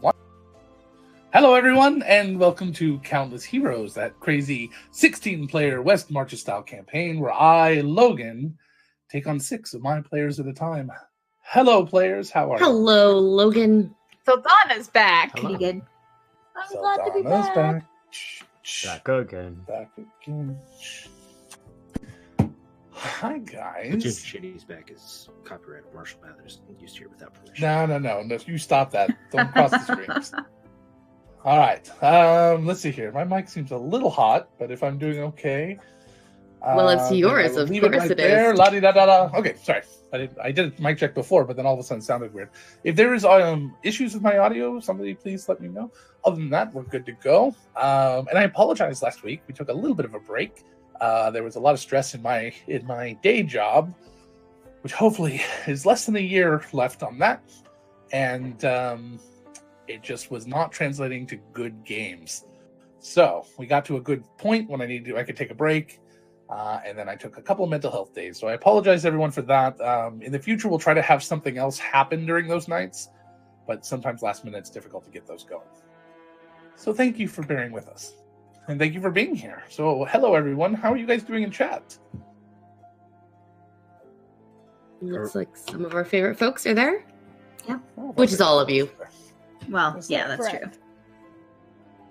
What? Hello, everyone, and welcome to Countless Heroes, that crazy 16-player West Marches style campaign where I, Logan, take on 6 of my players at a time. Hello, players. How are you? Hello, Logan. Saldana's back. Hello. Pretty good. I'm glad to be Saldana's back. Back again. Back again. Hi, But guys. Jim Shitty's back is copyright of Marshall Mathers, used here without permission. No. You stop that. Don't cross the streams. All right. Let's see here. My mic seems a little hot, but if I'm doing okay. Well, it's then yours, I will of leave course right it there. is. La-di-da-da-da. Okay, sorry. I did a mic check before, but then all of a sudden it sounded weird. If there is issues with my audio, somebody please let me know. Other than that, we're good to go. And I apologize last week. We took a little bit of a break. There was a lot of stress in my day job, which hopefully is less than a year left on that. And it just was not translating to good games. So we got to a good point when I could take a break. And then I took a couple of mental health days. So I apologize, everyone, for that. In the future, we'll try to have something else happen during those nights. But sometimes last minute, it's difficult to get those going. So thank you for bearing with us. And thank you for being here. So hello, everyone. How are you guys doing in chat? Looks like some of our favorite folks are there. Oh, Which is all of you. Well, That's yeah, that's correct. true.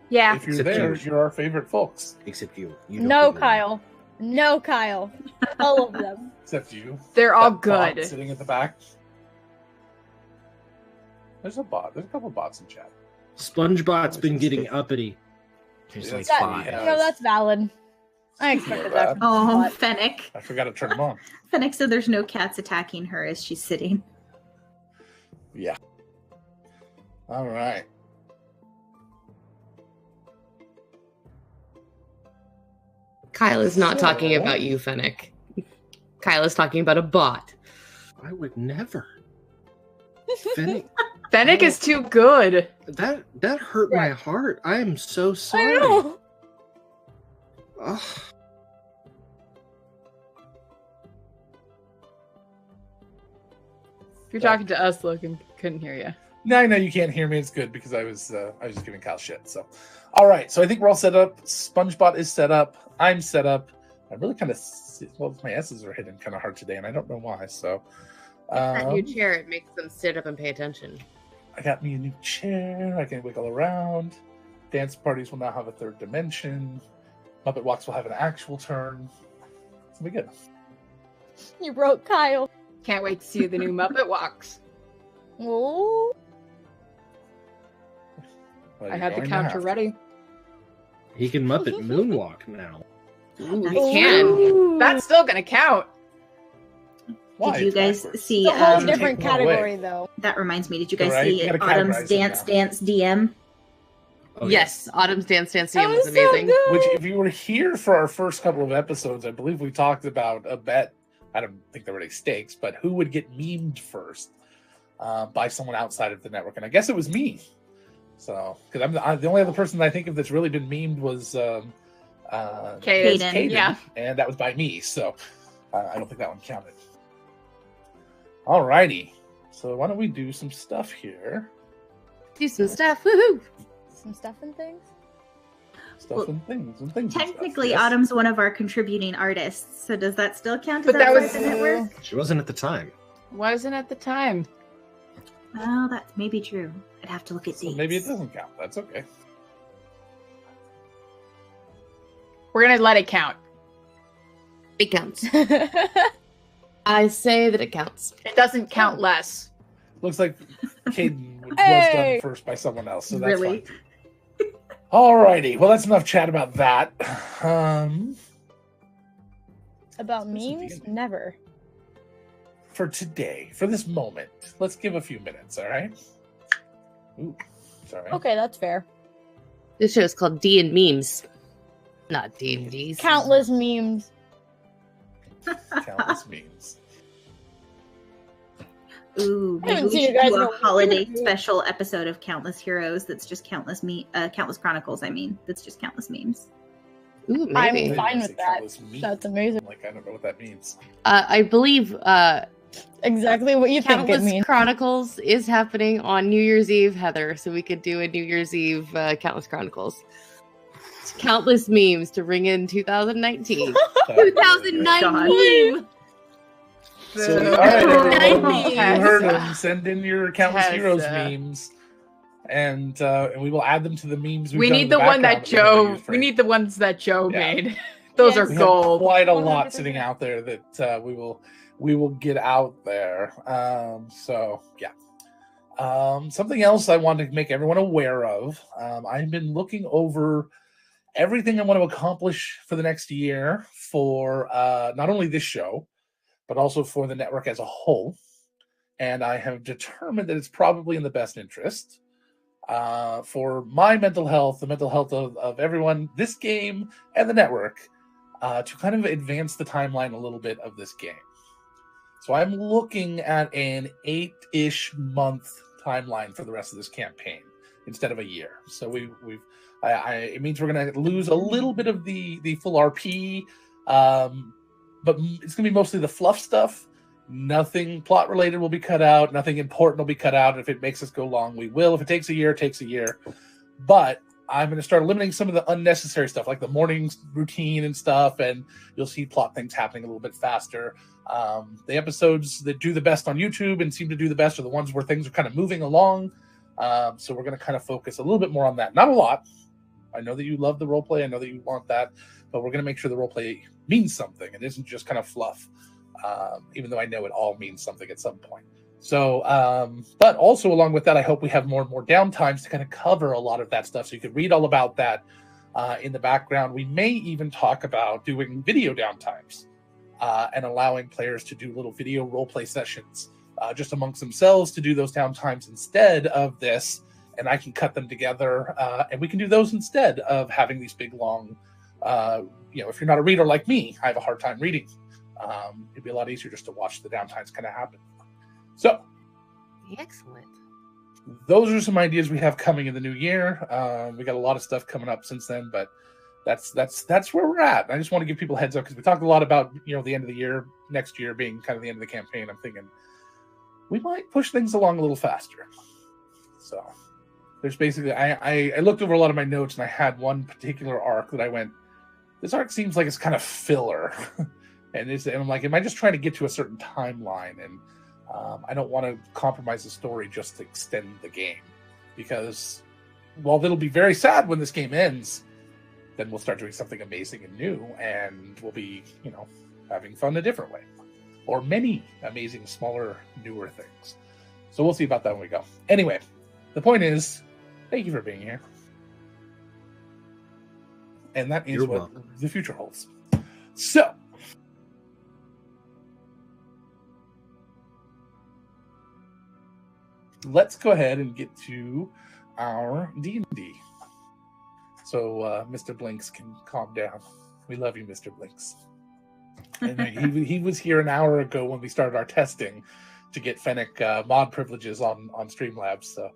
Yeah. If you're Except there, you. you're our favorite folks. Except you. You don't No, figure it out. Kyle. No, Kyle. All of them. Except you. They're all That bot good. sitting at the back. There's a bot. There's a couple bots in chat. SpongeBob's been getting uppity. He's Yeah, like that's five. fine. No, that's valid. I expected that. from Oh, Bot. Fennec. I forgot to turn them on. Fennec said there's no cats attacking her as she's sitting. Yeah. All right. Kyle is not talking So- about you, Fennec. Kyle is talking about a bot. I would never. Fennec, Fennec is too good. that hurt my heart. I am so sorry. I know. Ugh. If you're talking to us, Logan, couldn't hear you. No, you can't hear me. It's good because I was just giving Kyle shit. So, all right. So I think we're all set up. SpongeBot is set up. I'm set up. I really kind of my S's are hidden kind of hard today, and I don't know why. So, That new chair, it makes them sit up and pay attention. I got me a new chair. I can wiggle around. Dance parties will now have a third dimension. Muppet Walks will have an actual turn. It's gonna be good. You broke Kyle. Can't wait to see the new Muppet Walks. Oh. Well, I you're had the going to counter have to. ready. He can Muppet moonwalk now. Ooh, That's we can. Ooh. That's still gonna count. Why? Did you It's guys backwards. see? It's a whole Take different one away. category, though. That reminds me. Did you guys Right, see you gotta Autumn's categorize it Dance now. Dance DM? Oh, Yes, Autumn's Dance Dance That DM was was so amazing. good. Which, if you were here for our first couple of episodes, I believe we talked about a bet. I don't think there were any stakes, but who would get memed first by someone outside of the network? And I guess it was me. So, because I'm the only other person that I think of that's really been memed was Kaden. Caden, Yeah. and that was by me. So, I don't think that one counted. Alrighty, so why don't we do some stuff here? Do some stuff. Woohoo! Some stuff and things. Stuff Well, and things and things. and stuff, Technically, yes. Autumn's one of our contributing artists, so does that still count But as that outside was the network? She wasn't at the time. Wasn't at the time. Well, that may be true. I'd have to look at So dates. maybe it doesn't count. That's okay. We're gonna let it count. It counts. I say that it counts. It doesn't count less. Looks like Caden was Hey! done first by someone else, so that's Really? fine. Alrighty, well that's enough chat about that. About This is memes? the- Never. For today, for this moment, let's give a few minutes, alright? Ooh, sorry. Okay, that's fair. This show is called D and Memes, not D and D's. Countless memes. Countless memes. Ooh, I maybe haven't we seen should you guys do in a a holiday week. special episode of Countless Heroes that's just Countless Chronicles, I mean. That's just countless memes. Ooh, I'm maybe. fine Say with that. countless memes. That's amazing. Like, I don't know what that means. I believe Exactly what you think it Countless means. Chronicles is happening on New Year's Eve, Heather, so we could do a New Year's Eve Countless Chronicles. Countless memes to ring in 2019. 2019! So, all right, everyone, you Yes. heard him. Send in your Countless Yes. Heroes memes, and we will add them to the memes. We done need in the one that background we never Joe. use for We it. need the ones that Joe Yeah. made. Those Yes. are We have gold. quite a lot 100%. sitting out there that we will get out there. So yeah. Something else I want to make everyone aware of. I've been looking over everything I want to accomplish for the next year for not only this show, but also for the network as a whole. And I have determined that it's probably in the best interest for my mental health, the mental health of everyone, this game, and the network, to kind of advance the timeline a little bit of this game. So I'm looking at an 8-ish month timeline for the rest of this campaign instead of a year. So it means we're going to lose a little bit of the full RP, but it's going to be mostly the fluff stuff. Nothing plot related will be cut out. Nothing important will be cut out. If it makes us go long, we will. If it takes a year, it takes a year. But I'm going to start eliminating some of the unnecessary stuff, like the morning routine and stuff, and you'll see plot things happening a little bit faster. The episodes that do the best on YouTube and seem to do the best are the ones where things are kind of moving along. So we're going to kind of focus a little bit more on that. Not a lot. I know that you love the roleplay. I know that you want that. But we're going to make sure the roleplay means something. It isn't just kind of fluff, even though I know it all means something at some point. So, but also along with that, I hope we have more and more downtimes to kind of cover a lot of that stuff. So you could read all about that in the background. We may even talk about doing video downtimes and allowing players to do little video roleplay sessions just amongst themselves to do those downtimes instead of this. And I can cut them together and we can do those instead of having these big, long, if you're not a reader like me, I have a hard time reading. It'd be a lot easier just to watch the downtimes kind of happen. So, Excellent. those are some ideas we have coming in the new year. We got a lot of stuff coming up since then, but that's where we're at. I just want to give people a heads up because we talked a lot about the end of the year, next year being kind of the end of the campaign. I'm thinking we might push things along a little faster. So there's basically I looked over a lot of my notes and I had one particular arc that I went, this arc seems like it's kind of filler. And I'm like, am I just trying to get to a certain timeline? And I don't want to compromise the story just to extend the game. Because while it'll be very sad when this game ends, then we'll start doing something amazing and new. And we'll be, having fun a different way. Or many amazing, smaller, newer things. So we'll see about that when we go. Anyway, the point is, thank you for being here. And that is You're what welcome. the future holds. So, let's go ahead and get to our D&D. So Mr. Blinks can calm down. We love you, Mr. Blinks. And he was here an hour ago when we started our testing to get Fennec mod privileges on Streamlabs. So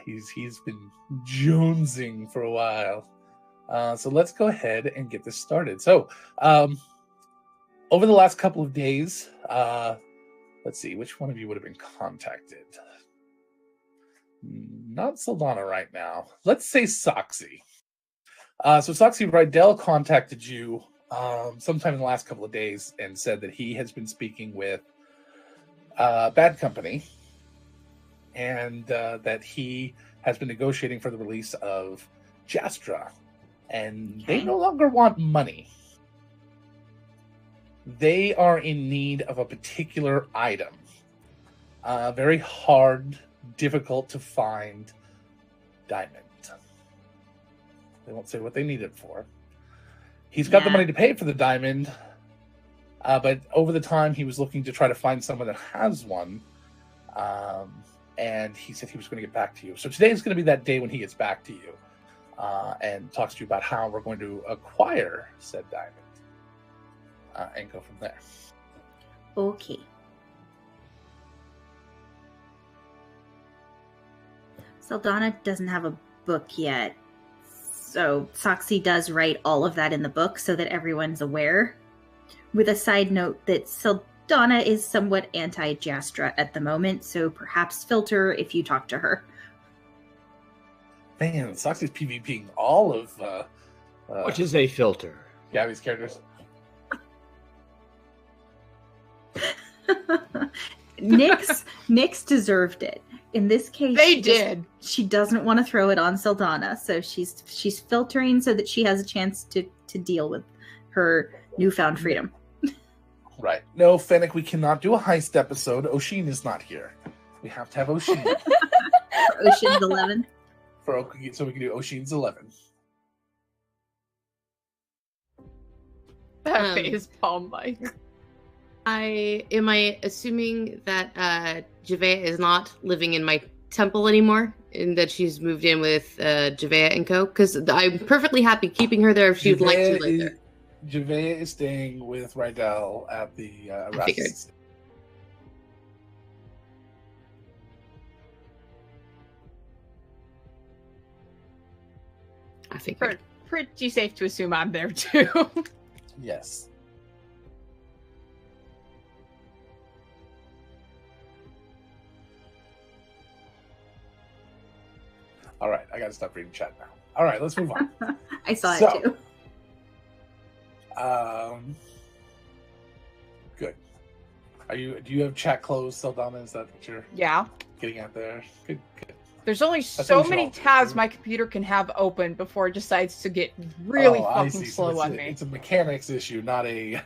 he's been jonesing for a while. So let's go ahead and get this started. So over the last couple of days, let's see, which one of you would have been contacted? Not Saldana right now. Let's say Soxy. So Soxy Rydell contacted you sometime in the last couple of days and said that he has been speaking with Bad Company and that he has been negotiating for the release of Jastra. And they no longer want money. They are in need of a particular item. Very hard, difficult to find diamond. They won't say what they need it for. He's got the money to pay for the diamond, but over the time he was looking to try to find someone that has one, and he said he was going to get back to you. So today is going to be that day when he gets back to you and talks to you about how we're going to acquire said diamond and go from there. Okay. Saldana doesn't have a book yet. So Soxy does write all of that in the book so that everyone's aware. With a side note that Saldana Donna is somewhat anti-Jastra at the moment, so perhaps filter if you talk to her. Man, Soxy's PvPing all of What is a filter? Gabby's characters. Nyx deserved it. In this case, They did. She doesn't want to throw it on Saldana, so she's filtering so that she has a chance to deal with her newfound freedom. Right. No, Fennec, we cannot do a heist episode. Oshin is not here. We have to have Oshin Ocean's 11. so we can do Oshin's 11. That face palm, Mike. Am I assuming that Javea is not living in my temple anymore, and that she's moved in with Javea and co? Because I'm perfectly happy keeping her there if she'd like to live there. Javea is staying with Rydell at the I figured. Erasmus. I figured. Pretty safe to assume I'm there too. Yes. All right, I gotta stop reading chat now. All right, let's move on. I saw So- it too. Good. Do you have chat closed, Saldana? Is that what you're Yeah. getting at there? Good. There's only what so we should many all do. tabs my computer can have open before it decides to get really Oh, I fucking see. So slow on me. it's a mechanics issue, not a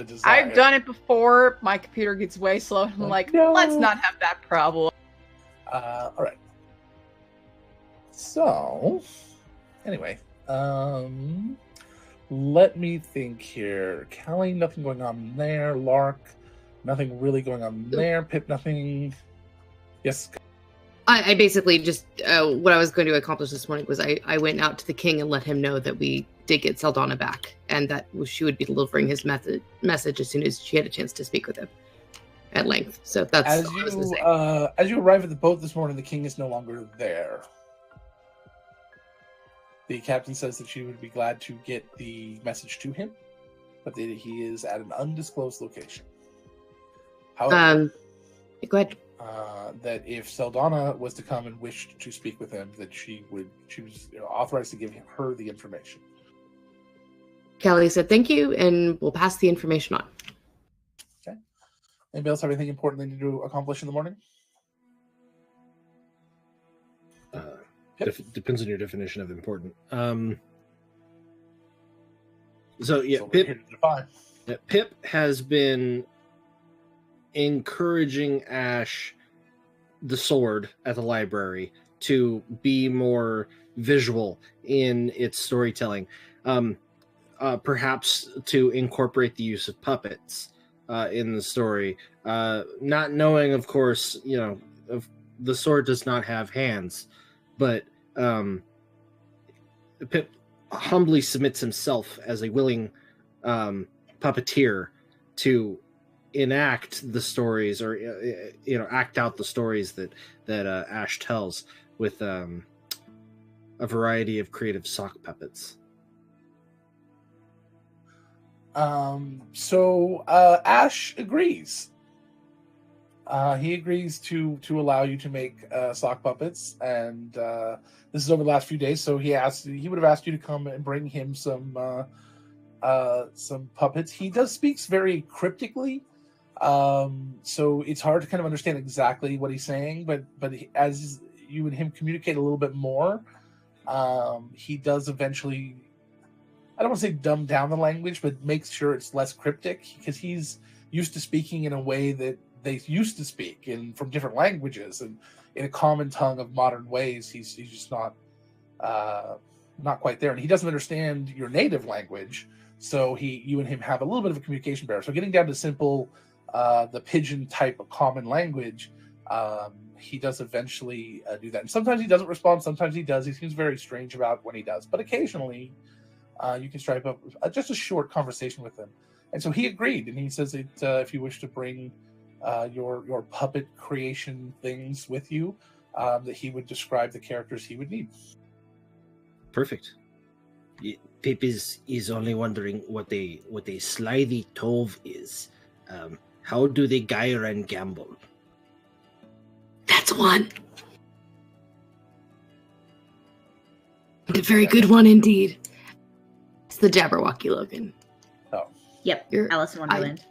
desire. I've done it before. My computer gets way slow. And I'm like, No. let's not have that problem. All right. So, anyway, let me think here. Callie, nothing going on there. Lark, nothing really going on there. Pip, nothing. Yes. I basically just what I was going to accomplish this morning was I went out to the king and let him know that we did get Saldana back, and that she would be delivering his message as soon as she had a chance to speak with him at length. So that's As all I was going to say. as you arrive at the boat this morning, the king is no longer there. The captain says that she would be glad to get the message to him, but that he is at an undisclosed location. However, Go ahead. that if Saldana was to come and wished to speak with him, that she was authorized to give her the information. Kelly said thank you, and we'll pass the information on. Okay. Anybody else have anything important they need to accomplish in the morning? Depends on your definition of important. So yeah, So we're Pip here to define. Pip has been encouraging Ash, the sword at the library, to be more visual in its storytelling. Perhaps to incorporate the use of puppets in the story. Not knowing, of course, the sword does not have hands, but Pip humbly submits himself as a willing puppeteer to enact the stories, or act out the stories that Ash tells with a variety of creative sock puppets. So Ash agrees. He agrees to allow you to make sock puppets, and this is over the last few days. So he would have asked you to come and bring him some puppets. He does speaks very cryptically, so it's hard to kind of understand exactly what he's saying. But as you and him communicate a little bit more, he does eventually, I don't want to say dumb down the language, but makes sure it's less cryptic, because he's used to speaking in a way that they used to speak from different languages and in a common tongue of modern ways. He's just not quite there, and he doesn't understand your native language. So you and him have a little bit of a communication barrier. So getting down to simple, the pidgin type of common language, he does eventually do that. And sometimes he doesn't respond. Sometimes he does. He seems very strange about when he does, but occasionally you can strike up just a short conversation with him. And so he agreed, and he says that if you wish to bring your puppet creation things with you, that he would describe the characters he would need. Perfect. Pip is only wondering what a slithy tove is. How do the Gyren gamble? That's one. And a very good one indeed. It's the Jabberwocky Logan. Yep, You're- Alice in Wonderland.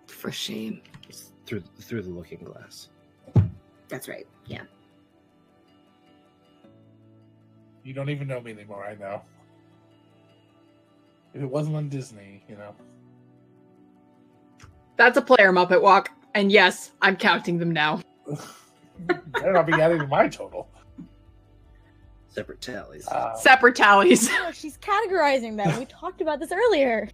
For shame. It's through the looking glass. That's right. Yeah. You don't even know me anymore, I know. If it wasn't on Disney, That's a player Muppet Walk. And yes, I'm counting them now. They're not being added to my total. Separate tallies. Separate tallies. No, she's categorizing them. We talked about this earlier.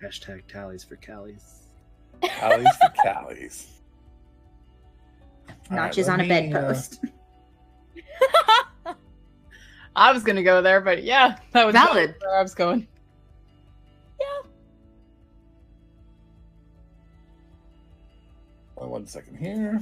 Hashtag tallies for Callies. Callies for Callies. Notches on a bedpost. I was going to go there, but yeah, that was Valid. where I was going. Well, 1 second here.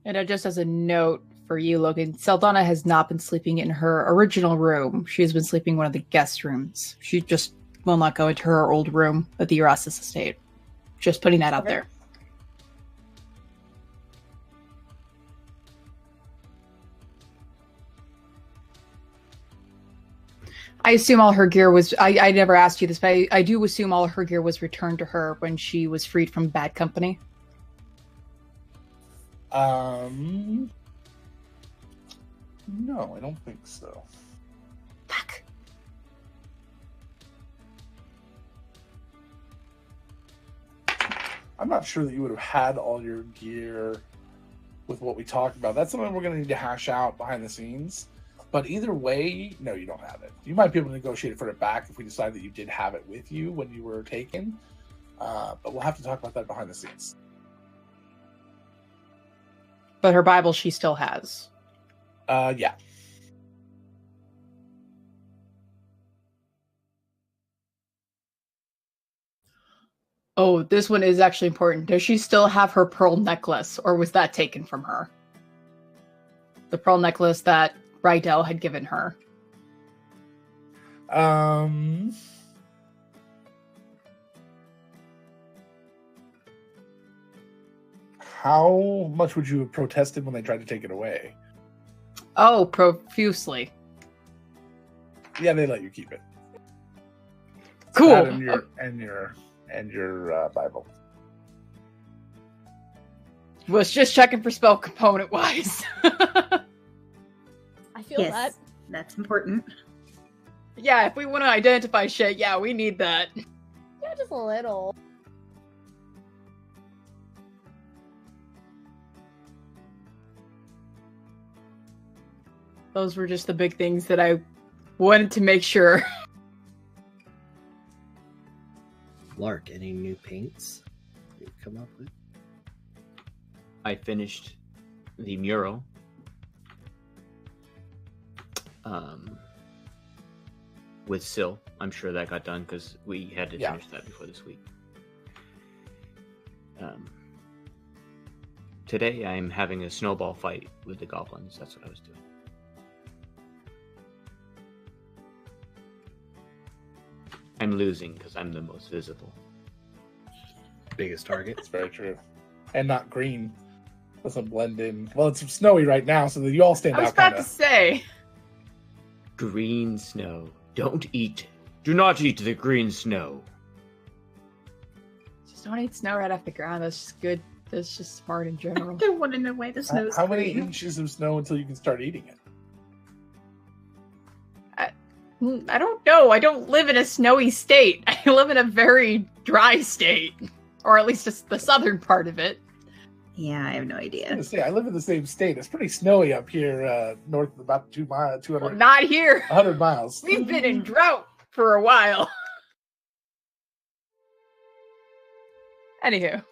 And just as a note for you, Logan, Saldana has not been sleeping in her original room. She has been sleeping in one of the guest rooms. She just will not go into her old room at the Erastus estate. Just putting that out Okay. there. I assume all her gear was... I never asked you this, but I do assume all her gear was returned to her when she was freed from bad company. No, I don't think so. Fuck. I'm not sure that you would have had all your gear with what we talked about. That's something we're going to need to hash out behind the scenes. But either way, no, you don't have it. You might be able to negotiate for it back if we decide that you did have it with you when you were taken. But we'll have to talk about that behind the scenes. But her Bible she still has. Yeah. Oh, this one is actually important. Does she still have her pearl necklace, or was that taken from her? The pearl necklace that Rydell had given her. How much would you have protested when they tried to take it away? Oh, profusely. Yeah, they let you keep it. Cool. That and your Bible. Was just checking for spell component wise. I feel Yes, that. that's important. Yeah, if we want to identify shit, yeah, we need that. Yeah, just a little. Those were just the big things that I wanted to make sure. Lark, any new paints you've come up with? I finished the mural. With Syl. I'm sure that got done because we had to finish that before this week. Today I'm having a snowball fight with the goblins. That's what I was doing. I'm losing because I'm the most visible. Biggest target. It's very true. And not green. Doesn't blend in. Well, it's snowy right now, so that you all stand I was out about kind to of. say. Green snow. Don't eat. Do not eat the green snow. Just don't eat snow right off the ground. That's just good. That's just smart in I general. don't want to know why the snow's How many green. inches of snow until you can start eating it? I don't know. I don't live in a snowy state. I live in a very dry state. Or at least it's the southern part of it. Yeah, I have no I was idea. gonna say, I live in the same state. It's pretty snowy up here, north of about 200, Well, not here. 100 miles. We've been in drought for a while. Anywho.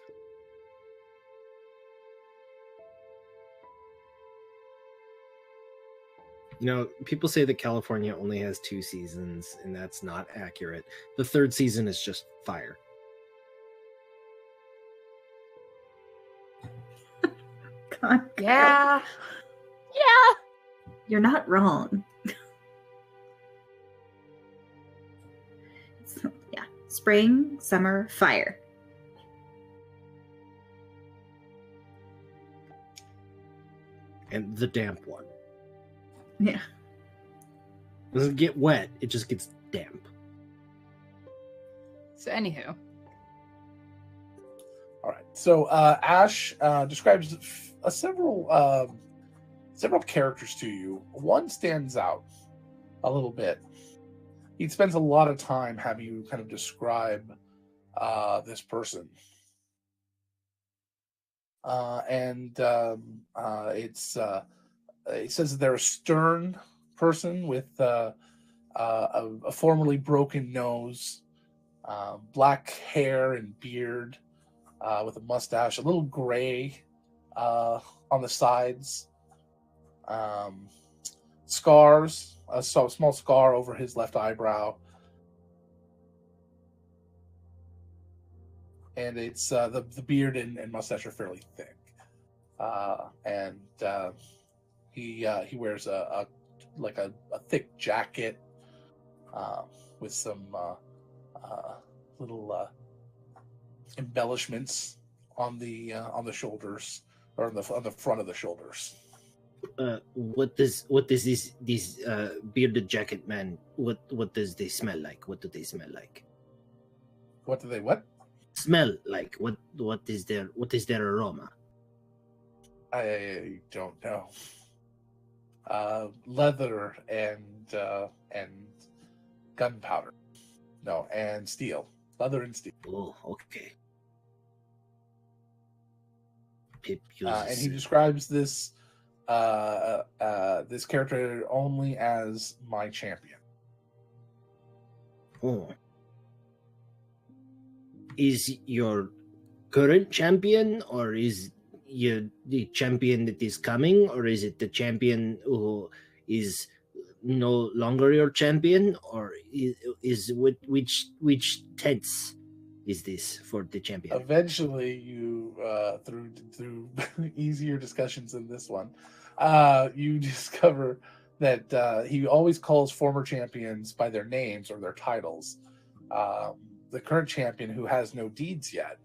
You know, people say that California only has 2 seasons, and that's not accurate. The 3rd season is just fire. on. Yeah. Yeah. You're not wrong. So, yeah. Spring, summer, fire. And the damp one. Yeah. Doesn't get wet, it just gets damp. So, anywho, All right. So Ash describes several characters to you. One stands out a little bit. He spends a lot of time having you kind of describe this person. It says that they're a stern person with a formerly broken nose, black hair and beard, with a mustache, a little gray on the sides, scars, a small scar over his left eyebrow, and it's the beard and mustache are fairly thick, and he wears a thick jacket with some little embellishments on the shoulders, or on the front of the shoulders. What does this bearded jacket man? What does they smell like? What do they smell like? What do they what? Smell like? What is their aroma? I don't know. Leather and gunpowder. No, and steel. Leather and steel. Oh, okay. Pip And uses he describes this this character only as my champion. Oh. Is your current champion, or is you the champion that is coming, or is it the champion who is no longer your champion, or is which tense is this for the champion? Eventually, you through easier discussions than this one, you discover that he always calls former champions by their names or their titles. The current champion, who has no deeds yet,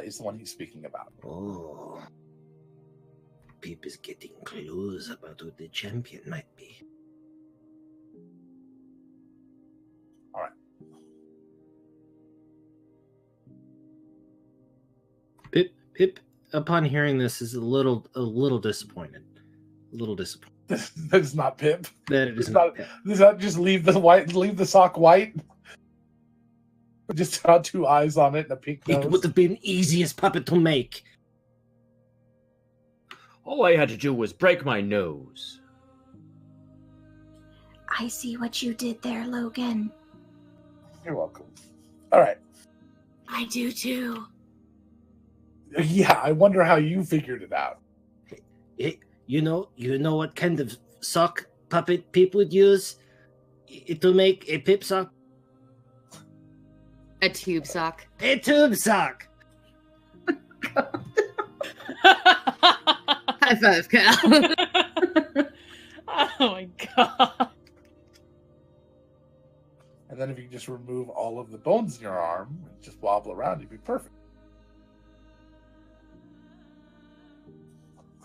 is the one he's speaking about. Oh, Pip is getting clues about who the champion might be. All right. Pip, upon hearing this, is a little disappointed. A little disappointed. That is not Pip. That it is It's not not. Pip. Does that just leave the sock white? Just got two eyes on it and a pink nose. It would have been easiest puppet to make. All I had to do was break my nose. I see what you did there, Logan. You're welcome. All right. I do too. Yeah, I wonder how you figured it out. You know what kind of sock puppet Pip would use to make a Pip sock? A tube sock. A tube sock. High five, Cal. Oh my god. And then if you can just remove all of the bones in your arm and just wobble around, you'd be perfect.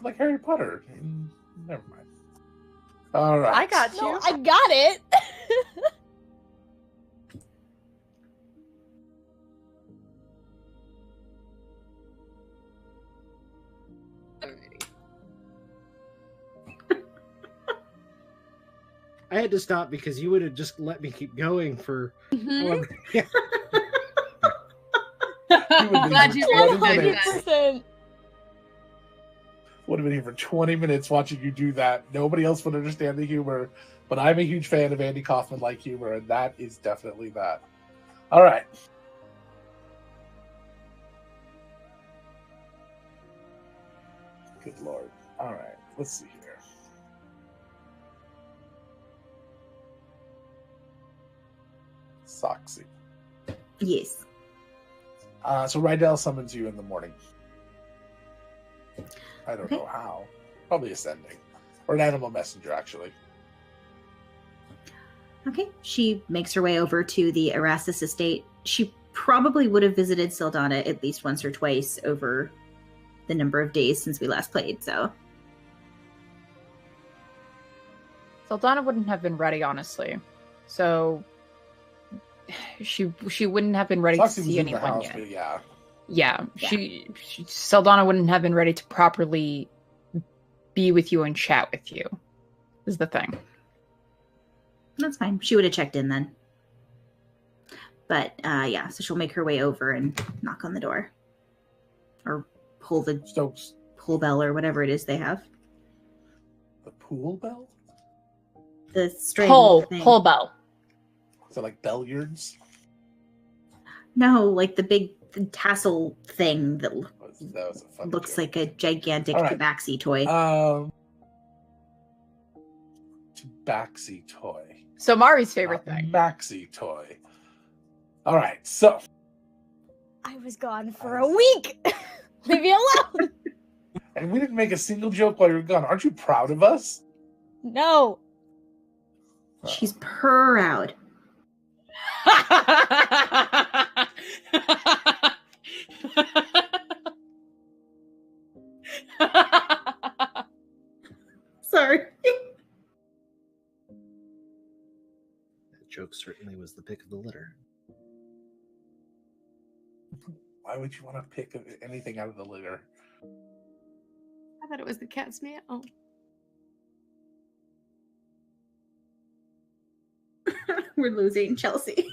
Like Harry Potter. Never mind. All right. I got No, you. I got it. I had to stop because you would have just let me keep going for. Mhm. Yeah. Glad you Glad you recognize did it. that. 100%. Would have been here for 20 minutes watching you do that. Nobody else would understand the humor, but I'm a huge fan of Andy Kaufman-like humor, and that is definitely that. All right. Good Lord. All right. Let's see here. Soxy. Yes. So Rydell summons you in the morning. I don't Okay. know how. Probably ascending. Or an animal messenger, actually. Okay. She makes her way over to the Erastus estate. She probably would have visited Sildana at least once or twice over the number of days since we last played, so. Saldana wouldn't have been ready, honestly. So she wouldn't have been ready Foxy to was see in the anyone house, yet. but yeah. Yeah, Yeah. she Saldana wouldn't have been ready to properly be with you and chat with you. Is the thing. That's fine. She would have checked in then. But yeah, so she'll make her way over and knock on the door. Or pull the Stokes. pull bell or whatever it is they have. The pool bell? The string thing. Pull bell. Is it like billiards? No, like the big tassel thing that That was a fun looks joke. like a gigantic All right. tabaxi toy. Tabaxi toy. So Mari's favorite Not thing. Maxi toy. All right, so I was gone for a week. Leave me alone. and we didn't make a single joke while you were gone. Aren't you proud of us? No. She's proud. Sorry. That joke certainly was the pick of the litter. Why would you want to pick anything out of the litter? I thought it was the cat's meow. We're losing Chelsea.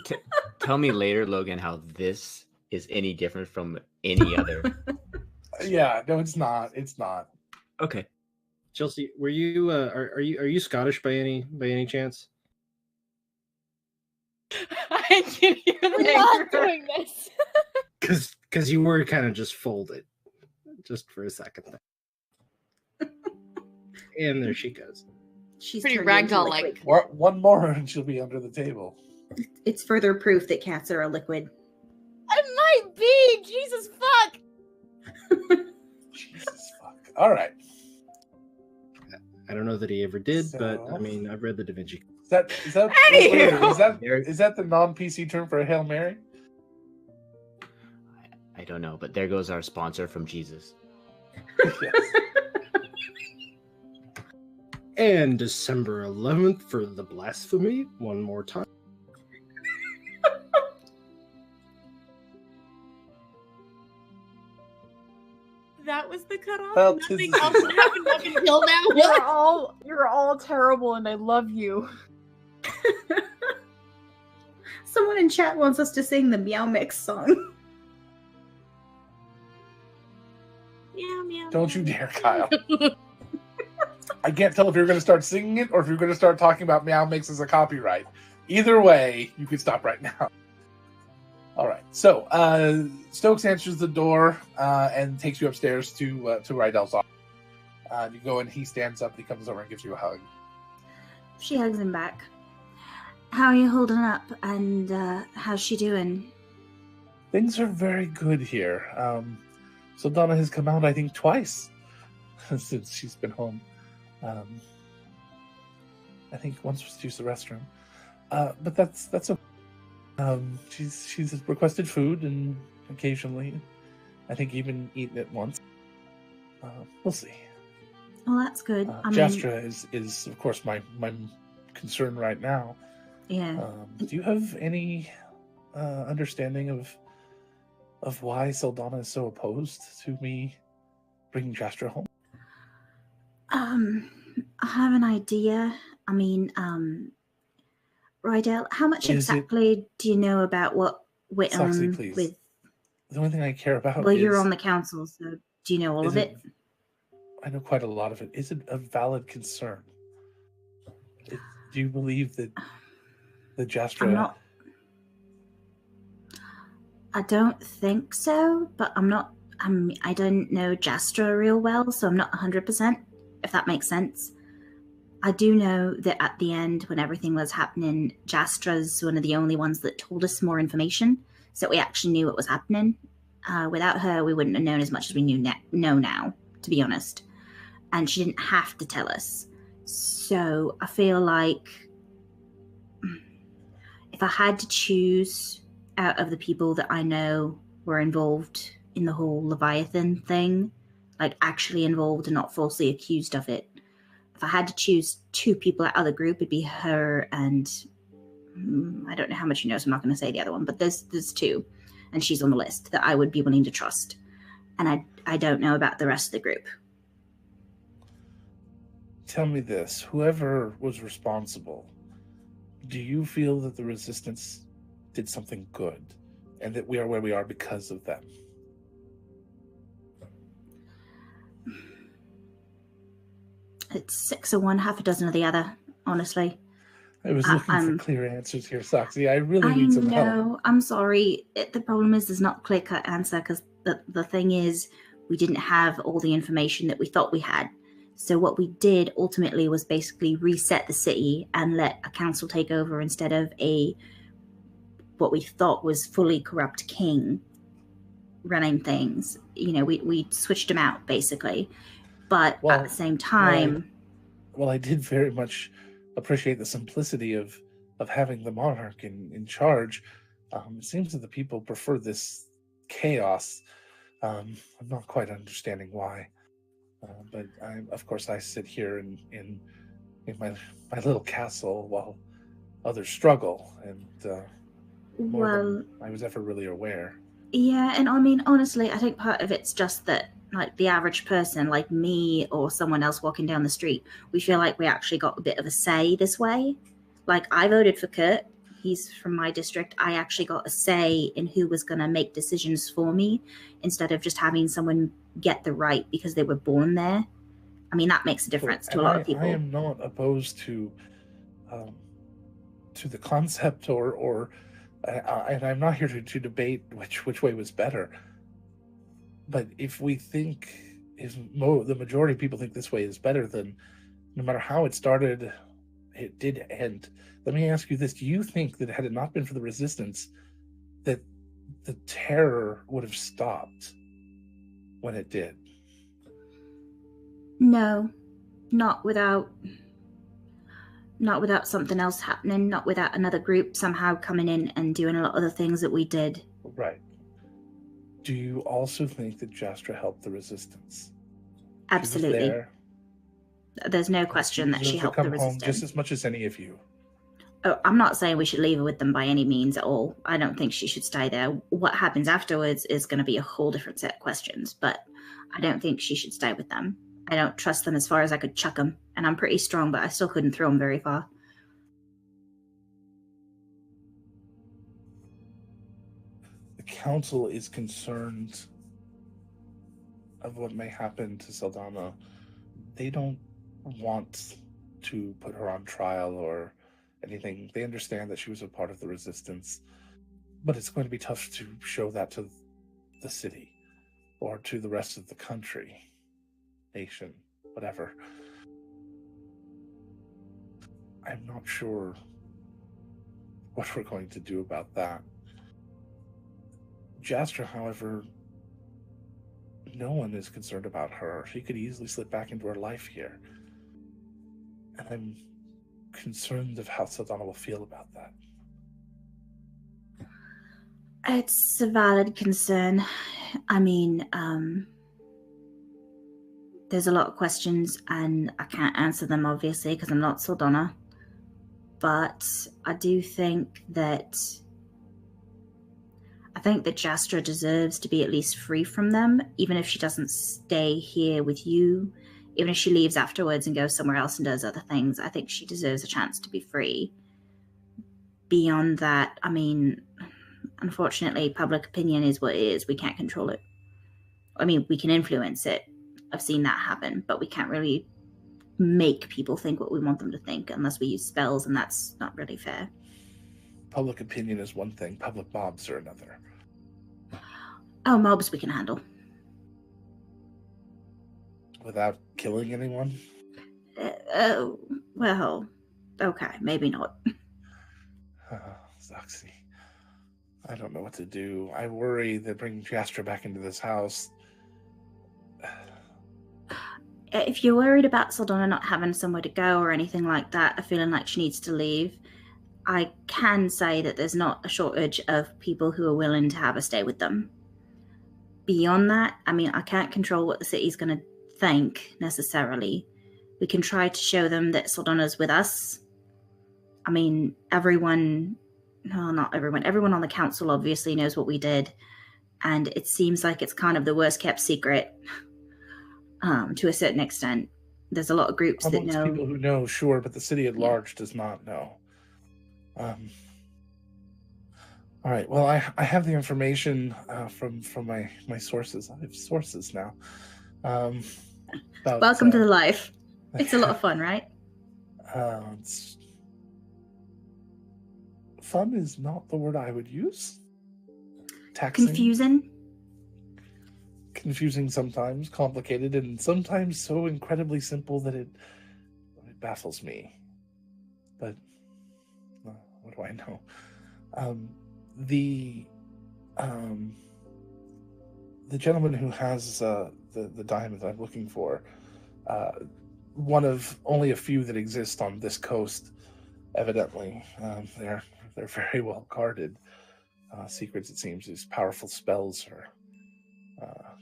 Tell me later, Logan, how this is any different from any other. Yeah, no, it's not. It's not. Okay. Chelsea, were you are you Scottish by any chance? I can hear We're not doing this. Because you were kind of just folded, just for a second there. And there she goes. She's Pretty turned into ragdoll-like. liquid. One more and she'll be under the table. It's further proof that cats are a liquid. I might be. Jesus fuck. Jesus fuck. All right. I don't know that he ever did, but I So- mean, I've read the Da Vinci. Is that Anywho. is that the non-PC term for a Hail Mary? I don't know, but there goes our sponsor from Jesus. Yes. And December 11th for the blasphemy, one more time. That was the cutoff. Well, Nothing tis- else had happened up until now. You're all terrible, and I love you. Someone in chat wants us to sing the Meow Mix song. Meow, meow, Don't you meow. dare, Kyle. I can't tell if you're going to start singing it or if you're going to start talking about Meow Mix as a copyright. Either way, you can stop right now. All right. So Stokes answers the door and takes you upstairs to Rydel's office. You go and he stands up. He comes over and gives you a hug. She hugs him back. How are you holding up? And how's she doing? Things are very good here. Saldana has come out, I think, twice since she's been home. I think once was to use the restroom, but that's okay. She's requested food and occasionally, I think, even eaten it once. We'll see. Well, that's good. I mean, Jastra is of course my concern right now. yeah. Do you have any understanding of why Saldana is so opposed to me bringing Jastra home? I have an idea. I mean, Rydell, how much Is it- exactly do you know about what went Soxy, on please. with? The only thing I care about Well, is you're on the council, so do you know all is of it? I know quite a lot of it. Is it a valid concern? Do you believe that the Jastra? I'm not. I don't think so, but I'm not. I don't know Jastra real well, so I'm not 100%. If that makes sense. I do know that at the end, when everything was happening, Jastra's one of the only ones that told us more information, so we actually knew what was happening. Without her, we wouldn't have known as much as we know now. to be honest. And she didn't have to tell us. So I feel like if I had to choose out of the people that I know were involved in the whole Leviathan thing, like actually involved and not falsely accused of it, if I had to choose 2 people out of the group, it'd be her and I don't know how much you know, so I'm not going to say the other one, but there's 2, and she's on the list that I would be willing to trust. And I don't know about the rest of the group. Tell me this, whoever was responsible, do you feel that the Resistance did something good and that we are where we are because of them? It's 6 of one, half a dozen of the other, honestly. I was looking for clear answers here, Soxy. I really need some help. No, I'm sorry. The problem is there's not a clear-cut answer because the thing is we didn't have all the information that we thought we had. So what we did ultimately was basically reset the city and let a council take over instead of what we thought was fully corrupt king running things. You know, we switched him out basically. But at the same time... Well, I did very much appreciate the simplicity of having the monarch in charge. It seems that the people prefer this chaos. I'm not quite understanding why. But of course, I sit here in my little castle while others struggle, and more than I was ever really aware. Yeah, and I mean, honestly, I think part of it's just that, like, the average person, like me or someone else walking down the street, we feel like we actually got a bit of a say this way. Like, I voted for Kurt. He's from my district. I actually got a say in who was going to make decisions for me instead of just having someone get the right because they were born there. I mean, that makes a difference to a lot of people. I am not opposed to the concept and I'm not here to debate which way was better. But if we think, the majority of people think this way is better, then no matter how it started, it did end. Let me ask you this. Do you think that had it not been for the Resistance, that the terror would have stopped when it did? No, not without something else happening, not without another group somehow coming in and doing a lot of the things that we did. Right. Do you also think that Jastra helped the Resistance? Absolutely. There's no question that she helped the Resistance. Just as much as any of you. Oh, I'm not saying we should leave her with them by any means at all. I don't think she should stay there. What happens afterwards is going to be a whole different set of questions, but I don't think she should stay with them. I don't trust them as far as I could chuck them, and I'm pretty strong, but I still couldn't throw them very far. The council is concerned of what may happen to Saldana. They don't want to put her on trial or anything. They understand that she was a part of the Resistance, but it's going to be tough to show that to the city or to the rest of the country, nation, whatever. I'm not sure what we're going to do about that. Jastra, however, no one is concerned about her. She could easily slip back into her life here. And I'm concerned of how Saldana will feel about that. It's a valid concern. I mean, there's a lot of questions, and I can't answer them, obviously, because I'm not Saldana. But I do think that Jastra deserves to be at least free from them, even if she doesn't stay here with you. Even if she leaves afterwards and goes somewhere else and does other things, I think she deserves a chance to be free. Beyond that, I mean, unfortunately, public opinion is what it is. We can't control it. I mean, we can influence it. I've seen that happen, but we can't really make people think what we want them to think unless we use spells, and that's not really fair. Public opinion is one thing, public mobs are another. Oh, mobs we can handle. Without killing anyone? Well, okay, maybe not. Zoxy. I don't know what to do. I worry that bringing Jastra back into this house, if you're worried about Saldana not having somewhere to go or anything like that, or feeling like she needs to leave, I can say that there's not a shortage of people who are willing to have her stay with them. Beyond that, I mean, I can't control what the city's going to think necessarily. We can try to show them that Saldana's with us. I mean, everyone on the council obviously knows what we did, and it seems like it's kind of the worst kept secret to a certain extent. There's a lot of groups that know. People who know, sure, but the city at large does not know. All right. Well, I have the information from my sources. I have sources now. Welcome to the life. It's a lot of fun, right? Fun is not the word I would use. Taxing. Confusing sometimes, complicated, and sometimes so incredibly simple that it baffles me. But what do I know? The gentleman who has the diamond I'm looking for, one of only a few that exist on this coast, evidently. They're very well guarded. Secrets, it seems, these powerful spells or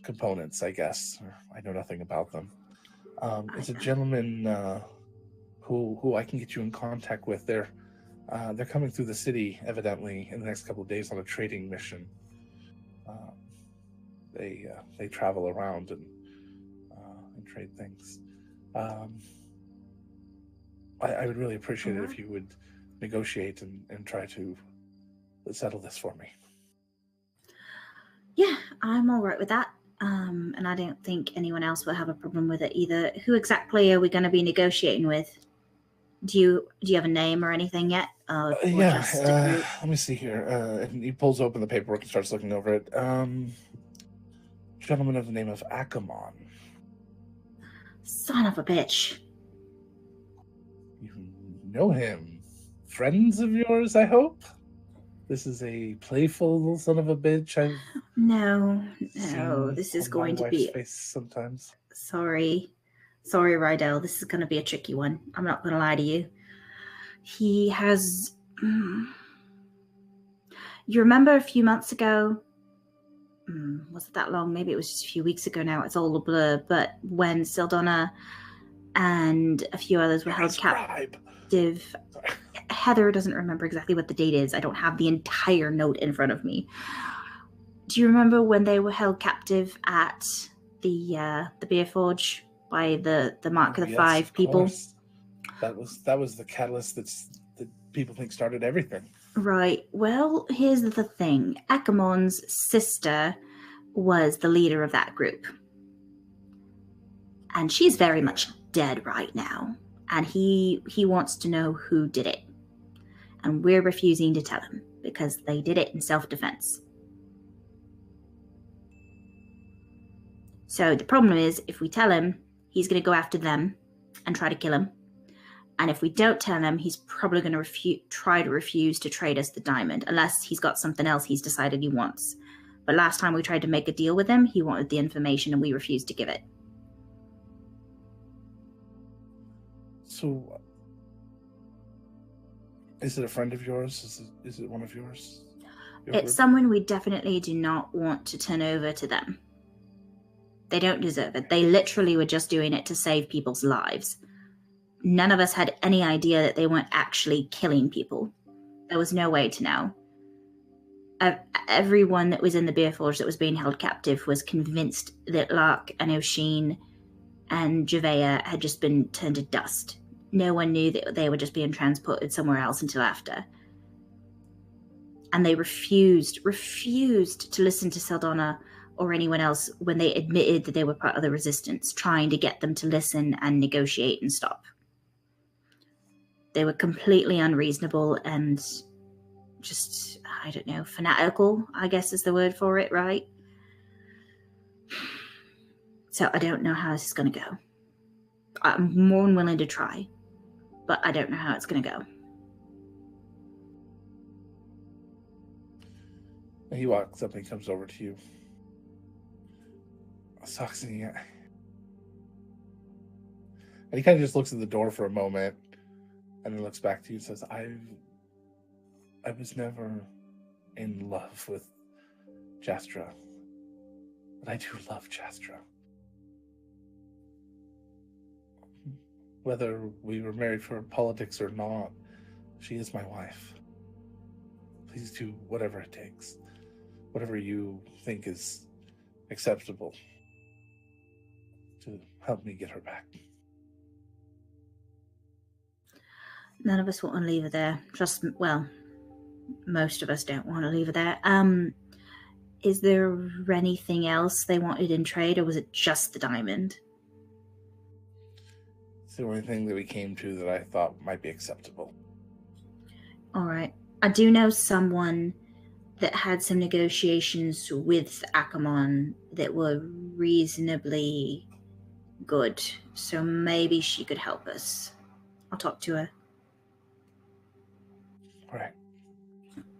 components, I guess. I know nothing about them. It's a gentleman who I can get you in contact with. They're coming through the city, evidently, in the next couple of days on a trading mission. They travel around and trade things. I would really appreciate it if you would negotiate and try to settle this for me. Yeah, I'm all right with that. And I don't think anyone else will have a problem with it either. Who exactly are we going to be negotiating with? Do you have a name or anything yet? Let me see here. And he pulls open the paperwork and starts looking over it. Gentleman of the name of Akamon. Son of a bitch. You know him. Friends of yours, I hope? This is a playful little son of a bitch. No, this is going to be... face sometimes. Sorry, Rydell. This is going to be a tricky one. I'm not going to lie to you. He has... You remember a few months ago? Was it that long? Maybe it was just a few weeks ago now. It's all a blur. But when Saldana and a few others were held captive... Heather doesn't remember exactly what the date is. I don't have the entire note in front of me. Do you remember when they were held captive at the Beer Forge by the Mark of the Five people? Course. That was the catalyst that people think started everything. Right. Well, here's the thing. Akamon's sister was the leader of that group. And she's very much dead right now. And he wants to know who did it. And we're refusing to tell him because they did it in self-defense. So the problem is, if we tell him, he's going to go after them and try to kill him. And if we don't tell him, he's probably going to try to refuse to trade us the diamond, unless he's got something else he's decided he wants. But last time we tried to make a deal with him, he wanted the information and we refused to give it. So, is it a friend of yours? Is it one of yours? It's someone we definitely do not want to turn over to them. They don't deserve it. They literally were just doing it to save people's lives. None of us had any idea that they weren't actually killing people. There was no way to know. Everyone that was in the Beer Forge that was being held captive was convinced that Lark and O'Sheen and Javea had just been turned to dust. No one knew that they were just being transported somewhere else until after. And they refused to listen to Saldana or anyone else when they admitted that they were part of the resistance, trying to get them to listen and negotiate and stop. They were completely unreasonable and just, I don't know, fanatical, I guess is the word for it, right? So I don't know how this is going to go. I'm more than willing to try, but I don't know how it's going to go. He walks up and comes over to you. Saxony, And he kind of just looks at the door for a moment, and then looks back to you and says, I was never in love with Jastra, but I do love Jastra. Whether we were married for politics or not, she is my wife. Please do whatever it takes, whatever you think is acceptable to help me get her back. None of us want to leave her there. Most of us don't want to leave her there. Is there anything else they wanted in trade, or was it just the diamond? It's the only thing that we came to that I thought might be acceptable. All right. I do know someone that had some negotiations with Akamon that were reasonably good, so maybe she could help us. I'll talk to her. All right.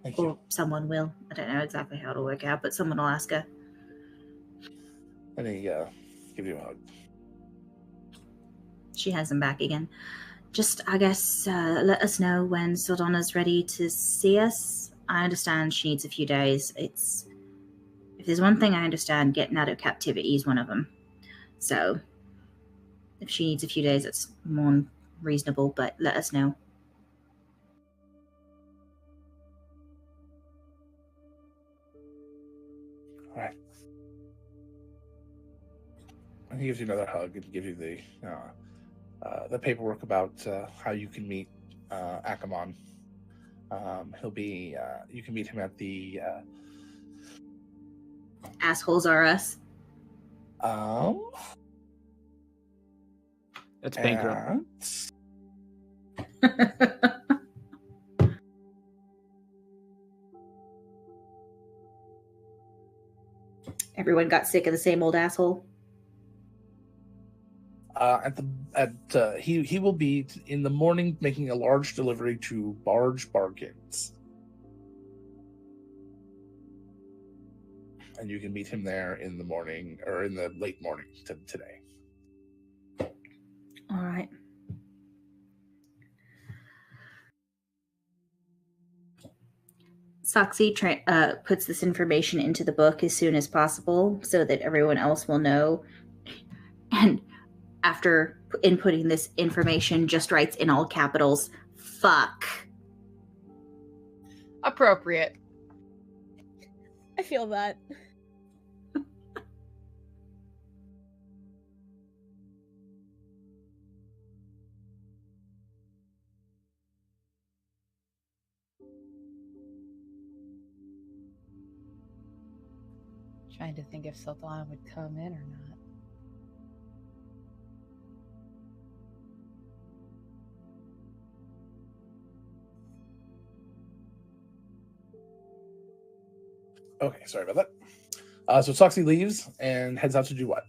Thank Or you. someone will. I don't know exactly how it'll work out, but someone will ask her. And he give you a hug. She has him back again. Just, I guess, let us know when Saldana's ready to see us. I understand she needs a few days. If there's one thing I understand, getting out of captivity is one of them. So, if she needs a few days, it's more reasonable, but let us know. All right. And he gives you another hug and gives you the paperwork about how you can meet Akamon. You can meet him at the Assholes are us. That's bankrupt. Everyone got sick of the same old asshole. He will be in the morning making a large delivery to Barge Bargains. And you can meet him there in the morning, or in the late morning today. All right. Soxy puts this information into the book as soon as possible so that everyone else will know. And after inputting this information, just writes in all capitals, fuck. Appropriate. I feel that. Trying to think if Saldana would come in or not. Okay, sorry about that. So Soxy leaves and heads out to do what?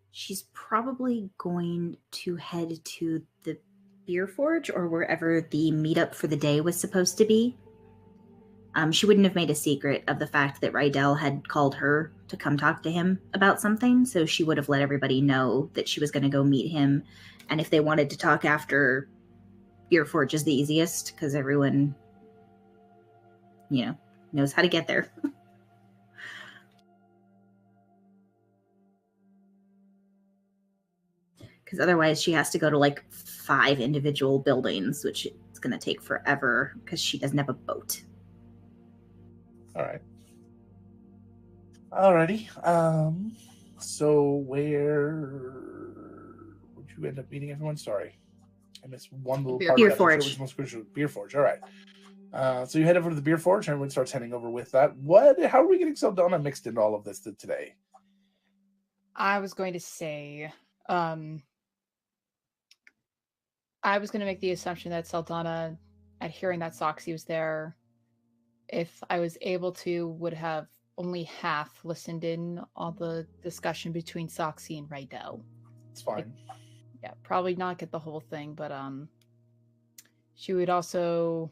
She's probably going to head to the Beer Forge or wherever the meetup for the day was supposed to be. She wouldn't have made a secret of the fact that Rydell had called her to come talk to him about something, so she would have let everybody know that she was going to go meet him. And if they wanted to talk after, Beer Forge is the easiest because everyone, knows how to get there. Because otherwise she has to go to like 5 individual buildings, which it's going to take forever because she doesn't have a boat. All right. Alrighty. So where would you end up meeting everyone? Sorry, I missed one little part. Beer of that. Forge. Which was most crucial. Beer Forge. All right. So you head over to the Beer Forge, and everyone starts heading over with that. How are we getting Saldana mixed into all of this today? I was going to say, I was going to make the assumption that Saldana, at hearing that Soxy was there, if I was able to, would have only half listened in on the discussion between Soxy and Rydell. It's fine. Probably not get the whole thing, but she would also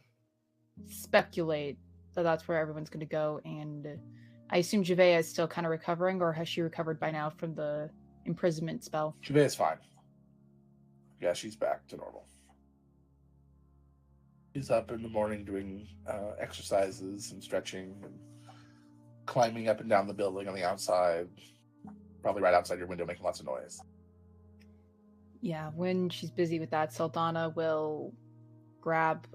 speculate that that's where everyone's going to go, and I assume Javea is still kind of recovering, or has she recovered by now from the imprisonment spell? Javea's fine. Yeah, she's back to normal. She's up in the morning doing exercises and stretching and climbing up and down the building on the outside, probably right outside your window, making lots of noise. Yeah, when she's busy with that, Saldana will grab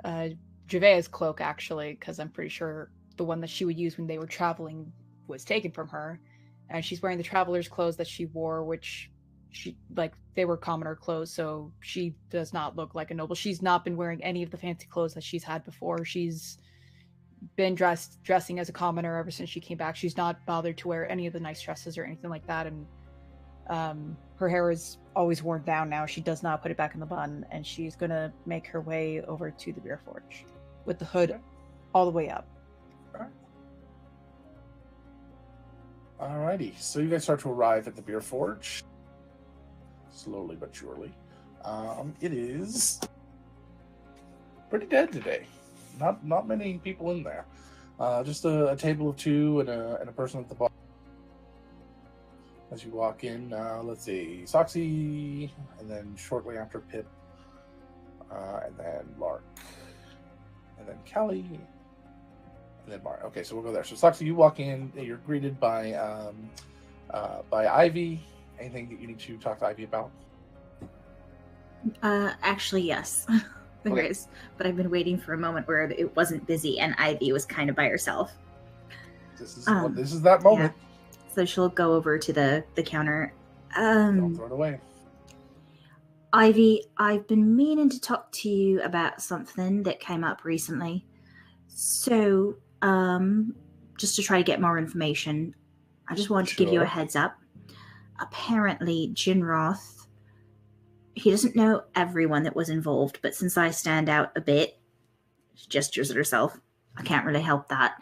Javea's cloak, actually, because I'm pretty sure the one that she would use when they were traveling was taken from her. And she's wearing the traveler's clothes that she wore, which they were commoner clothes, so she does not look like a noble. She's not been wearing any of the fancy clothes that she's had before. She's been dressing as a commoner ever since she came back. She's not bothered to wear any of the nice dresses or anything like that, and her hair is always worn down now. She does not put it back in the bun, and she's gonna make her way over to the beer forge with the hood all the way up. Alrighty, so you guys start to arrive at the beer forge, slowly but surely. It is pretty dead today. Not many people in there. Just a table of two and a person at the bar. As you walk in, let's see, Soxy, and then shortly after Pip, and then Lark, and then Callie, and then Mar. Okay, so we'll go there. So Soxy, you walk in, you're greeted by Ivy. Anything that you need to talk to Ivy about? Actually, yes. There Okay. is, but I've been waiting for a moment where it wasn't busy and Ivy was kind of by herself. This is that moment. Yeah. So she'll go over to the counter. Don't throw it away. Ivy, I've been meaning to talk to you about something that came up recently. So, just to try to get more information, I just wanted to give you a Sure. heads up. Apparently, Jinroth, he doesn't know everyone that was involved, but since I stand out a bit, she gestures at herself, I can't really help that.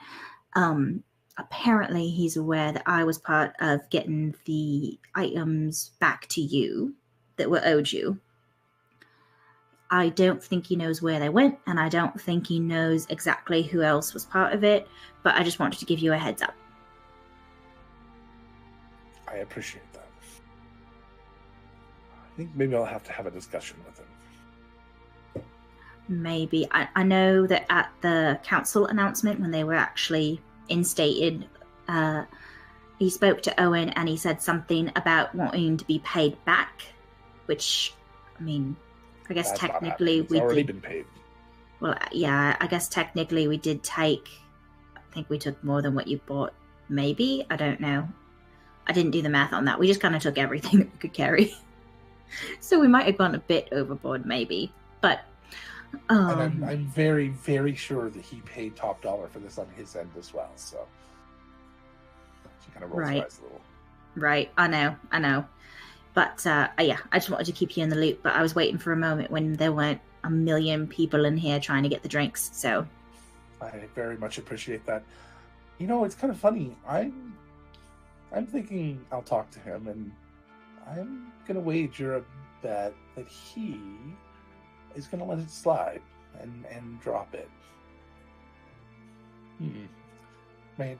Apparently, he's aware that I was part of getting the items back to you that were owed you. I don't think he knows where they went, and I don't think he knows exactly who else was part of it, but I just wanted to give you a heads up. I appreciate that. I think maybe I'll have to have a discussion with him. Maybe. I know that at the council announcement, when they were actually instated, he spoke to Owen and he said something about wanting to be paid back, which, I mean, I guess That's not technically happening. It's already did. been paid. Well, yeah, I guess technically we did take. I think we took more than what you bought. Maybe, I don't know. I didn't do the math on that. We just kind of took everything that we could carry. So we might have gone a bit overboard, maybe. But And I'm very, very sure that he paid top dollar for this on his end as well. So she kind of rolls her Right. eyes a little. right, I know. But yeah, I just wanted to keep you in the loop. But I was waiting for a moment when there weren't a million people in here trying to get the drinks. So I very much appreciate that. You know, it's kind of funny. I'm thinking I'll talk to him, and I'm gonna wager a bet that he is gonna let it slide and drop it. Might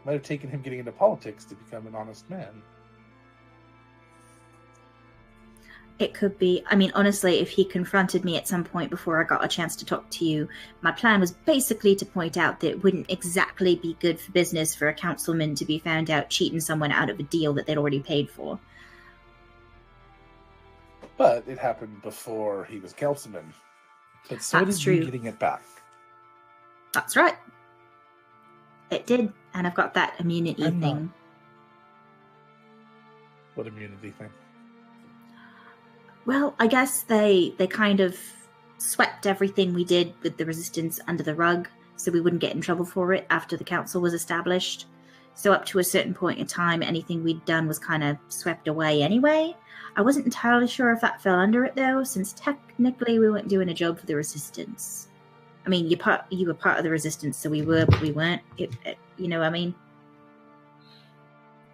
have taken him getting into politics to become an honest man. it could be. I mean, honestly, if he confronted me at some point before I got a chance to talk to you, my plan was basically to point out that it wouldn't exactly be good for business for a councilman to be found out cheating someone out of a deal that they'd already paid for. But it happened before he was councilman. But so That's did true. you getting it back. That's right. It did, and I've got that immunity I'm not- thing. What immunity thing? Well, I guess they kind of swept everything we did with the resistance under the rug, so we wouldn't get in trouble for it after the council was established. So up to a certain point in time, anything we'd done was kind of swept away anyway. I wasn't entirely sure if that fell under it though, since technically we weren't doing a job for the resistance. I mean, you were part of the resistance, so we were, but we weren't. You know what I mean?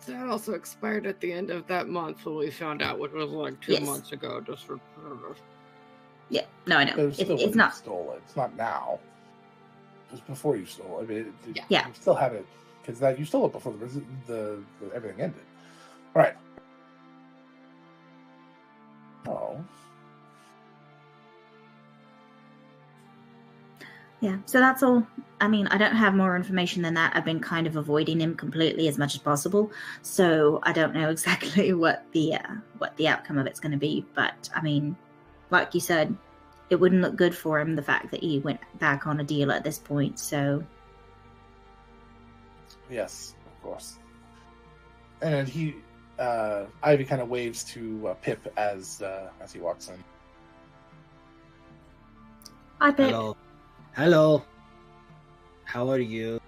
That also expired at the end of that month when we found out, which was like 2 Yes. months ago. Just for Yeah. No, I know. But it still It's wouldn't not. stolen. It's not now. was before you stole. I mean, Yeah. you still have it because that you stole it before the everything ended. All right. Oh. Yeah, so that's all. I mean, I don't have more information than that. I've been kind of avoiding him completely as much as possible, so I don't know exactly what the outcome of it's going to be. But I mean, like you said, it wouldn't look good for him, the fact that he went back on a deal at this point. So Yes, of course. And he, Ivy, kind of waves to Pip as he walks in. I bet. Hello. How are you?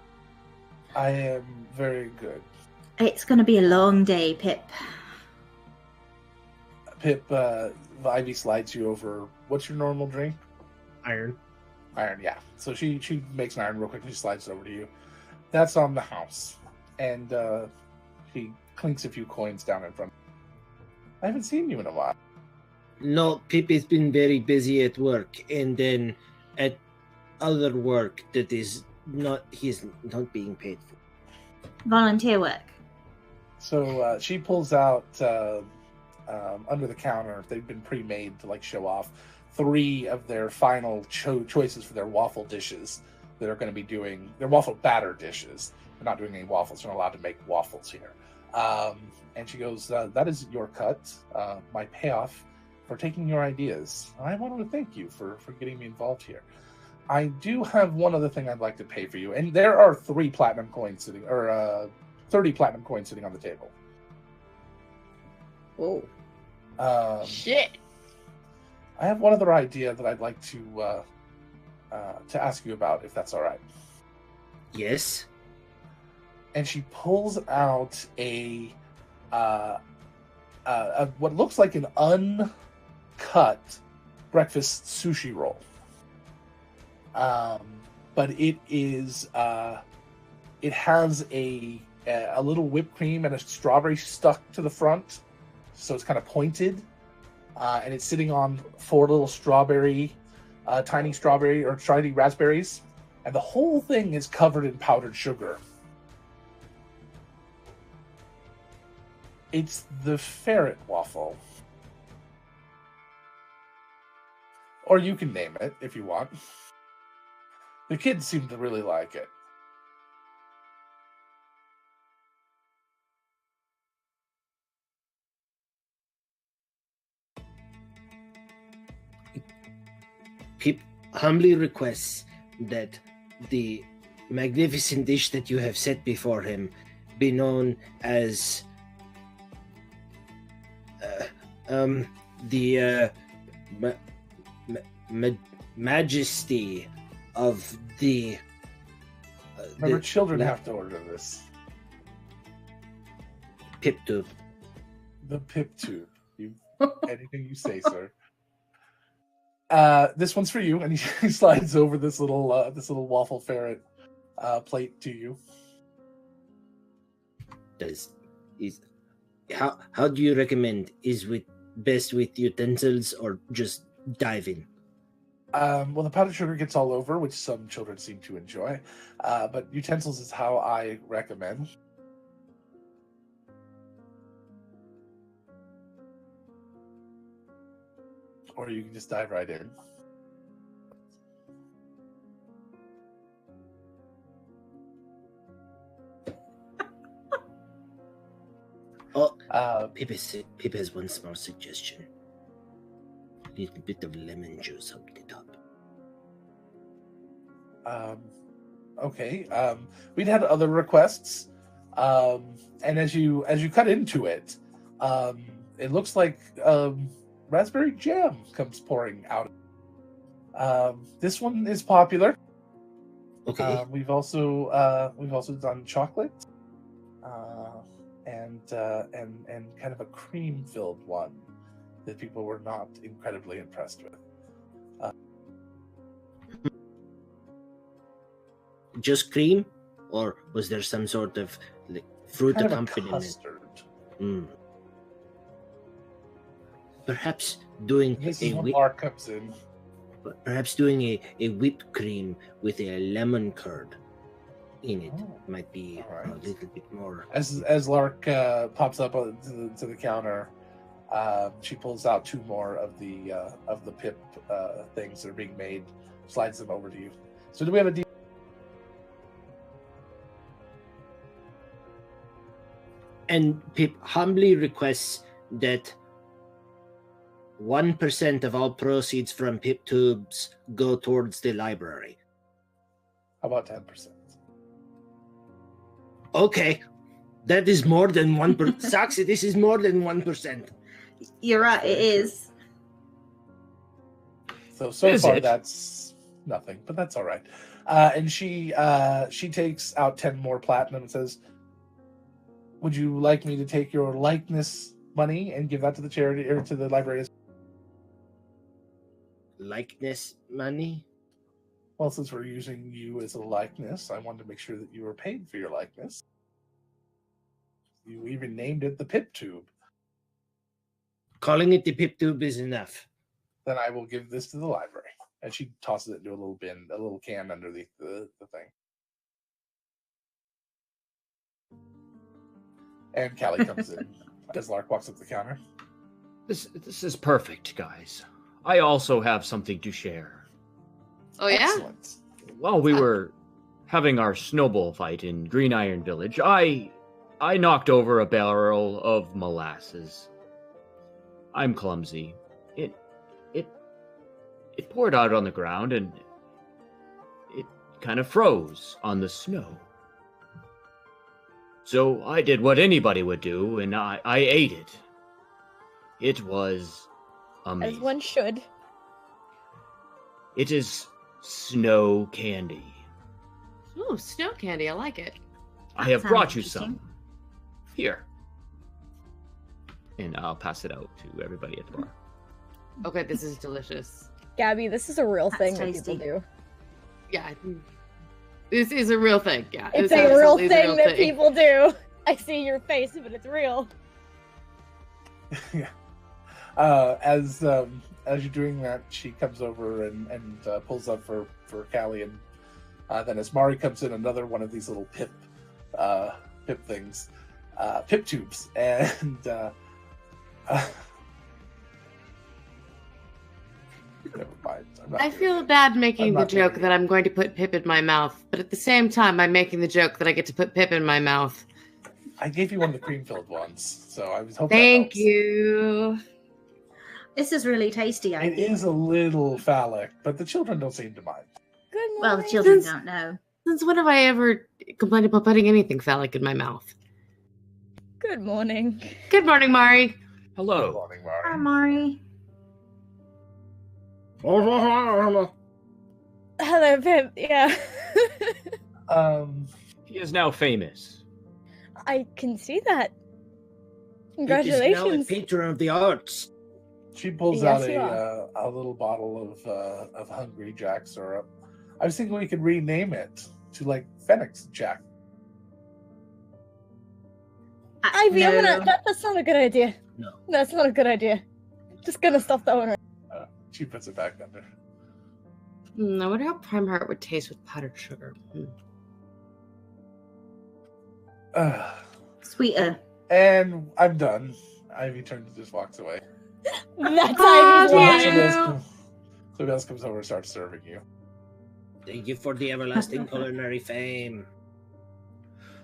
I am very good. It's going to be a long day, Pip. Pip, Ivy slides you over. What's your normal drink? Iron. Iron, yeah. So she makes an iron real quick and she slides it over to you. That's on the house. And she clinks a few coins down in front. I haven't seen you in a while. No, Pip has been very busy at work, and then at other work that is not he's not being paid for. Volunteer work. So she pulls out under the counter. They've been pre-made to show off 3 of their final choices for their waffle dishes. That are going to be doing their waffle batter dishes. They're not doing any waffles. They're not allowed to make waffles here. And she goes, "That is your cut. My payoff for taking your ideas. I wanted to thank you for getting me involved here. I do have one other thing I'd like to pay for you, and there are 3 platinum coins sitting, or 30 platinum coins sitting on the table. Whoa. Shit. I have one other idea that I'd like to ask you about, if that's all right." Yes. And she pulls out a what looks like an uncut breakfast sushi roll. But it is it has a little whipped cream and a strawberry stuck to the front, so it's kind of pointed, and it's sitting on 4 little tiny raspberries, and the whole thing is covered in powdered sugar. It's the ferret waffle. Or you can name it if you want. The kids seem to really like it. Pip humbly requests that the magnificent dish that you have set before him be known as the majesty of the. Remember, children have to order this. Pip tube. The Pip tube. Anything you say, sir. This one's for you, and he slides over this little waffle ferret plate to you. How do you recommend? Is best with utensils or just dive in? Well, the powdered sugar gets all over, which some children seem to enjoy. But utensils is how I recommend. Or you can just dive right in. Pip has one small suggestion. A little bit of lemon juice on the top. Okay. We'd had other requests, and as you cut into it, it looks like raspberry jam comes pouring out. This one is popular. Okay. We've also done chocolate, and kind of a cream-filled one that people were not incredibly impressed with. Just cream, or was there some sort of fruit Kind of a accompaniment? custard. Perhaps doing This a is when Mark comes in. But perhaps doing a whipped cream with a lemon curd in it might be All right. a little bit more. As Lark pops up to the counter, she pulls out 2 more of the pip things that are being made, slides them over to you. So do we have a deal? And Pip humbly requests that 1% of all proceeds from Pip Tubes go towards the library. How about 10%? Okay, that is more than 1%. Saxy, this is more than 1%. You're right, it is. So Is far it? that's nothing, but that's all right. And she takes out 10 more platinum and says, "Would you like me to take your likeness money and give that to the charity or to the library?" Likeness money? Well, since we're using you as a likeness, I wanted to make sure that you were paid for your likeness. You even named it the Pip Tube. Calling it the Pip Tube is enough. Then I will give this to the library. And she tosses it into a little bin, a little can underneath the thing. And Callie comes in as Lark walks up the counter. This is perfect, guys. I also have something to share. Oh yeah. Excellent. While we were having our snowball fight in Green Iron Village, I knocked over a barrel of molasses. I'm clumsy. It poured out on the ground and it kind of froze on the snow. So I did what anybody would do, and I ate it. It was amazing. As one should. It is snow candy. Ooh, snow candy. I like it. I have Sounds brought you interesting. some. Here. And I'll pass it out to everybody at the bar. Okay, this is delicious. Gabby, this is a real That's thing that tasty. people do. Yeah. This is a real thing. Yeah. It's this a real absolutely is a thing real that people do. I see your face, but it's real. Yeah. As you're doing that, she comes over and pulls up for Callie, and then as Mari comes in, another one of these little pip things, pip tubes, and never mind. I'm not I doing feel it. bad making I'm the not doing joke it. that I'm going to put Pip in my mouth, but at the same time, I'm making the joke that I get to put Pip in my mouth. I gave you one of the cream-filled ones, so I was hoping. Thank you. This is really tasty, I It think. is a little phallic, but the children don't seem to mind. Good morning. Well, the children This- don't know. Since when have I ever complained about putting anything phallic in my mouth? Good morning. Good morning, Mari. Good Hello. morning, Hi, Mari. Mari. Hello, Pip. Yeah. He is now famous. I can see that. It is now a Congratulations. patron of the arts. She pulls Yes, out you a little bottle of Hungry Jack syrup. I was thinking we could rename it to like Phoenix Jack. Ivy, I'm gonna. That's not a good idea. No. That's not a good idea. Just gonna stop that one. Right. She puts it back under. I wonder how Prime Heart would taste with powdered sugar. Sweeter. And I'm done. Ivy turns and just walks away. That's Oh, Ivy's yeah. line. Somebody else comes over and starts serving you. Thank you for the everlasting culinary fame.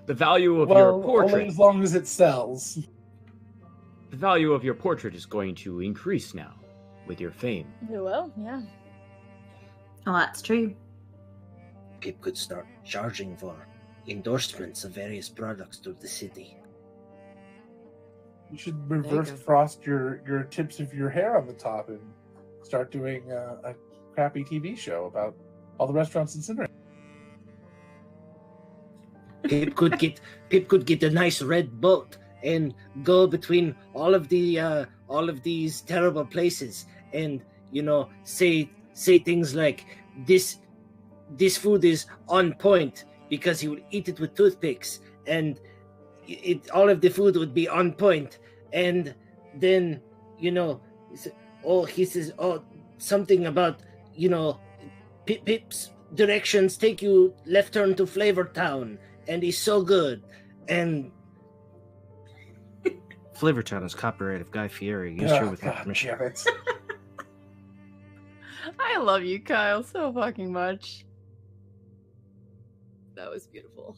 The value of Well, your only portrait. as long as it sells. The value of your portrait is going to increase now with your fame. Well, yeah. Oh, that's true. Pip could start charging for endorsements of various products to the city. You should you reverse go. frost your tips of your hair on the top and start doing a crappy TV show about all the restaurants in Cinder. Pip could get a nice red boat and go between all of these terrible places, and say things like this food is on point because he would eat it with toothpicks, and all of the food would be on point, and then he says something about Pip's directions take you left turn to Flavor Town, and he's so good. And Flavor Town is copyright of Guy Fieri. Used here with God permission. damn it. I love you, Kyle, so fucking much. That was beautiful.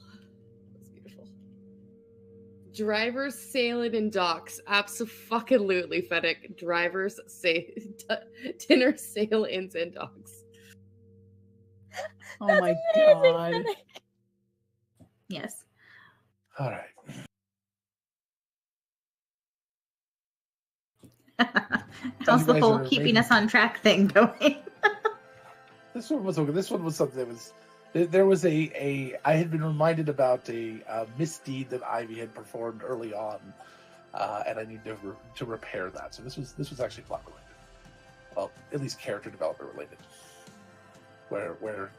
That was beautiful. Drivers, sailing, and docks. Abso-fucking-lutely, Fennec. Drivers, dinner, sail-ins, and docks. Oh my That's amazing, god. Fennec. Yes. All right. How's the guys whole are keeping amazing. us on track thing going? This one was okay. This one was something that was. There was I had been reminded about a misdeed that Ivy had performed early on, and I need to repair that. So this was actually plot related. Well, at least character development related. Where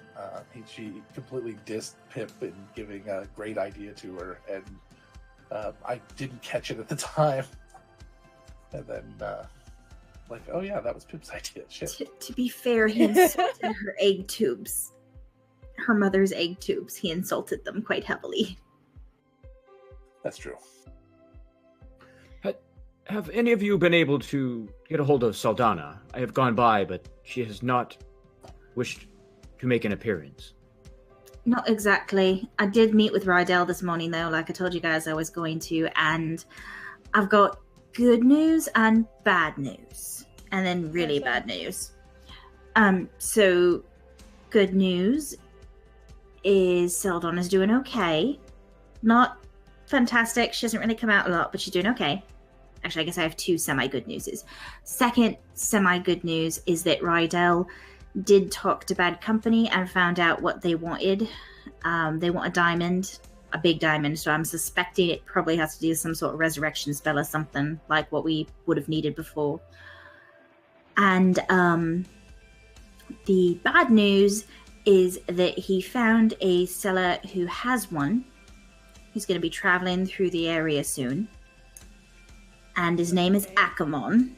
she completely dissed Pip in giving a great idea to her, and I didn't catch it at the time. And then, like, oh yeah, that was Pip's idea. Shit. To be fair, he insulted her egg tubes. Her mother's egg tubes. He insulted them quite heavily. That's true. Have any of you been able to get a hold of Saldana? I have gone by, but she has not wished to make an appearance. Not exactly. I did meet with Rydell this morning, though, like I told you guys I was going to, and I've got good news and bad news, and then really Okay. bad news. So good news is Saldana's doing okay. Not fantastic. She doesn't really come out a lot, but she's doing okay. Actually, I guess I have two semi-good newses. Second semi-good news is that Rydell did talk to Bad Company and found out what they wanted. They want a diamond, a big diamond, so I'm suspecting it probably has to do with some sort of resurrection spell or something, like what we would have needed before. And the bad news is that he found a seller who has one, who's going to be traveling through the area soon. And his name is Akamon.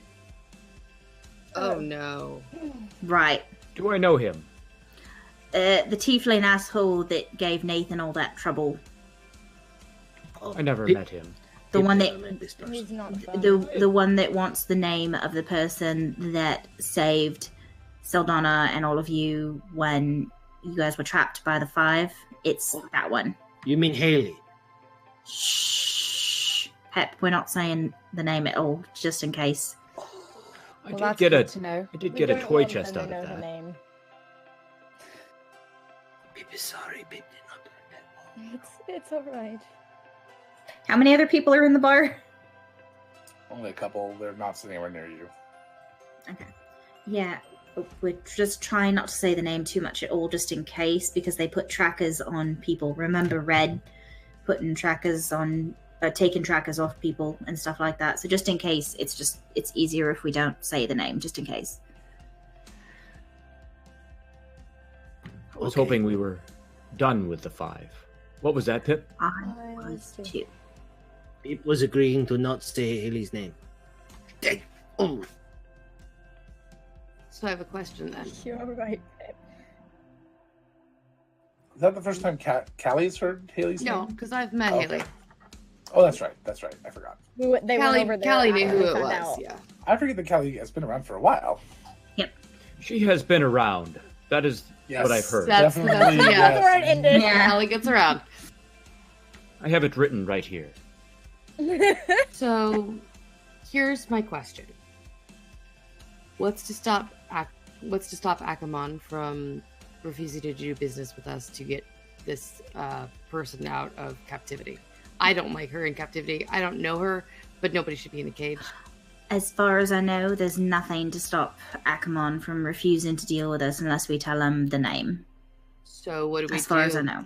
Oh no. Right. Do I know him? The tiefling asshole that gave Nathan all that trouble. I never Pip- met him. The Pip one never that met this person. He's not fun. the one that wants the name of the person that saved Saldana and all of you when you guys were trapped by the five. It's that one. You mean Haley? Shh. Pep, we're not saying the name at all, just in case. I Well, did that's get good a to know. I did We get a don't toy want chest them to out of know the that. name. Pip is sorry. Pip did not. It's all right. How many other people are in the bar? Only a couple. They're not sitting anywhere near you. Okay. Yeah, we're just trying not to say the name too much at all, just in case, because they put trackers on people. Remember Red putting trackers on, taking trackers off people and stuff like that. So just in case, it's easier if we don't say the name, just in case. I was Okay. hoping we were done with the five. What was that, Pip? I I was was too. Pip was agreeing to not say Haley's name. Dang. Oh. So I have a question then. You're right, Pip. Is that the first time Callie's heard Haley's No, name? because I've met Okay. Haley. Oh, that's right. That's right. I forgot. They went over there. Callie knew after who we it found was. out. Yeah. I forget that Callie has been around for a while. She has been around. That is Yes. what I've heard. That's Definitely, yeah. yes. That's where it ended. Yeah. Callie gets around. I have it written right here. So, here's my question: What's to stop Akamon from refusing to do business with us to get this person out of captivity? I don't like her in captivity. I don't know her, but nobody should be in a cage. As far as I know, there's nothing to stop Akamon from refusing to deal with us unless we tell him the name. So what do we As far do? as I know.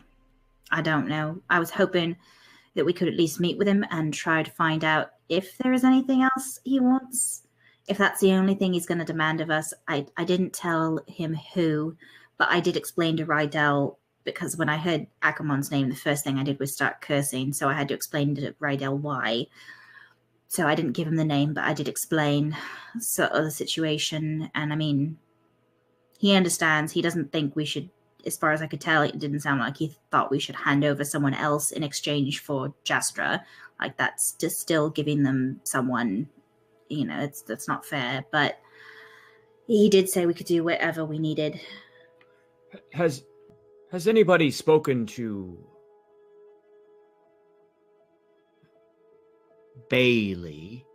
I don't know. I was hoping that we could at least meet with him and try to find out if there is anything else he wants. If that's the only thing he's going to demand of us. I didn't tell him who, but I did explain to Rydell, because when I heard Akamon's name, the first thing I did was start cursing, so I had to explain to Rydell why. So I didn't give him the name, but I did explain the situation, and I mean, he understands. He doesn't think we should, as far as I could tell, it didn't sound like he thought we should hand over someone else in exchange for Jastra. Like, that's just still giving them someone, that's not fair. But he did say we could do whatever we needed. Has anybody spoken to Bailey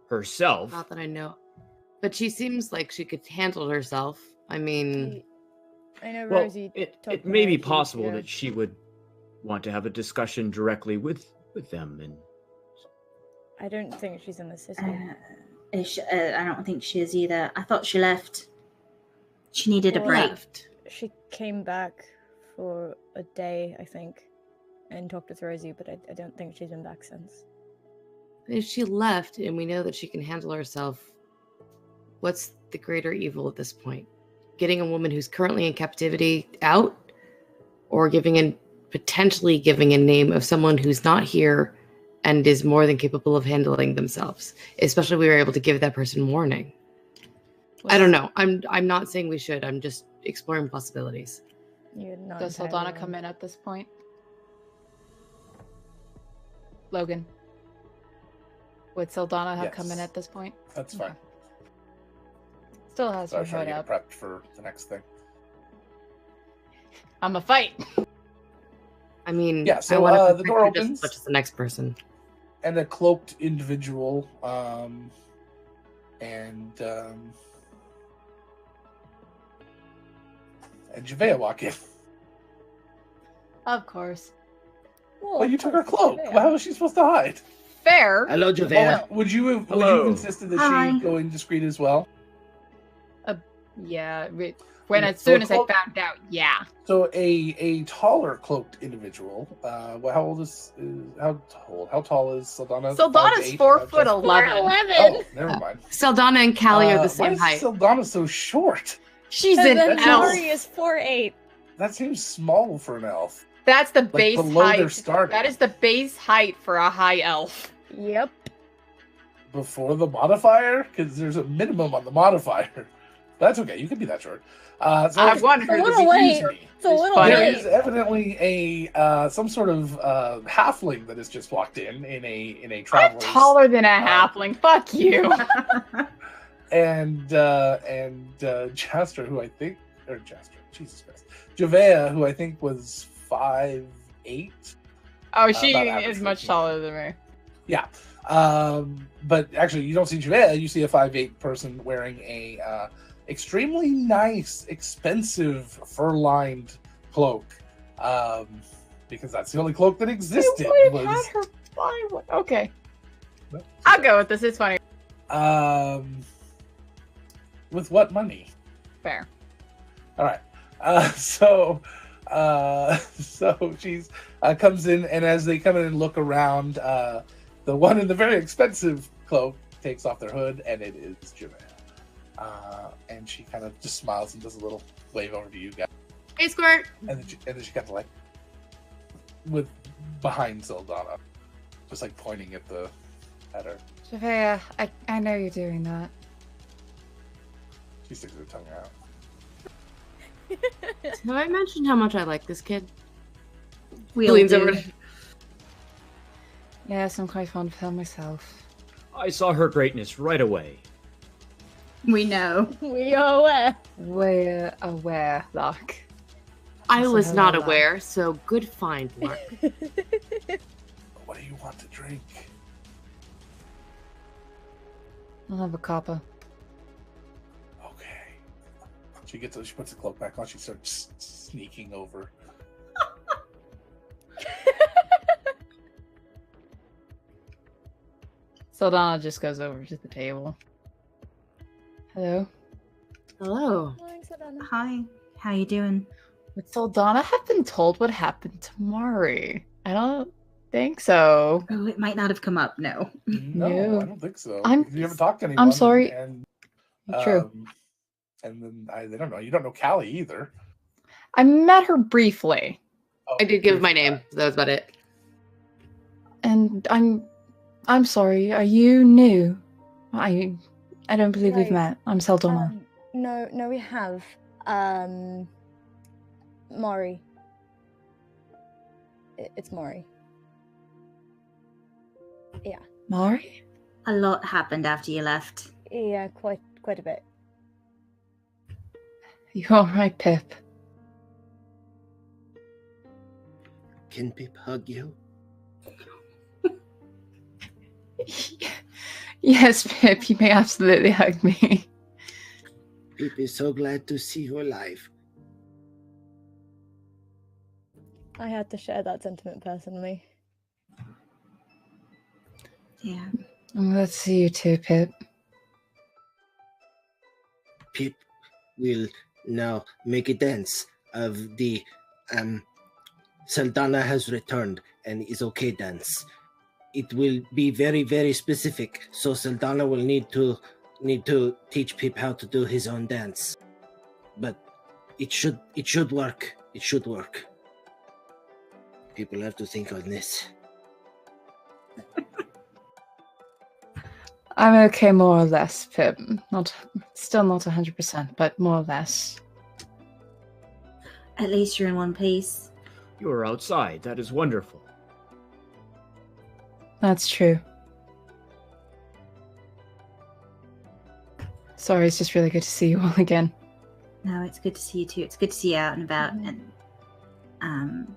herself? Not that I know. But she seems like she could handle herself. I mean, I know Well, Rosie. it may be possible that she would want to have a discussion directly with them. And I don't think she's in the system. I don't think she is either. I thought she left. She needed a Well, break. left. She came back for a day, I think, and talked with Rosie, but I don't think she's been back since. If she left and we know that she can handle herself, what's the greater evil at this point? Getting a woman who's currently in captivity out, or potentially giving a name of someone who's not here and is more than capable of handling themselves? Especially if we were able to give that person warning. I don't know. I'm not saying we should. I'm just exploring possibilities. You're not Does entirely Saldana wrong. come in at this point? Logan. Would Saldana have come in Yes. at this point? That's Okay. fine. Still has So I her was trying hood to up. get prepped for the next thing. I'm a fight. I mean, Yeah, so, I wanna the protect door her just opens. as much as the next person. And a cloaked individual, and Javea walk in. Of course. Well, you took her cloak. Well, how was she supposed to hide? Fair. Hello, Javea. Would you have Hello. insisted that Hi. she go indiscreet as well? Yeah. Yeah, As soon so as I cloak- found out, yeah. So a taller cloaked individual. Well, how tall is Saldana? Saldana's 5'8", 4'11". Oh, never mind. Saldana and Callie are the Why same is height. Saldana so short? She's And an then elf. Tori is 4'8". That seems small for an elf. That's the base below height. their starting. That is the base height for a high elf. Yep. Before the modifier, because there's a minimum on the modifier. That's okay. You can be that short. So I wanted her a to little be late. me. It's a little funny. There late. is evidently a some sort of halfling that has just walked in a I'm traveler's taller than a halfling. Fuck you. and Jastra, who I think, or Jastra, Jesus Christ, Javea, who I think was 5'8". Oh, she about average is much 15. taller than me. Yeah, but actually, you don't see Javea. You see a 5'8" person wearing a extremely nice, expensive fur-lined cloak, because that's the only cloak that existed. I would Was have had her buy one. Okay. I'll go with this. It's funny. with what money? Fair. All right. So she's comes in, and as they come in and look around, the one in the very expensive cloak takes off their hood, and it is Javea. And she kind of just smiles and does a little wave over to you guys, Hey, Squirt! and then she kind of like with behind Saldana, just like pointing at her. Javea, I know you're doing that. She sticks her tongue out. Have I mentioned how much I like this kid? We all Leans do. over to- Yes, I'm quite fond of her myself. I saw her greatness right away. We know. We are aware. We're aware, Lark. I Also was have not all that. aware, so good find, Lark. What do you want to drink? I'll have a copper. Okay. She puts the cloak back on. She starts sneaking over. Saldana just goes over to the table. Hello? Hello. Hi. How you doing? Would Saldana have been told what happened to Mari? I don't think so. Oh, it might not have come up. No. No, No. I don't think so. I'm- Because you haven't talked to anyone. I'm sorry. And, True. And then I don't know. You don't know Callie either. I met her briefly, Oh, I did give my name. That was about it. and I'm sorry. Are you new? I don't believe we've Right. met. I'm Saldana. No, we have. Maury. It's Maury. Yeah. Maury? A lot happened after you left. Yeah, quite a bit. You alright, Pip? Can Pip hug you? Yes, Pip, you may absolutely hug me. Pip is so glad to see you alive. I had to share that sentiment personally. Yeah. Let's see you too, Pip. Pip will now make a dance of the Saldana has returned and is okay dance. It will be very, very specific, so Saldana will need to teach Pip how to do his own dance. But it should work. It should work. People have to think on this. I'm okay more or less, Pip. Still not 100%, but more or less. At least you're in one piece. You are outside. That is wonderful. That's true. Sorry, it's just really good to see you all again. No, it's good to see you too. It's good to see you out and about. And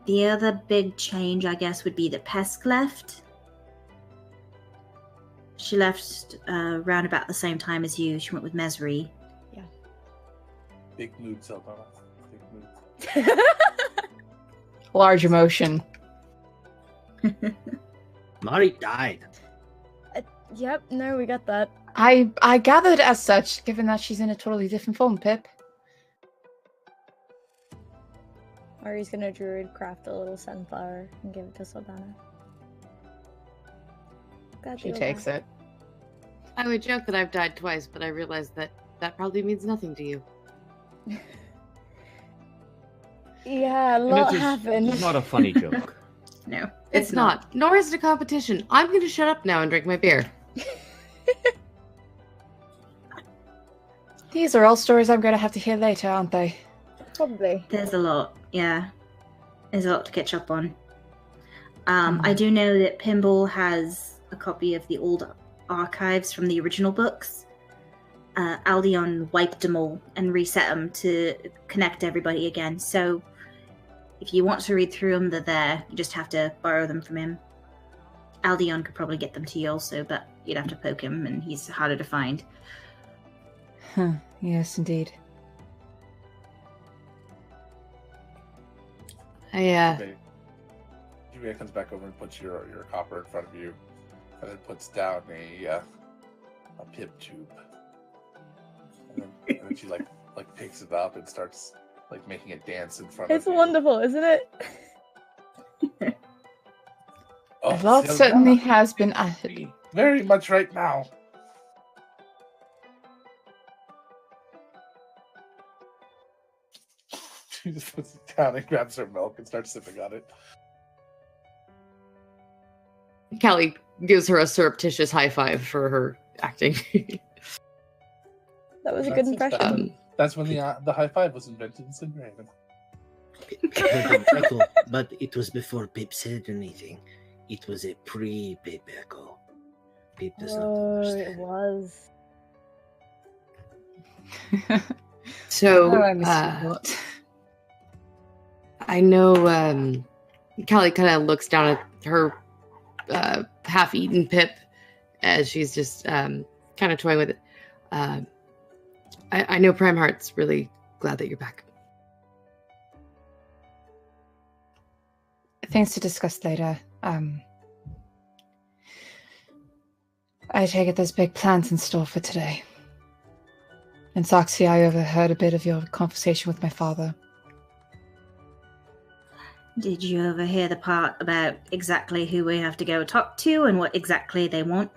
the other big change, I guess, would be that Pesk left. She left around about the same time as you. She went with Mesri. Yeah. Big mood, Saldana. Big mood. Large emotion. Mari died. Yep, no, we got that. I gathered as such, given that she's in a totally different form, Pip. Ari's gonna druid craft a little sunflower and give it to Saldana. Glad She you're takes back. it. I would joke that I've died twice, but I realize that probably means nothing to you. Yeah, a And lot it is happened. not a funny joke. No, It's not. Nor is it a competition. I'm going to shut up now and drink my beer. These are all stories I'm going to have to hear later, aren't they? Probably. There's a lot, yeah. There's a lot to catch up on. I do know that Pinball has a copy of the old archives from the original books. Aldion wiped them all and reset them to connect everybody again. So if you want to read through them, they're there. You just have to borrow them from him. Aldion could probably get them to you also, but you'd have to poke him, and he's harder to find. Huh. Yes, indeed. Julia comes back over and puts your copper in front of you, and then puts down a pip tube, and then she like picks it up and starts like making it dance in front It's of you. wonderful, isn't it? Oh, A lot Saldana, certainly has been added. very much right now. She just puts it down and grabs her milk and starts sipping on it. Callie gives her a surreptitious high five for her acting. That was a good impression. That's when the high five was invented in Singraven. Pip heard him chuckle, but it was before Pip said anything. It was a pre-Pip echo. Pip does not Oh, it understand. was. So, Oh, I miss you a lot. I know Callie kind of looks down at her half-eaten pip as she's just kind of toying with it. I know Prime Heart's really glad that you're back. Things to discuss later. I take it there's big plans in store for today. And Soxy, I overheard a bit of your conversation with my father. Did you overhear the part about exactly who we have to go talk to and what exactly they want?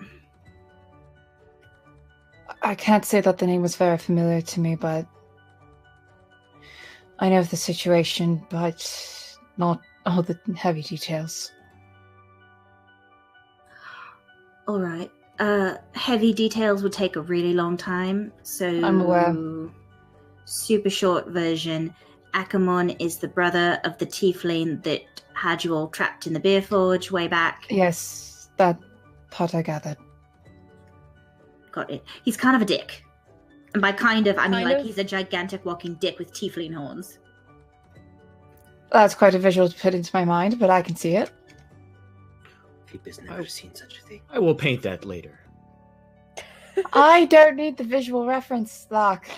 I can't say that the name was very familiar to me, but I know of the situation, but not all the heavy details. All right. heavy details would take a really long time. So I'm aware. Super short version. Akamon is the brother of the tiefling that had you all trapped in the beer forge way back. Yes, that part I gathered. Got it. He's kind of a dick. And by kind of, I mean Kind like of? he's a gigantic walking dick with tiefling horns. That's quite a visual to put into my mind, but I can see it. Pip has never seen such a thing. I will paint that later. I don't need the visual reference, Lark.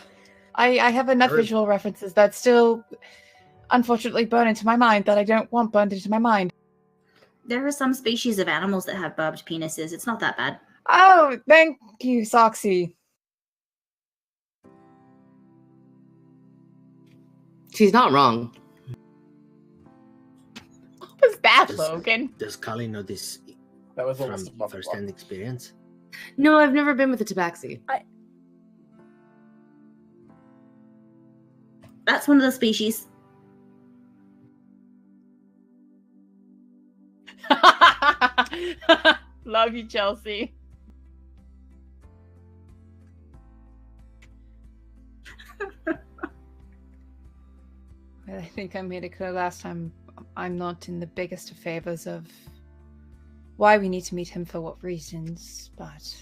I have enough Heard. visual references that still, unfortunately, burn into my mind that I don't want burned into my mind. There are some species of animals that have barbed penises. It's not that bad. Oh, thank you, Soxy. She's not wrong. What was that, Does- Logan? Does Kali know this That was from almost a month first-hand experience? No, I've never been with a tabaxi. That's one of the species. Love you, Chelsea. Well, I think I made it clear last time I'm not in the biggest of favors of why we need to meet him for what reasons, but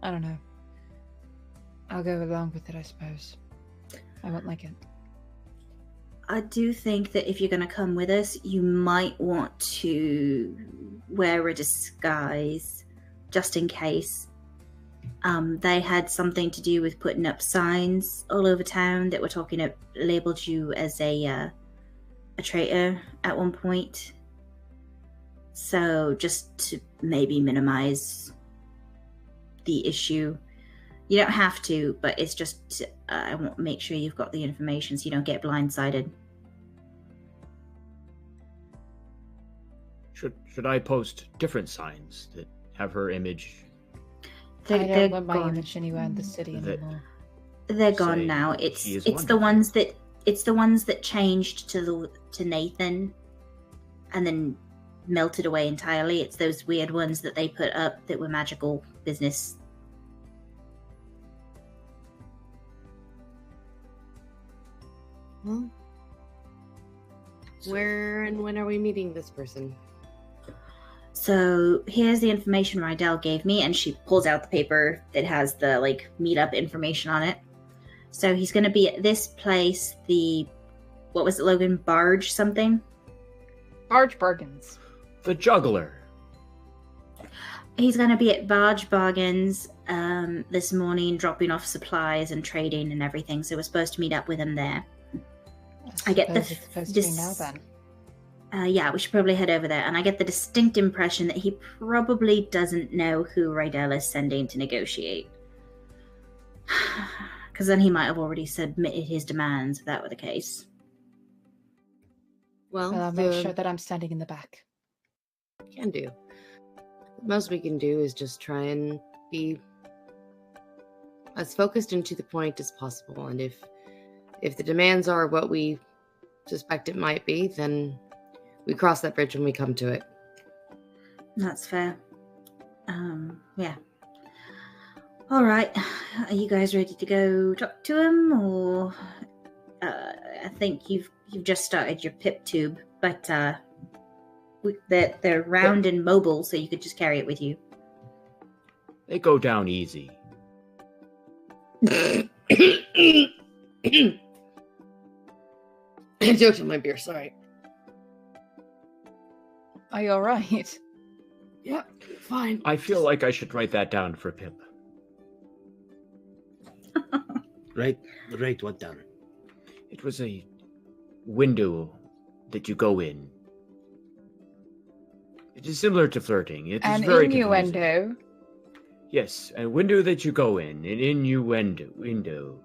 I don't know. I'll go along with it, I suppose. I won't like it. I do think that if you're going to come with us, you might want to wear a disguise just in case. They had something to do with putting up signs all over town that were labeled you as a traitor at one point. So just to maybe minimize the issue. You don't have to, but it's just I want to make sure you've got the information so you don't get blindsided. Should I post different signs that have her image? I They're don't want my gone. image anywhere in the city The- anymore. They're gone Say now. she It's is the ones that changed to Nathan, and then melted away entirely. It's those weird ones that they put up that were magical business. Well, where and when are we meeting this person? So here's the information Rydell gave me, and she pulls out the paper that has the meetup information on it. So he's going to be at this place. What was it, Logan? Barge something. Barge bargains. The juggler. He's going to be at Barge Bargains this morning, dropping off supplies and trading and everything. So we're supposed to meet up with him there. I get the suppose it's supposed to be now then. Yeah, we should probably head over there. And I get the distinct impression that he probably doesn't know who Rydell is sending to negotiate. Because then he might have already submitted his demands if that were the case. Well, I'll make sure that I'm standing in the back. can do. The most we can do is just try and be as focused and to the point as possible. And if the demands are what we suspect it might be, then we cross that bridge when we come to it. That's fair. Yeah. All right. Are you guys ready to go talk to him, or I think you've just started your pip tube, but they're round and mobile, so you could just carry it with you. They go down easy. I joked on my beer, sorry. Are you alright? Yeah, fine. I feel like I should write that down for Pip. Right, what down? It was a window that you go in. It is similar to flirting. It is An very confusing. innuendo. Yes, a window that you go in. An innuendo. Window.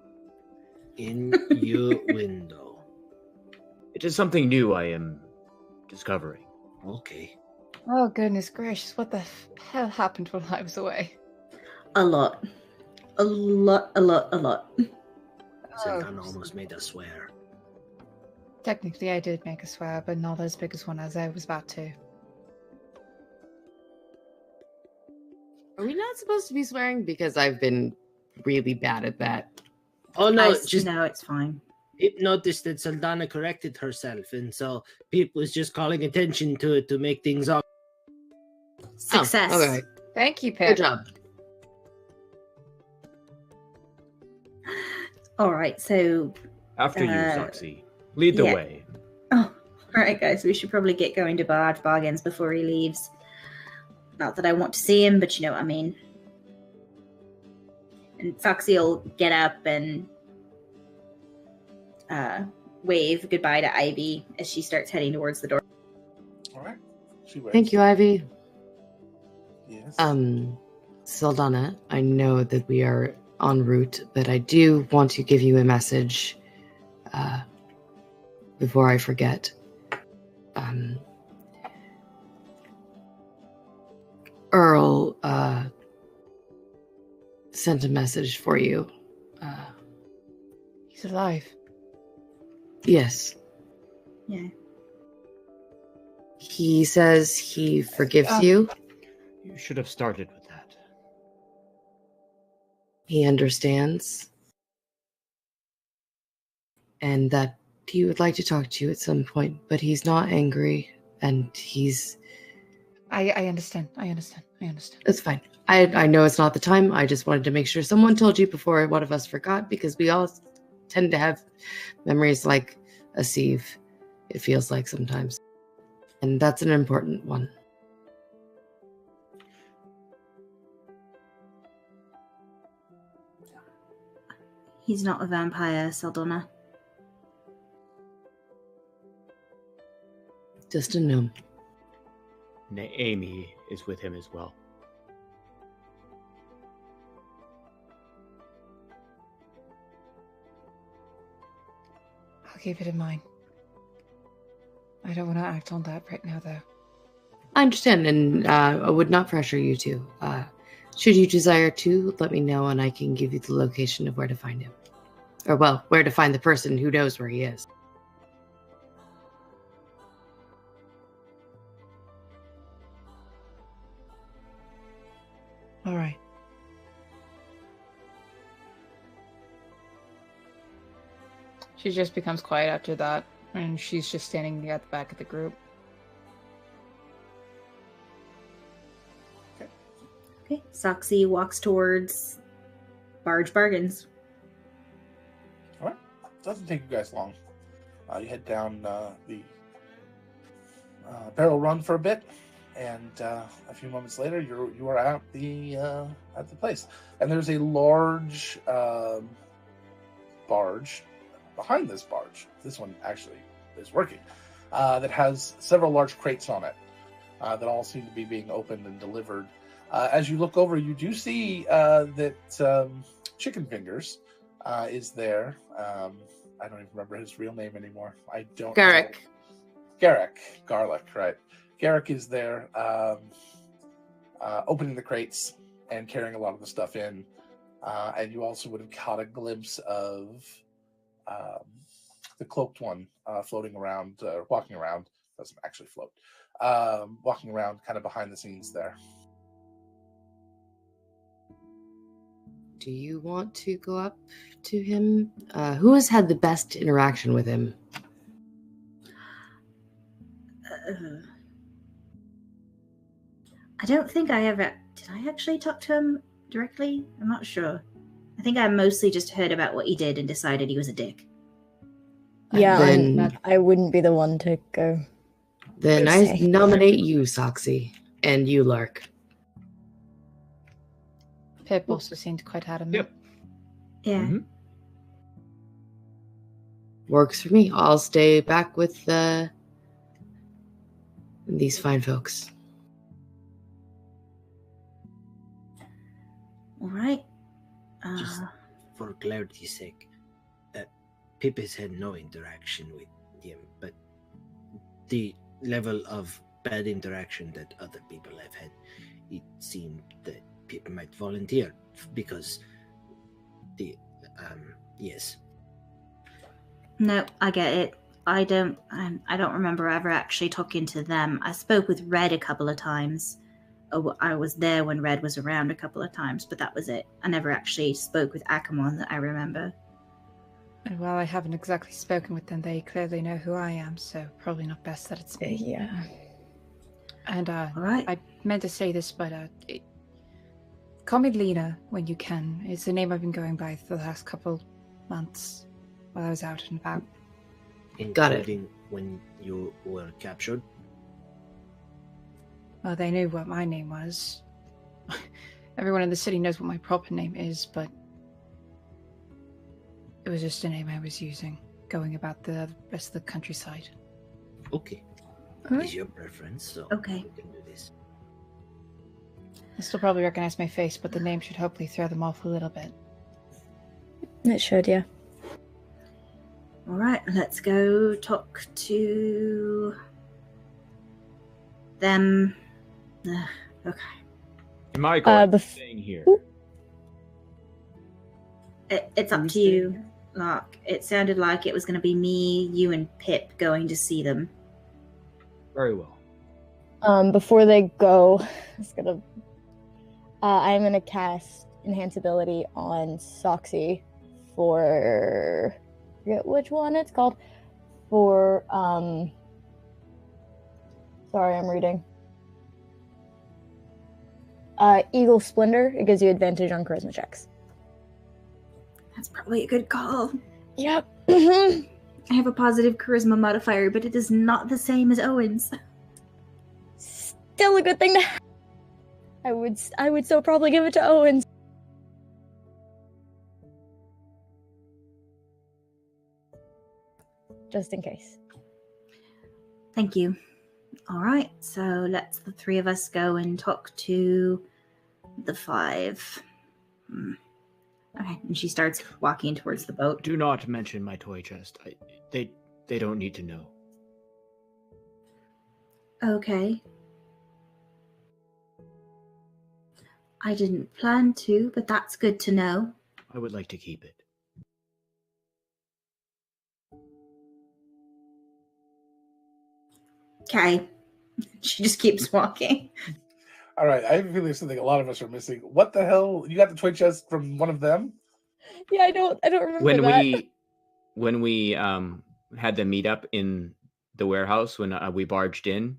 Innuendo. It is something new I am discovering. Okay. Oh, goodness gracious. What the hell happened while I was away? A lot. Zendana almost made us swear. Technically, I did make a swear, but not as big as one as I was about to. Are we not supposed to be swearing? Because I've been really bad at that. Oh no, No, it's fine. it noticed that Saldana corrected herself, and so people was just calling attention to it to make things up. Success. Oh, okay. Thank you, Good Pip. job. All right, so After you, Soxy. Lead the yeah. way. all right, guys, we should probably get going to Bargains before he leaves. Not that I want to see him, but you know what I mean. And Foxy will get up and wave goodbye to Ivy as she starts heading towards the door. All right. She waves. Thank you, Ivy. Yes. Saldana, I know that we are en route, but I do want to give you a message before I forget. Earl sent a message for you. He's alive. Yes. Yeah. He says he forgives you. You should have started with that. He understands. And that he would like to talk to you at some point, but he's not angry, and he's... I understand. It's fine. I know it's not the time. I just wanted to make sure someone told you before one of us forgot, because we all tend to have memories like a sieve, it feels like sometimes. And that's an important one. He's not a vampire, Saldana. Just a gnome. Amy is with him as well. I'll keep it in mind. I don't want to act on that right now, though. I understand, and I would not pressure you to. Should you desire to, let me know, and I can give you the location of where to find him. Or, well, where to find the person who knows where he is. All right. She just becomes quiet after that, and she's just standing at the back of the group. Okay. Soxy walks towards Bargains. All right. Doesn't take you guys long. You head down the barrel run for a bit, and a few moments later, you are at the place, and there's a large barge behind this barge. This one actually is working. That has several large crates on it that all seem to be being opened and delivered. As you look over, you do see that Chicken Fingers is there. I don't even remember his real name anymore. I don't. Garrick. Garlic, right? Garrick is there, opening the crates and carrying a lot of the stuff in. And you also would have caught a glimpse of the cloaked one floating around, walking around. Doesn't actually float. Walking around kind of behind the scenes there. Do you want to go up to him? Who has had the best interaction with him? I don't think I ever... Did I actually talk to him directly? I'm not sure. I think I mostly just heard about what he did and decided he was a dick. Yeah, Then- I wouldn't be the one to go. Then I nominate you, Soxy, and you, Lark. Pip also seemed quite adamant. Yep. Yeah. Mhm. Works for me. I'll stay back with these fine folks. All right. Just for clarity's sake, Pip has had no interaction with him, but the level of bad interaction that other people have had, it seemed that Pip might volunteer because yes. No, I get it. I don't remember ever actually talking to them. I spoke with Red a couple of times, I was there when Red was around a couple of times, but that was it. I never actually spoke with Akamon that I remember. And while I haven't exactly spoken with them, they clearly know who I am, so probably not best that it's me. Yeah. And All right. I meant to say this, but call me Lena when you can. It's the name I've been going by for the last couple months while I was out and about. Got it. Including when you were captured. Well, they knew what my name was. Everyone in the city knows what my proper name is, but it was just a name I was using, going about the rest of the countryside. Okay. Alright. Is your preference, so Okay. we can do this. They'll still probably recognize my face, but the name should hopefully throw them off a little bit. It should, yeah. All right, let's go talk to them. Okay. Am I going bef- staying here? Ooh. It's up to you, Lark. It sounded like it was going to be me, you, and Pip going to see them. Very well. Before they go, I'm gonna cast Enhance Ability on Soxy for, I forget which one it's called, for, sorry, I'm reading. Eagle Splendor. It gives you advantage on charisma checks. That's probably a good call. Yep. I have a positive charisma modifier, but it is not the same as Owen's. Still a good thing to have. I would still probably give it to Owens. Just in case. Thank you. All right, so let's the three of us go and talk to the five. Okay, and she starts walking towards the boat. Do not mention my toy chest. They don't need to know. Okay. I didn't plan to, but that's good to know. I would like to keep it. Okay. She just keeps walking. All right, I have a feeling there's something a lot of us are missing. What the hell? You got the toy chest from one of them? Yeah, I don't remember When we had the meetup in the warehouse when we barged in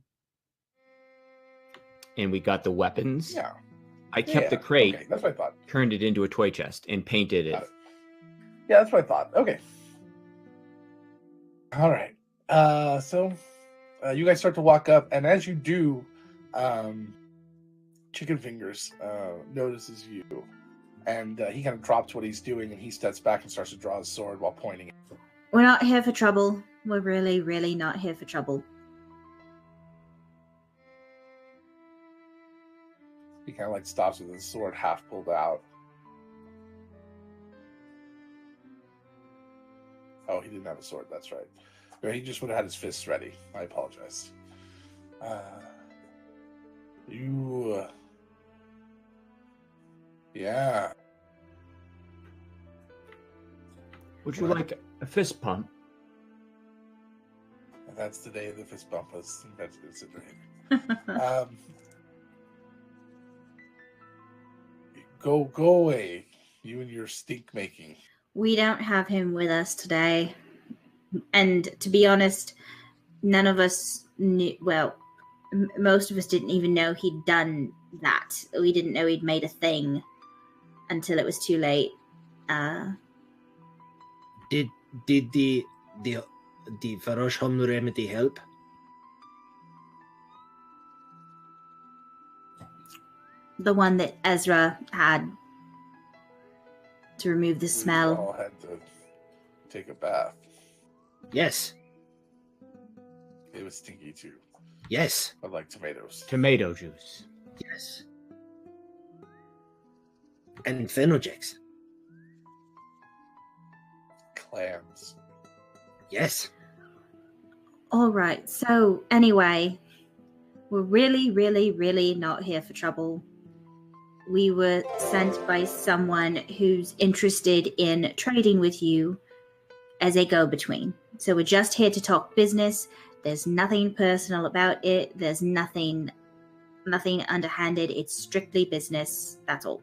and we got the weapons. Yeah. I kept the crate, Okay, that's what I thought. turned it into a toy chest, and painted it. Got it. Yeah, that's what I thought. Okay. All right. So you guys start to walk up, and as you do, Chicken Fingers notices you, and he kind of drops what he's doing, and he steps back and starts to draw his sword while pointing it. We're not here for trouble. We're really, really not here for trouble. He kind of like stops with his sword half pulled out. Oh, he didn't have a sword. That's right. Or he just would have had his fists ready. I apologize. Yeah. Would you like a fist pump? That's the day the fist bump was invented in Citrate. Go away, you and your stink making. We don't have him with us today. And to be honest, none of us knew, well, most of us didn't even know he'd done that. We didn't know he'd made a thing until it was too late. Did the Farosh Home remedy help? The one that Ezra had to remove the We smell. all had to take a bath. Yes. It was stinky too. Yes. I like tomatoes. Tomato juice. Yes. And Phenogex. Clams. Yes. All right. So anyway, we're really, really, really not here for trouble. We were sent by someone who's interested in trading with you as a go-between. So we're just here to talk business. There's nothing personal about it. There's nothing Nothing underhanded. It's strictly business. That's all.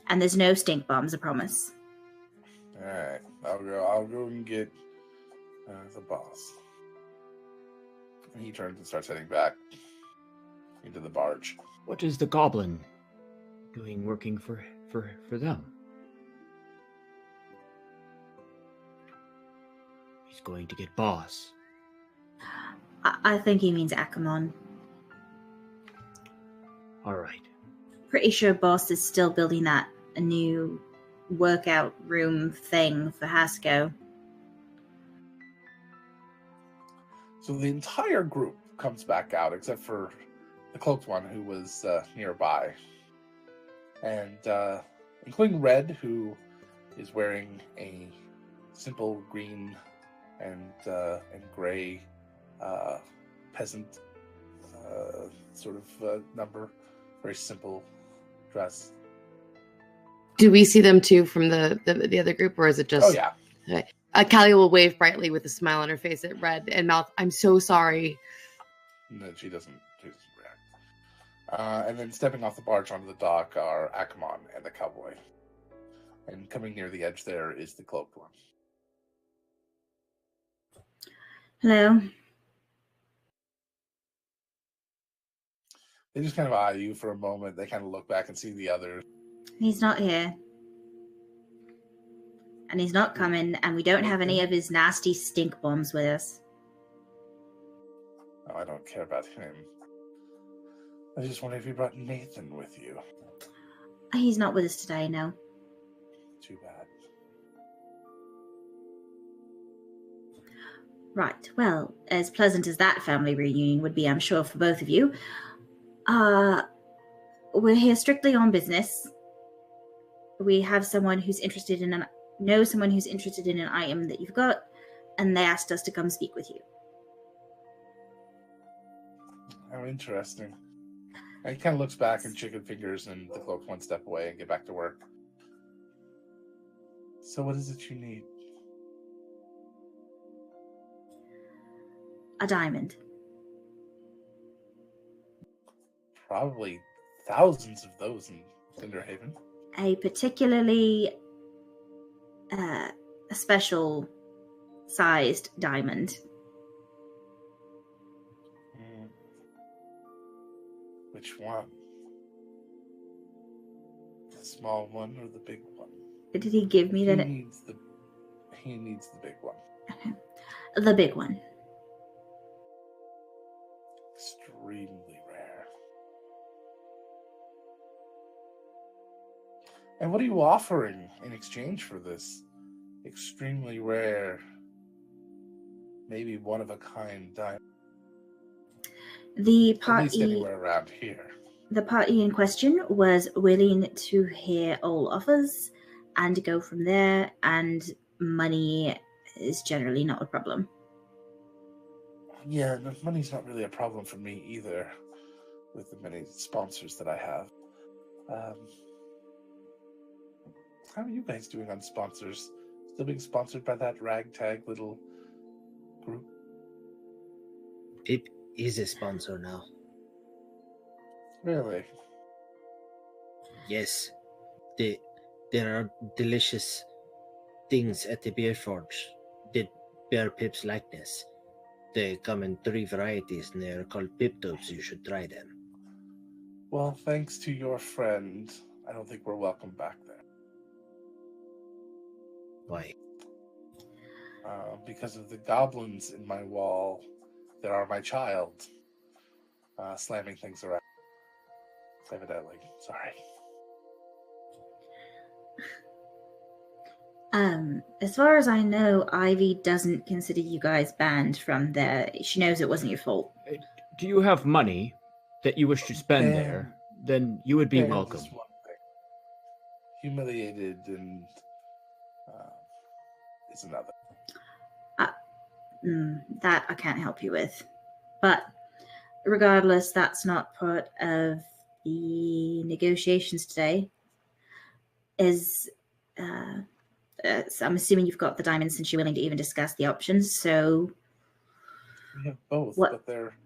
And there's no stink bombs, I promise. All right, I'll go and get the boss. And he turns and starts heading back into the barge. What is the goblin doing working for them? He's going to get boss. I think he means Akamon. All right. Pretty sure Boss is still building that a new workout room thing for Hasco. So the entire group comes back out, except for the cloaked one who was nearby, and including Red, who is wearing a simple green and gray peasant sort of number, very simple dress. Do we see them too from the other group, or is it just? Oh yeah. Okay. Callie will wave brightly with a smile on her face at Red and mouth, "I'm so sorry." No, she doesn't react. And then stepping off the barge onto the dock are Akamon and the cowboy. And coming near the edge there is the cloaked one. Hello. They just kind of eye you for a moment. They kind of look back and see the others. He's not here. And he's not coming, and we don't have any of his nasty stink bombs with us. Oh, I don't care about him. I just wonder if you brought Nathan with you. He's not with us today, no. Too bad. Right, well, as pleasant as that family reunion would be, I'm sure, for both of you, we're here strictly on business. We have someone who's interested in someone who's interested in an item that you've got, and they asked us to come speak with you. How interesting. And he kind of looks back and chicken fingers and the cloak one step away and get back to work. So what is it you need? A diamond. Probably thousands of those in Cinderhaven. A particularly a special sized diamond. Which one? The small one or the big one? Did he give me that? He needs the big one. The big one. Extremely rare. And what are you offering in exchange for this extremely rare, maybe one of a kind diamond? The At least anywhere around here. The party in question was willing to hear all offers and go from there, and money is generally not a problem. Yeah, money's not really a problem for me either, with the many sponsors that I have. How are you guys doing on sponsors? Still being sponsored by that ragtag little group? It is a sponsor now. Really? Yes. There are delicious things at the Beer Forge that bear Pip's likeness. They come in 3 varieties and they are called Pip Tubes. You should try them. Well, thanks to your friend, I don't think we're welcome back there. Why? Because of the goblins in my wall that are my child, slamming things around. Evidently. Sorry. As far as I know, Ivy doesn't consider you guys banned from there. She knows it wasn't your fault. Do you have money that you wish to spend there? Then you would be Ban welcome. is one thing. Humiliated and is another. That I can't help you with. But regardless, that's not part of the negotiations today. So I'm assuming you've got the diamonds since you're willing to even discuss the options. So We have both, What? but they're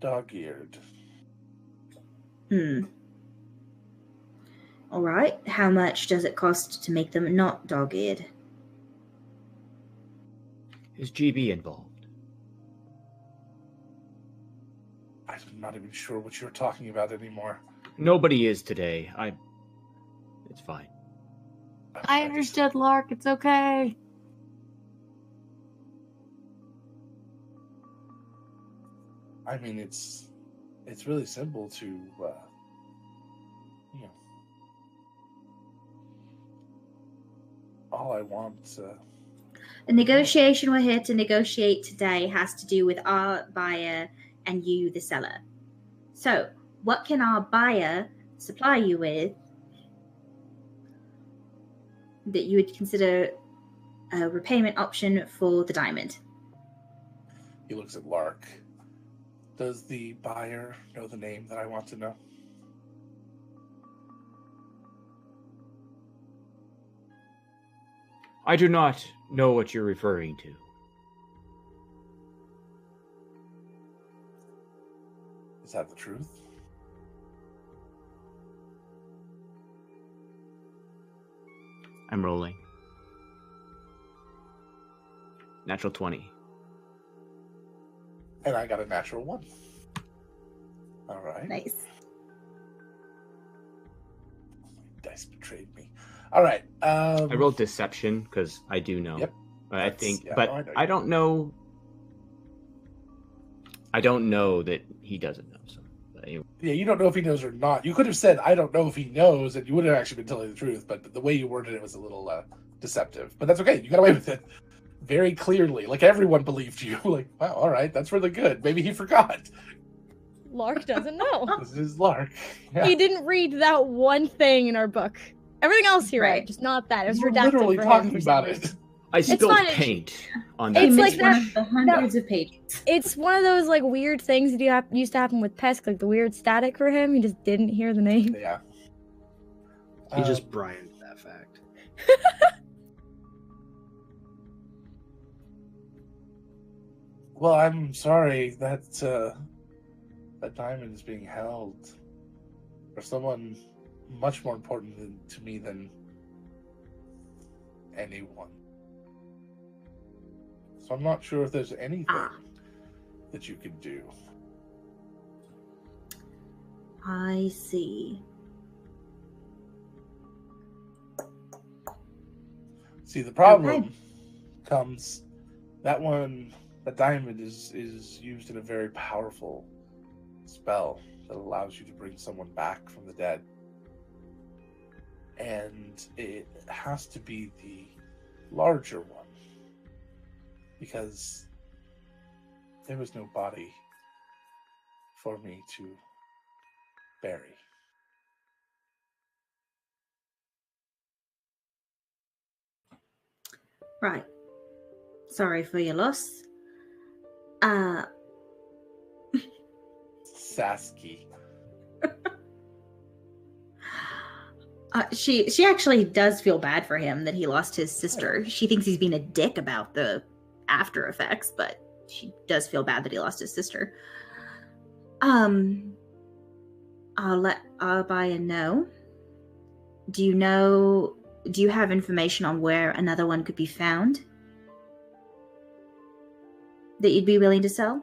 dog-eared. All right. How much does it cost to make them not dog-eared? Is GB involved? I'm not even sure what you're talking about anymore. Nobody is today. It's fine. I understood, Lark. It's okay. I mean, it's really simple to, you know, all I want. The negotiation we're here to negotiate today has to do with our buyer and you, the seller. So, what can our buyer supply you with that you would consider a repayment option for the diamond? He looks at Lark. Does the buyer know the name that I want to know? I do not know what you're referring to. Is that the truth? I'm rolling. Natural 20. And I got a natural 1. All right. Nice. Dice betrayed me. All right. I rolled deception because I do know. Yep. I think, yeah, but no, I know I you. don't know. I don't know that he doesn't know. So anyway. Yeah, you don't know if he knows or not. You could have said, I don't know if he knows, and you would have actually been telling the truth, but the way you worded it was a little deceptive. But that's okay. You got away with it very clearly. Like, everyone believed you. Like, wow, all right, that's really good. Maybe he forgot. Lark doesn't know. This is Lark. Yeah. He didn't read that one thing in our book. Everything else he read, Right. just not that. It was You were redacted literally for him talking for some about reason. it. I spilled fine. paint on that. It's He like missed one that- of the hundreds of pages. It's one of those like weird things that used to happen with Pesk, like the weird static for him. He just didn't hear the name. Yeah. He just Brianed that fact. Well, I'm sorry that that diamond is being held for someone much more important to me than anyone. So I'm not sure if there's anything that you could do. I see. See, the problem Okay. comes that diamond is used in a very powerful spell that allows you to bring someone back from the dead. And it has to be the larger one, because there was no body for me to bury. Right. Sorry for your loss. Sasky. She actually does feel bad for him that he lost his sister. She thinks he's being a dick about the after effects, but she does feel bad that he lost his sister. I'll let Arbaya know. Do you have information on where another one could be found that you'd be willing to sell?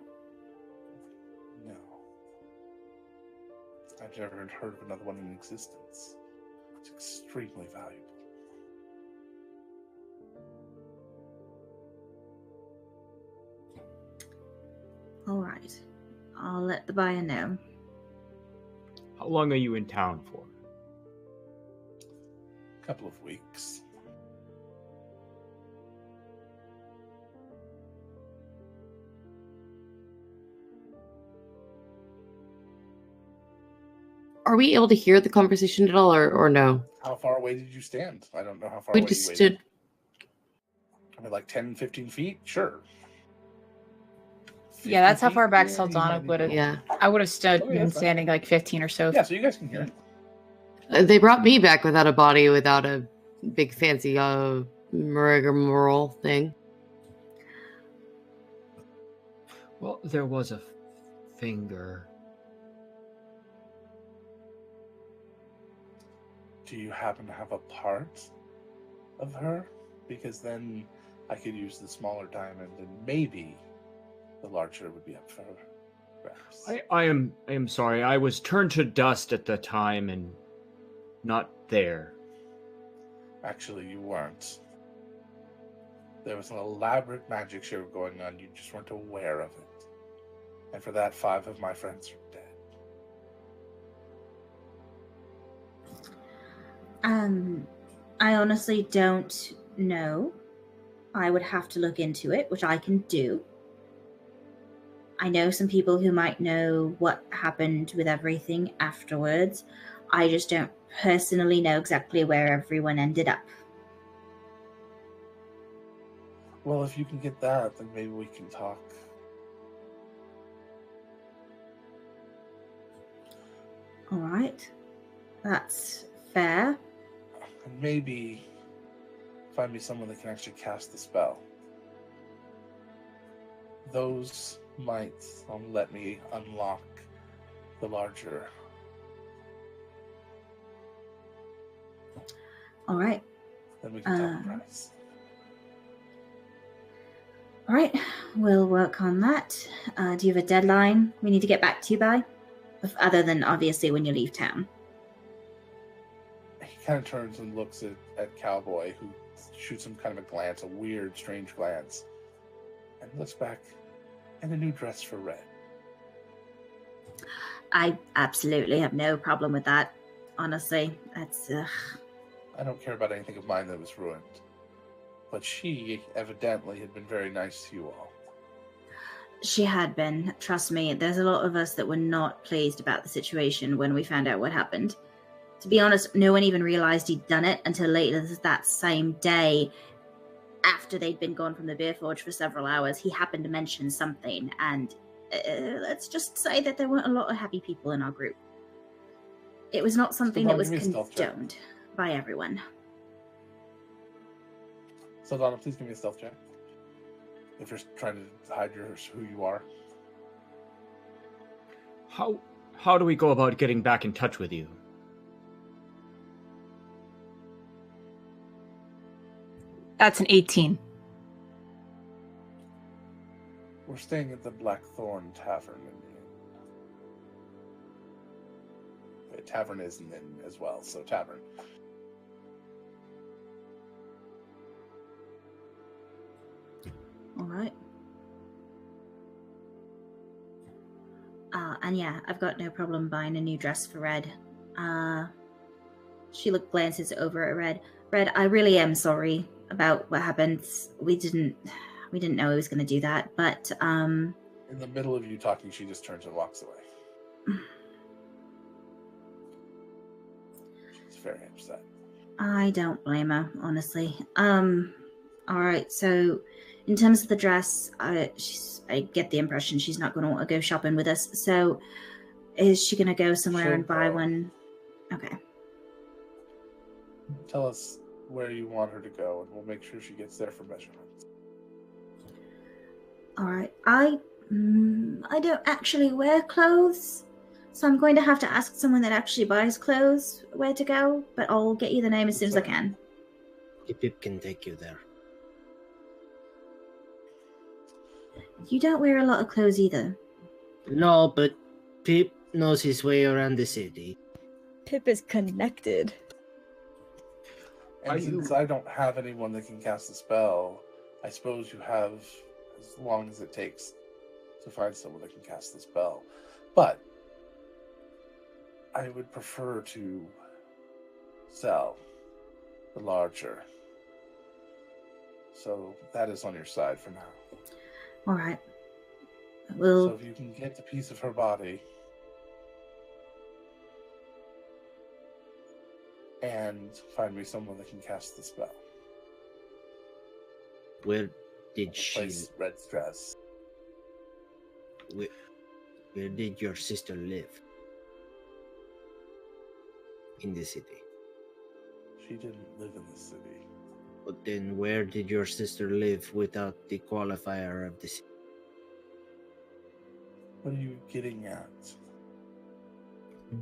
No. I've never heard of another one in existence. It's extremely valuable. All right. I'll let the buyer know. How long are you in town for? A couple of weeks. Are we able to hear the conversation at all, or no? How far away did you stand? I don't know how far We away just you stood. waited. I mean, like 10, 15 feet? Sure. Yeah, that's how 50 far back feet? Saldana Yeah, would have. Yeah. I would have stood Oh, yeah, been that's fine. standing like 15 or so. Yeah, so you guys can hear it. They brought me back without a body, without a big fancy rigmarole thing. Well, there was a finger. Do you happen to have a part of her? Because then I could use the smaller diamond and maybe the larger would be up for grabs. I am sorry. I was turned to dust at the time and not there. Actually, you weren't. There was an elaborate magic show going on. You just weren't aware of it. And for that, 5 of my friends are dead. I honestly don't know. I would have to look into it, which I can do. I know some people who might know what happened with everything afterwards. I just don't personally know exactly where everyone ended up. Well, if you can get that, then maybe we can talk. All right. That's fair. And maybe find me someone that can actually cast the spell. Those might let me unlock the larger. All right. Then we can talk price. All right. We'll work on that. Do you have a deadline we need to get back to you by? Other than obviously when you leave town. He kind of turns and looks at Cowboy, who shoots him kind of a glance, a weird, strange glance, and looks back in a new dress for Red. I absolutely have no problem with that. Honestly, that's. I don't care about anything of mine that was ruined. But she evidently had been very nice to you all. She had been. Trust me, there's a lot of us that were not pleased about the situation when we found out what happened. To be honest, no one even realized he'd done it until later that same day, after they'd been gone from the Beer Forge for several hours. He happened to mention something, and let's just say that there weren't a lot of happy people in our group. It was not something that was condoned by everyone. Saldana, please give me a stealth check. If you're trying to hide who you are. How do we go about getting back in touch with you? That's an 18. We're staying at the Blackthorn Tavern in the inn. Tavern is an inn as well, so tavern. All right. And yeah, I've got no problem buying a new dress for Red. She glances over at Red. Red, I really am sorry about what happened. We didn't know he was going to do that, but In the middle of you talking, she just turns and walks away. She's very upset. I don't blame her, honestly. All right, so in terms of the dress, I get the impression she's not going to want to go shopping with us. So is she going to go somewhere and buy one? Okay. Tell us where you want her to go, and we'll make sure she gets there for measurements. All right. I don't actually wear clothes, so I'm going to have to ask someone that actually buys clothes where to go, but I'll get you the name as soon as I can. Pip can take you there. You don't wear a lot of clothes either. No, but Pip knows his way around the city. Pip is connected. And since I don't have anyone that can cast a spell, I suppose you have as long as it takes to find someone that can cast the spell. But I would prefer to sell the larger. So that is on your side for now. All right. Well, So if you can get the piece of her body and find me someone that can cast the spell. Where did she? Replace Red's dress. Where did your sister live? In the city. She didn't live in the city. But then where did your sister live without the qualifier of the city? What are you getting at?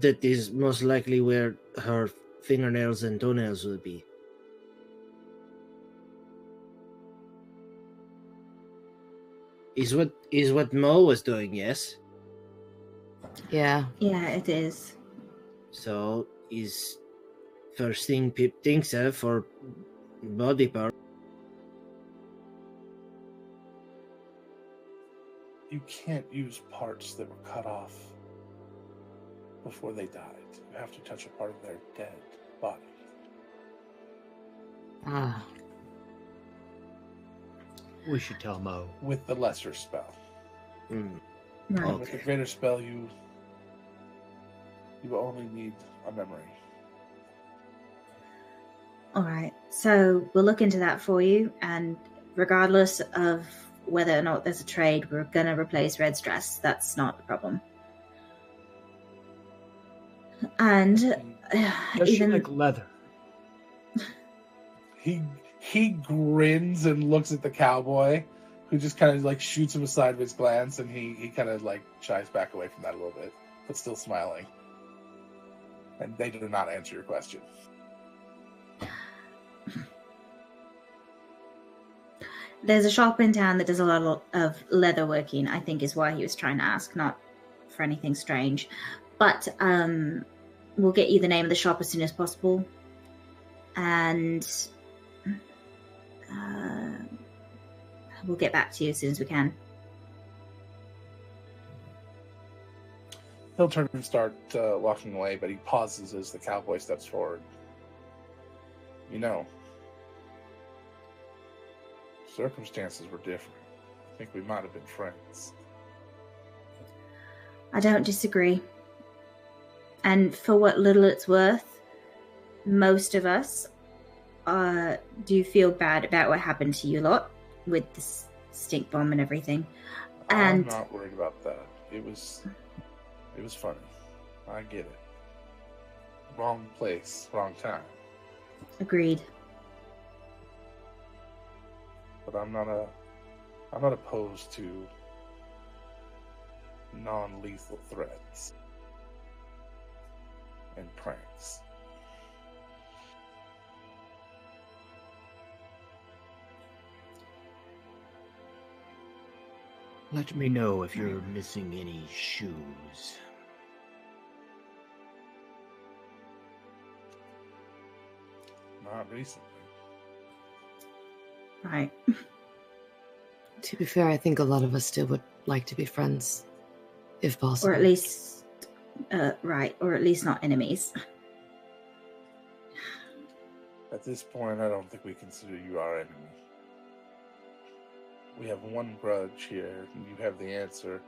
That is most likely where her fingernails and toenails will be. Is what Mo was doing, yes? Yeah. Yeah, it is. So is first thing Pip thinks of for body part. You can't use parts that were cut off before they died. You have to touch a part of their dead body. Ah. We should tell Mo. With the lesser spell. Mm. Right. With the greater spell, you only need a memory. All right. So we'll look into that for you, and regardless of whether or not there's a trade, we're gonna replace Red's dress. That's not a problem. And Does she even like leather? He grins and looks at the cowboy, who just kind of like shoots him a sideways glance, and he kind of like shies back away from that a little bit, but still smiling. And they do not answer your question. there's a shop in town that does a lot of leather working, I think is why he was trying to ask, not for anything strange. But we'll get you the name of the shop as soon as possible. And we'll get back to you as soon as we can. He'll turn and start walking away, but he pauses as the cowboy steps forward. You know, circumstances were different. I think we might have been friends. I don't disagree. And for what little it's worth, most of us do feel bad about what happened to you lot with the stink bomb and everything. And I'm not worried about that. It was funny. I get it. Wrong place, wrong time. agreed. But I'm not opposed to non-lethal threats and pranks. Let me know if you're missing any shoes. Not recently. Right. To be fair, I think a lot of us still would like to be friends, if possible. Or at least, right, or at least not enemies. At this point, I don't think we consider you our enemy. We have one grudge here, and you have the answer,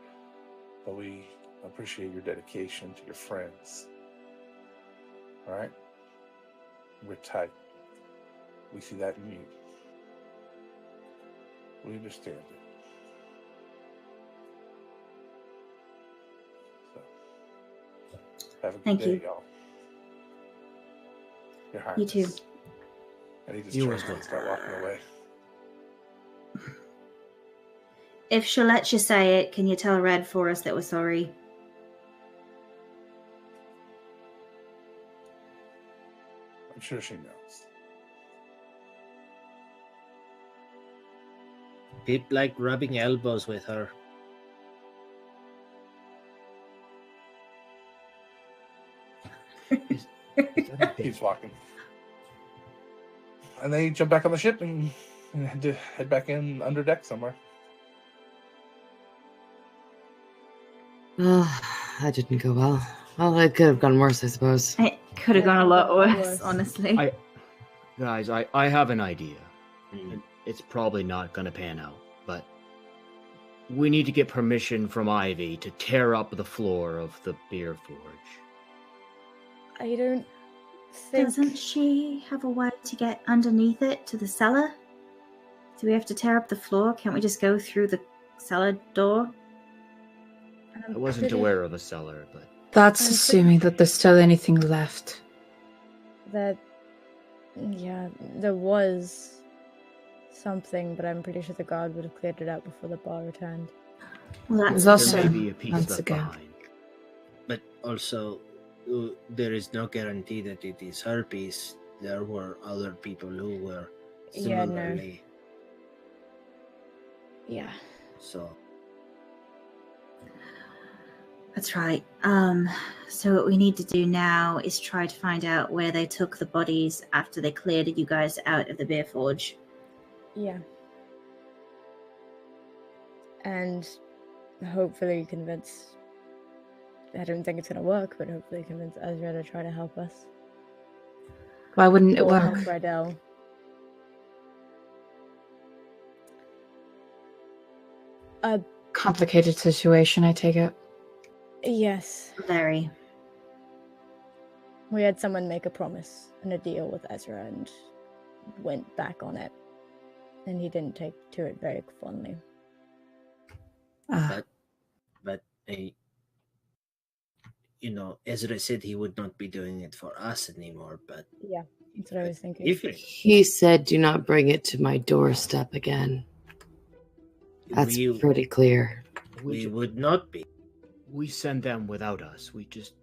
but we appreciate your dedication to your friends. All right? We're tight. We see that in you. We understand it. So, have a good Thank day, you. y'all. Your You too. Highness. And he just You turns as and well. start walking away. If she'll let you say it, can you tell Red for us that we're sorry? I'm sure she knows. Pip like rubbing elbows with her. Keeps walking. And they jump back on the ship and head back in under deck somewhere. That didn't go well. Well, it could have gone worse, I suppose. It could have Yeah, gone a lot a lot worse, worse. honestly. Guys, I have an idea. Mm. It's probably not gonna pan out, but we need to get permission from Ivy to tear up the floor of the beer forge. I don't think. Doesn't she have a way to get underneath it to the cellar? Do we have to tear up the floor? Can't we just go through the cellar door? I wasn't pretty- aware of a cellar, but That's I'm pretty assuming that there's still anything left. That, yeah, there was something, but I'm pretty sure the guard would have cleared it out before the bar returned. Well, It was that's also There may be a piece months left ago. behind. But also, there is no guarantee that it is her piece. There were other people who were Yeah, no. similarly. Yeah. So, That's right. So what we need to do now is try to find out where they took the bodies after they cleared you guys out of the beer forge. Yeah. And hopefully convince. I don't think it's gonna work, but hopefully convince Ezra to try to help us. Why wouldn't it Or help work? Rydell. Complicated situation, I take it. Yes. Very. We had someone make a promise and a deal with Ezra and went back on it. And he didn't take to it very fondly. Ah, but Ezra said he would not be doing it for us anymore. But Yeah, that's what I was thinking. if He said, "Do not bring it to my doorstep again." That's we, pretty clear. we would not be. We send them without us. We just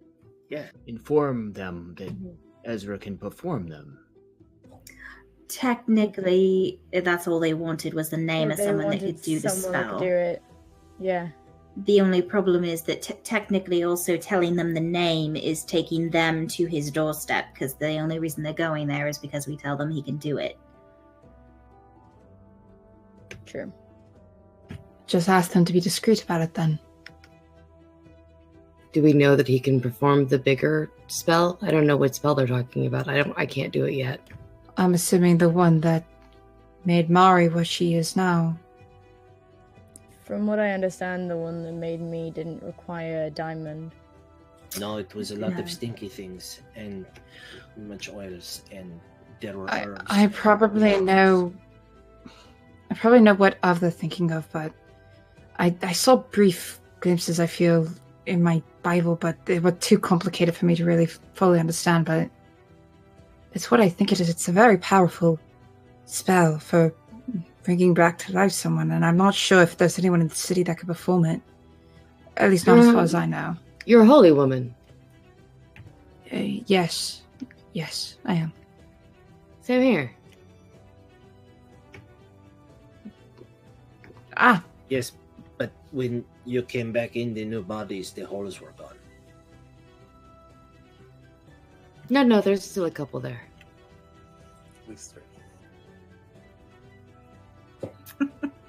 Yeah. inform them that Mhm. Ezra can perform them. Technically, that's all they wanted was the name Yeah, of they someone that wanted could do the someone that spell. could do it. Yeah. The only problem is that technically also telling them the name is taking them to his doorstep, because the only reason they're going there is because we tell them he can do it. True. just ask them to be discreet about it then. Do we know that he can perform the bigger spell? I don't know what spell they're talking about. I can't do it yet. I'm assuming the one that made Mari what she is now. From what I understand, the one that made me didn't require a diamond. No, it was a lot No. of stinky things and much oils, and there were herbs. I probably know what they're thinking of, but I saw brief glimpses, I feel, in my Bible, but they were too complicated for me to really fully understand, but it's what I think it is. It's a very powerful spell for bringing back to life someone, and I'm not sure if there's anyone in the city that could perform it. At least not as far as I know. You're a holy woman. Yes, I am. Same here. Ah, Yes, but when you came back in the new bodies, the holes were gone. No, there's still a couple there. At least three.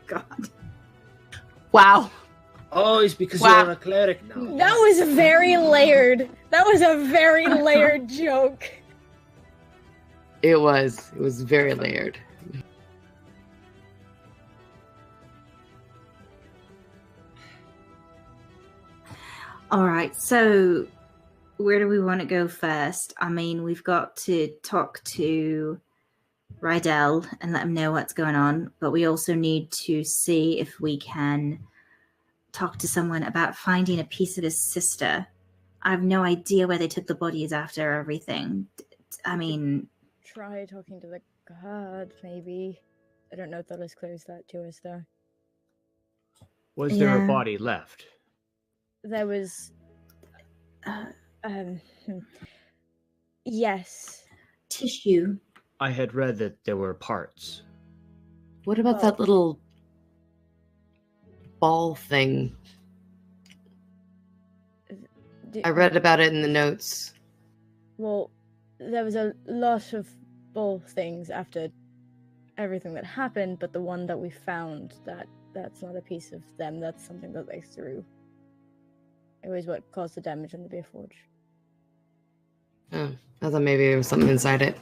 God. wow. Oh, it's because Wow. you're a cleric now. That was very layered. That was a very layered joke. It was very layered. All right, so where do we want to go first? I mean, we've got to talk to Rydell and let him know what's going on, but we also need to see if we can talk to someone about finding a piece of his sister. I have no idea where they took the bodies after everything. I mean, Try talking to the god, maybe. I don't know if they'll disclose that to us, though. Was there Yeah. a body left? There was. uh, Yes. tissue. I had read that there were parts. What about Well- that little ball thing? D- I read about it in the notes. Well, there was a lot of ball things after everything that happened, but the one that we found, that's not a piece of them. That's something that they threw. It was what caused the damage in the beer forge. Oh, I thought maybe there was something inside it.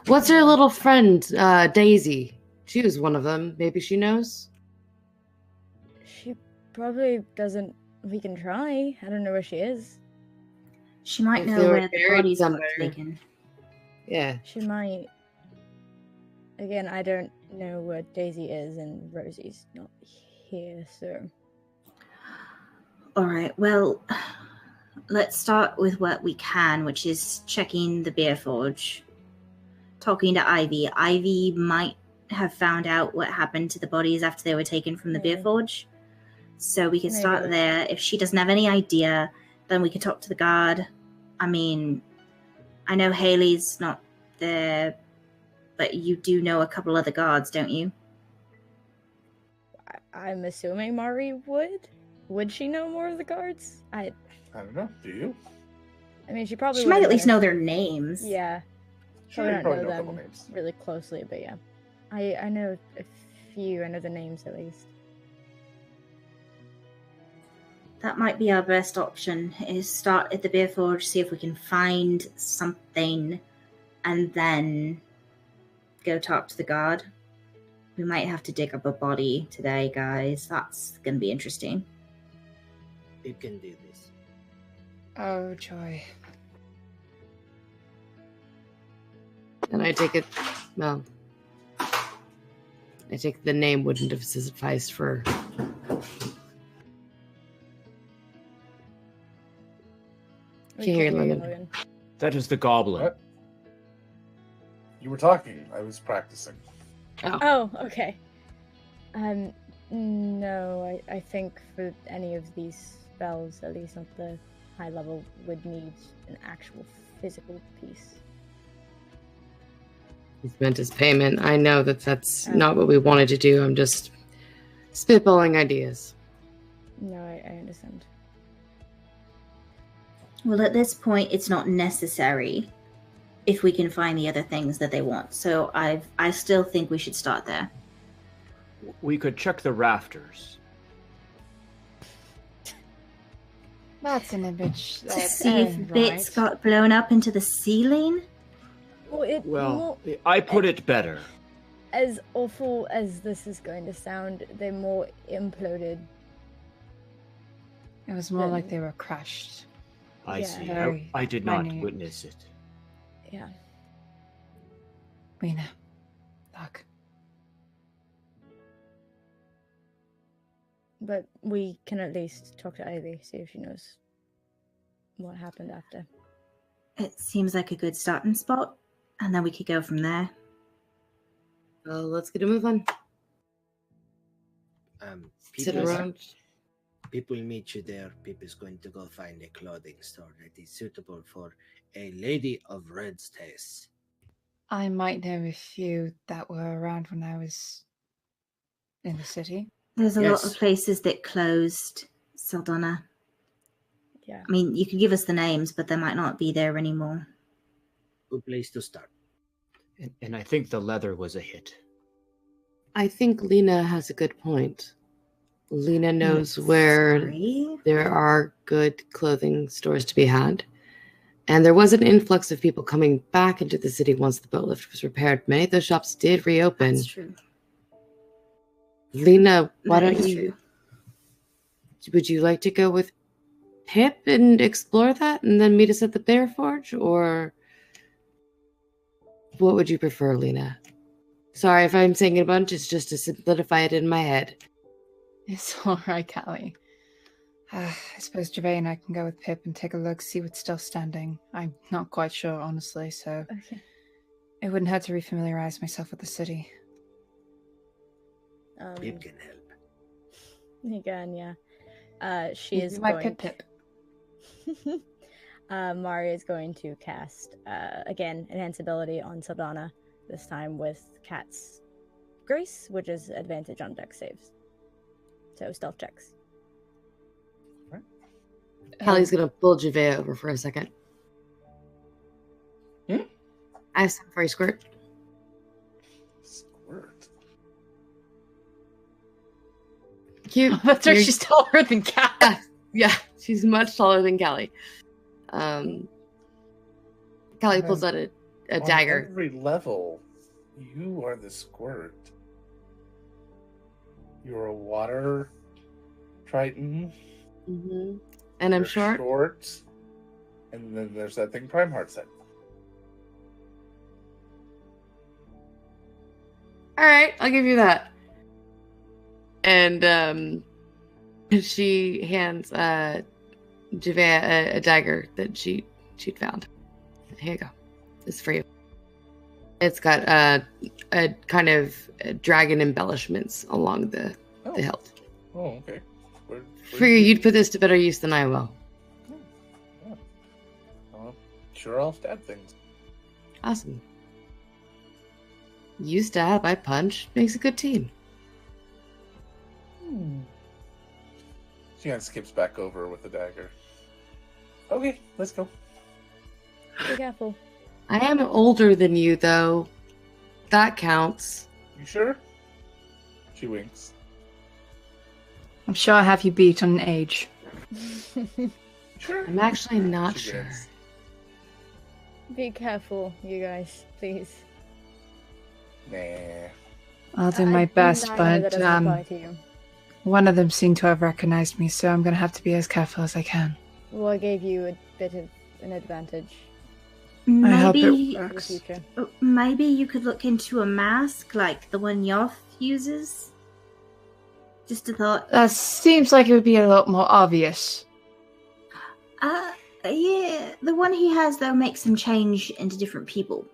What's her little friend, Daisy? She was one of them. Maybe she knows? She probably doesn't. We can try. I don't know where she is. She might If know they were where the buried bodies got somewhere. taken. Yeah. She might. Again, I don't know where Daisy is, and Rosie's not here, so. All right, well, let's start with what we can, which is checking the beer forge. Talking to Ivy. Ivy might have found out what happened to the bodies after they were taken from the beer Mhm. forge. So we could start Maybe. there. If she doesn't have any idea, then we could talk to the guard. I mean, I know Haley's not there, but you do know a couple other guards, don't you? I'm assuming Mari would. Would she know more of the guards? I don't know. Do you? mean, she probably She might wouldn't at least know their names. Yeah. Sure, Probably you don't probably know know a couple them names. really closely, but yeah. I know a few. I know the names at least. That might be our best option, is start at the Beer Forge, see if we can find something, and then go talk to the guard. We might have to dig up a body today, guys. That's going to be interesting. You can do this. Oh, joy. And I take it, well, I take the name wouldn't have sufficed for. We Can't hear you, can't hear Logan. That is the goblin. What? You were talking. I was practicing. Oh, okay. No, I think for any of these spells, at least at the high level, would need an actual physical piece. He's meant as payment. I know that that's not what we wanted to do. I'm just spitballing ideas. No, I understand. Well, at this point, it's not necessary if we can find the other things that they want. So I still think we should start there. We could check the rafters. That's an image. To that see if ain't bits right. got blown up into the ceiling? Well, I put it better. As awful as this is going to sound, they more imploded. It was more like they were crushed. I Yeah. see. Very I did not minute. witness it. Yeah. Rena, look. But we can at least talk to Ivy, see if she knows what happened after. It seems like a good starting spot, and then we could go from there. Well, let's get a move on. Sit People, around. people meet you there. People's going to go find a clothing store that is suitable for a lady of Red's taste. I might know a few that were around when I was in the city. There's a lot Yes. of places that closed, Saldana. Yeah. I mean, you could give us the names, but they might not be there anymore. Good place to start. And I think the leather was a hit. I think Lena has a good point. Lena knows where Sorry? there are good clothing stores to be had. And there was an influx of people coming back into the city once the boat lift was repaired. Many of those shops did reopen. That's true. Lena, why That don't is you? true. Would you like to go with Pip and explore that, and then meet us at the Bear Forge, or what would you prefer, Lena? Sorry if I'm saying a bunch. It's just to solidify it in my head. It's all right, Callie. I suppose Gervais and I can go with Pip and take a look, see what's still standing. I'm not quite sure, honestly, so Okay. it wouldn't hurt to refamiliarize myself with the city. Pip can help. Again, yeah. She He's is my going. Pip. Mari is going to cast again enhance ability on Saldana. This time with Cat's Grace, which is advantage on dex saves. So stealth checks. Callie's gonna pull Javea over for a second. Hmm? I have some for you, Squirt. Squirt. Cute. That's right, You're- she's taller than Cat. Yeah, she's much taller than Callie. Callie pulls out a On dagger. every level, you are the Squirt. You're a water triton. Hmm. And I'm You're short. short. And then there's that thing Prime Heart said. All right, I'll give you that. And she hands Javea a dagger that she'd found. Here you go. It's for you. It's got a kind of dragon embellishments along the hilt. Oh, okay. Figure you'd put this to better use than I will. Yeah. Well, sure, I'll stab things. Awesome. You stab, I punch. Makes a good team. She kind of skips back over with the dagger. Okay, let's go. Be careful. I am older than you, though. That counts. You sure? She winks. I'm sure I have you beat on age. Sure. I'm actually not She sure. grins. Be careful, you guys, please. Nah. I'll do my best, I know but that doesn't apply to you. one of them seemed to have recognized me, so I'm going to have to be as careful as I can. Well, I gave you a bit of an advantage I hope it Maybe, for the works. future. maybe you could look into a mask like the one Yoth uses. Just a thought. That seems like it would be a lot more obvious. Yeah, the one he has though makes him change into different people.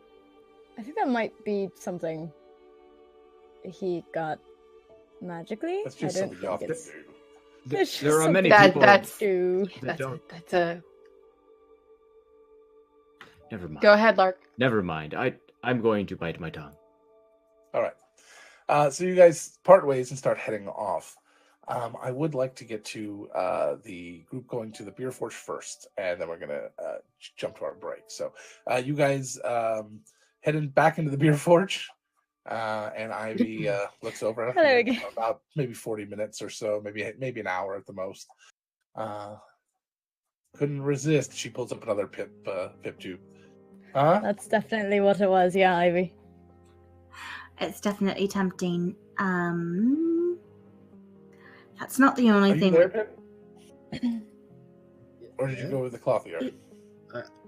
I think that might be something he got magically. That's just I something don't you have think to it's... do. It's just There are many something people that's- do. that don't. That's a... Never mind. Go ahead, Lark. Never mind. I'm going to bite my tongue. All right. So you guys part ways and start heading off. I would like to get to the group going to the Beer Forge first, and then we're going to jump to our break. So you guys heading back into the Beer Forge, and Ivy looks over. Hello again. About maybe 40 minutes or so, maybe an hour at the most. Couldn't resist. She pulls up another pip tube. Huh? That's definitely what it was, yeah, Ivy. It's definitely tempting. That's not the only Are you thing. there, Pip? Or did you go with the cloth yard?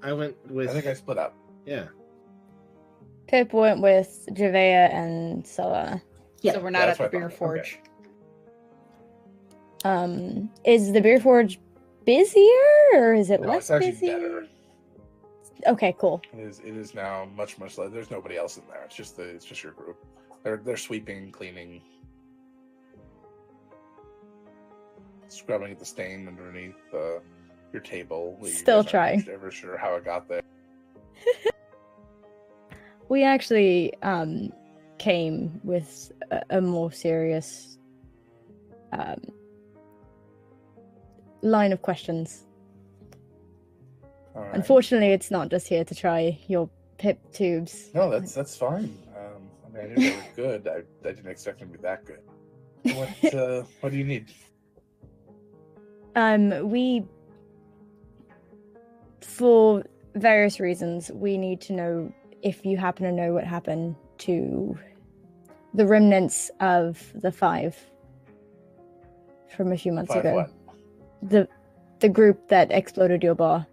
I went with. I think I split up. Yeah. Pip went with Javea and Solana. Yeah. So we're Yeah, not that's at the what I Beer thought. Forge. Is the Beer Forge busier or is it No, less it's actually busy? better. Okay, cool. It is now much less. There's nobody else in there. It's just your group. They're sweeping, cleaning, scrubbing at the stain underneath your table. You Still guys aren't trying. Ever sure how it got there? We actually came with a more serious line of questions. All right. Unfortunately, it's not just here to try your Pip tubes. No, that's fine. I mean, I knew they were good. I didn't expect them to be that good. What do you need? We, for various reasons, we need to know if you happen to know what happened to the remnants of the 5 from a few months 5 ago. what? The group that exploded your bar.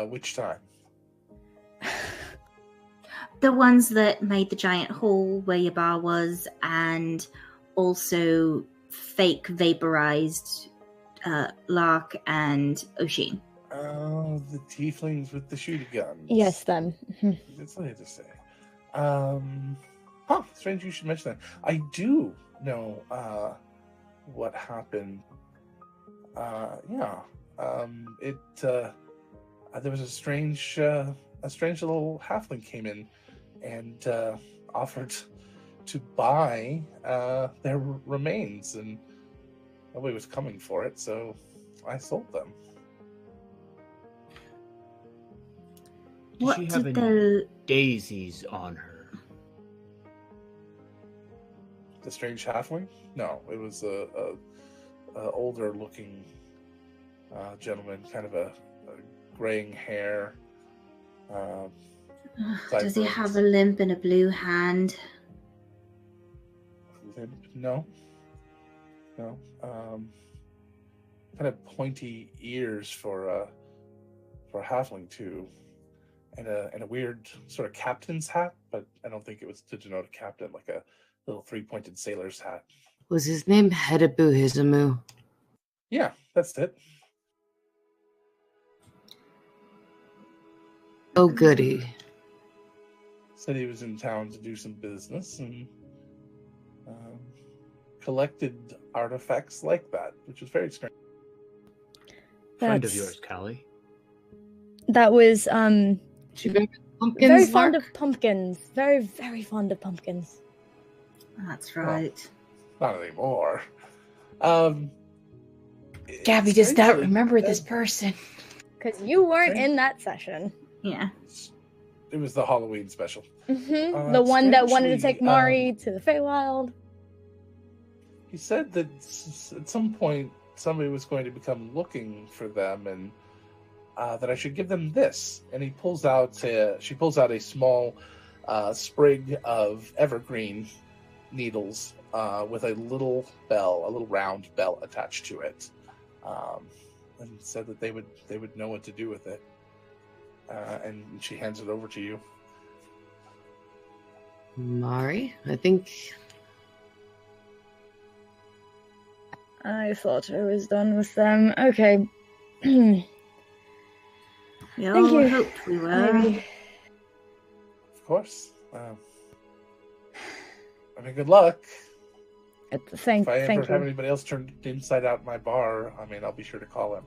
Which time? The ones that made the giant hole where your bar was, and also fake vaporized Lark and Oshin. Oh, the tieflings with the shooty guns. Yes, them. That's what I had to say. Strange you should mention that. I do know what happened. There was a strange little halfling came in and offered to buy their remains, and nobody was coming for it, so I sold them. Does What she did have any the daisies on her? The strange halfling? No, it was a older looking gentleman, kind of a graying hair. does he have a limp and a blue hand? No. Kind of pointy ears for a halfling too, and a weird sort of captain's hat, but I don't think it was to denote a captain, like a little 3-pointed sailor's hat. Was his name Hedabu Hizamu? Yeah, that's it. Oh, goody. Said he was in town to do some business, and collected artifacts like that, which is very strange. Friend of That's- yours, Callie. That was She very pumpkins. very fond Lark? of pumpkins. Very, very fond of pumpkins. That's right. Not anymore. Gabby it's does strange not that- remember this that- person. Because you weren't Okay. in that session. Yeah. It was the Halloween special. The it's one that wanted to strangely, take Mari to the Feywild. He said that at some point somebody was going to become looking for them, and that I should give them this. And she pulls out a small sprig of evergreen needles with a little bell, a little round bell attached to it, and said that they would know what to do with it. And she hands it over to you. Mari, I think. I thought I was done with them. Okay. We Thank all you. hoped we were. Maybe. Of course. I mean, good luck. Thank If I ever you. have anybody else turned inside out in my bar, I mean, I'll be sure to call him.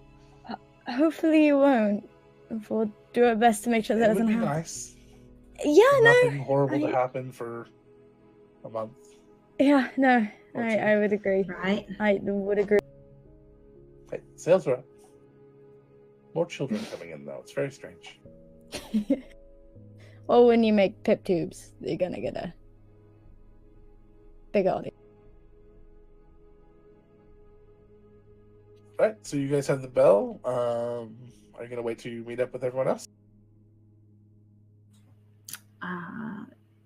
Hopefully you won't. We'll do our best to make sure that It would doesn't be happen. nice. Yeah, no. Nothing horrible to I- happen for a month. Yeah, no. Or two. I would agree. Right? I would agree. Okay, sales rep. More children coming in, though. It's very strange. Well, when you make pip tubes, you're gonna get a big audience. Right, so you guys have the bell. Are you going to wait to meet up with everyone else?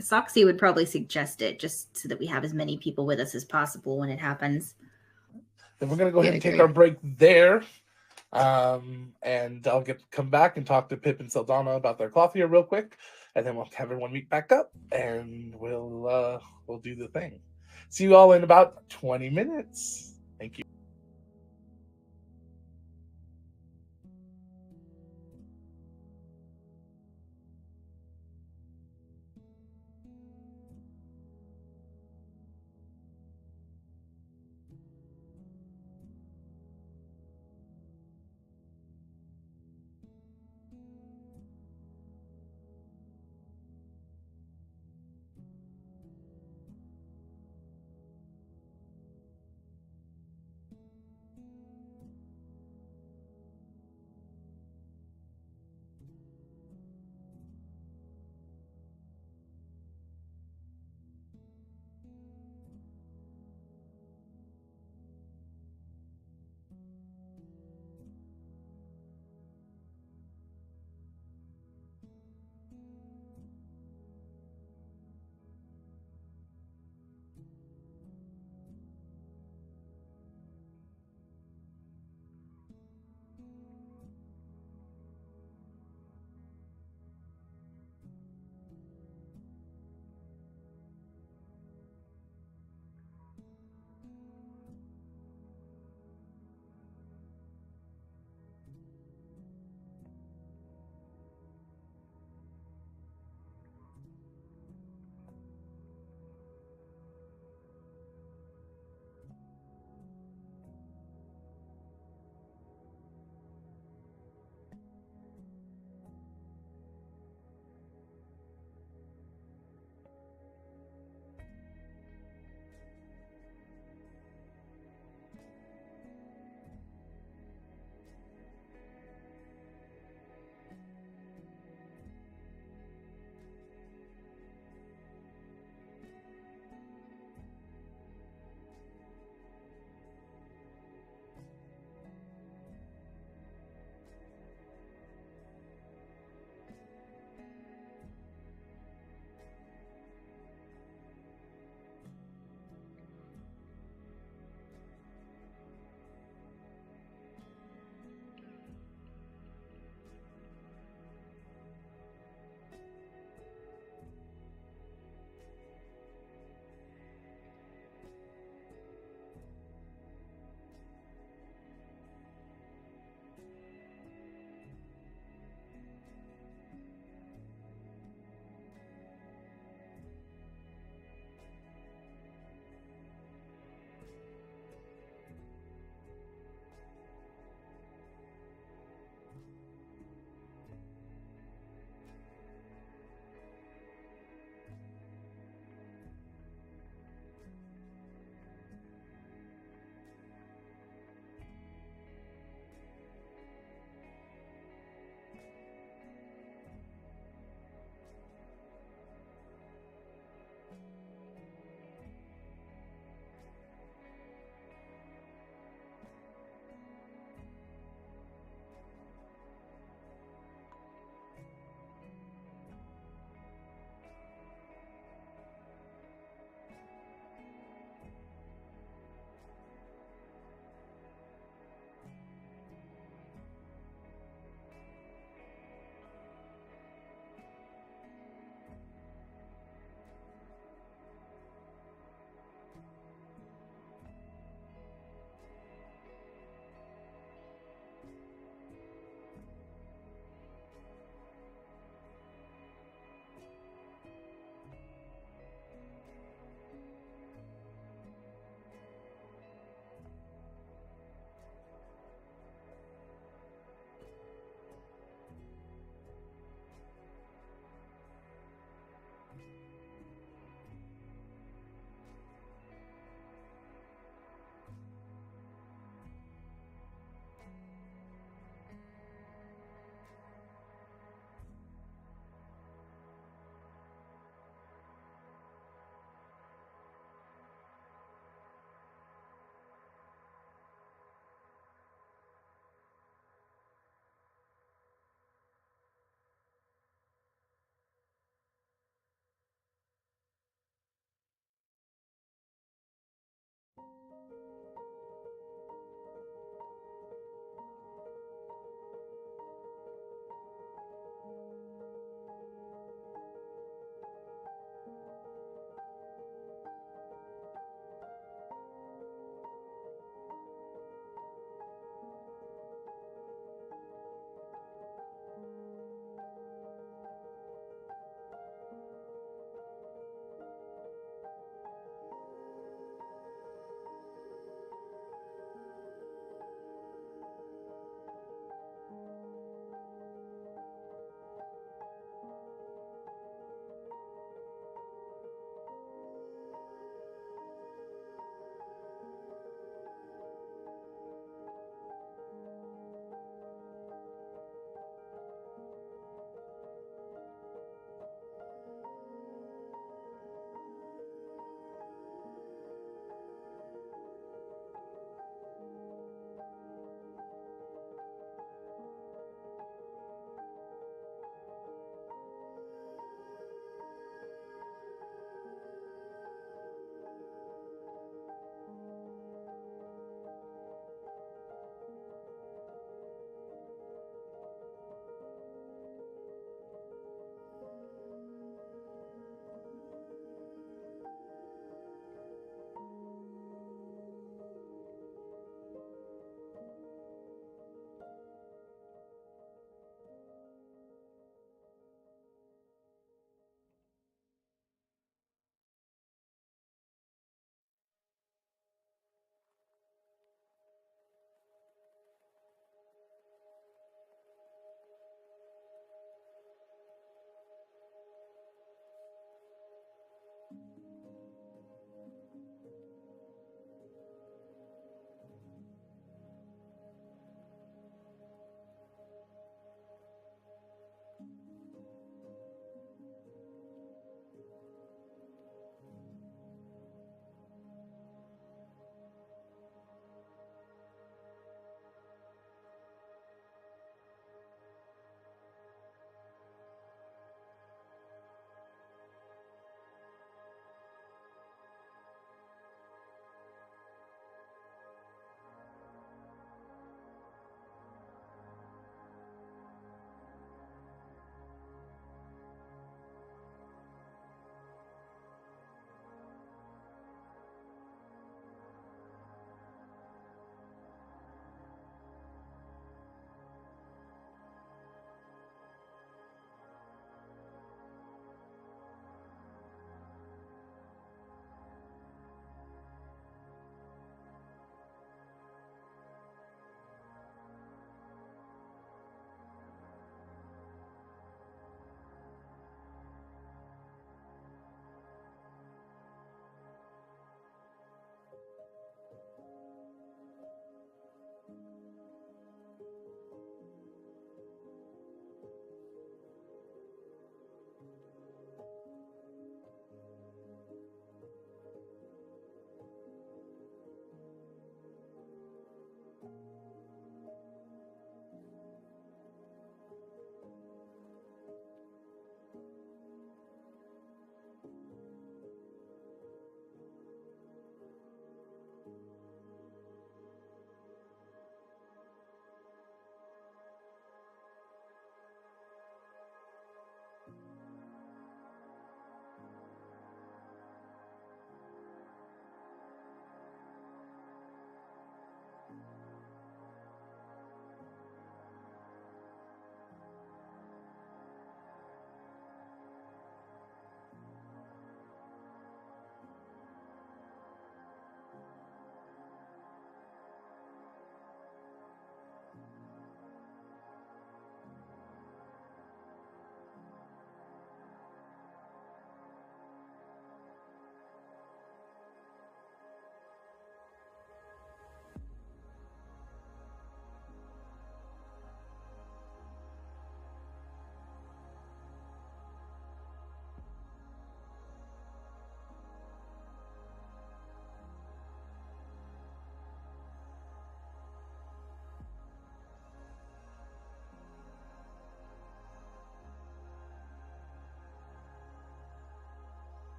Soxy would probably suggest it just so that we have as many people with us as possible when it happens. Then we're going to go ahead Yeah, and take great. our break there. And I'll come back and talk to Pip and Saldana about their cloth here real quick. And then we'll have everyone meet back up and we'll do the thing. See you all in about 20 minutes. Thank you.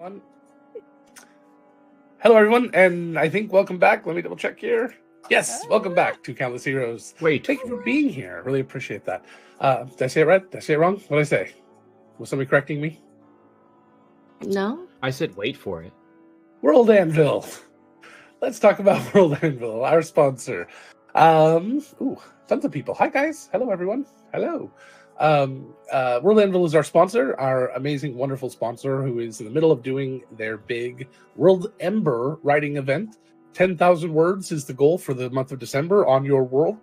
Hello, everyone, and I think welcome back. Let me double check here. Yes, welcome back to Countless Heroes. Wait. Thank you for being here. Really appreciate that. Did I say it right? Did I say it wrong? What did I say? Was somebody correcting me? No? I said wait for it. World Anvil. Let's talk about World Anvil, our sponsor. Tons of people. Hi, guys. Hello, everyone. Hello. World Anvil is our sponsor, our amazing, wonderful sponsor who is in the middle of doing their big World Ember writing event. 10,000 words is the goal for the month of December on your world.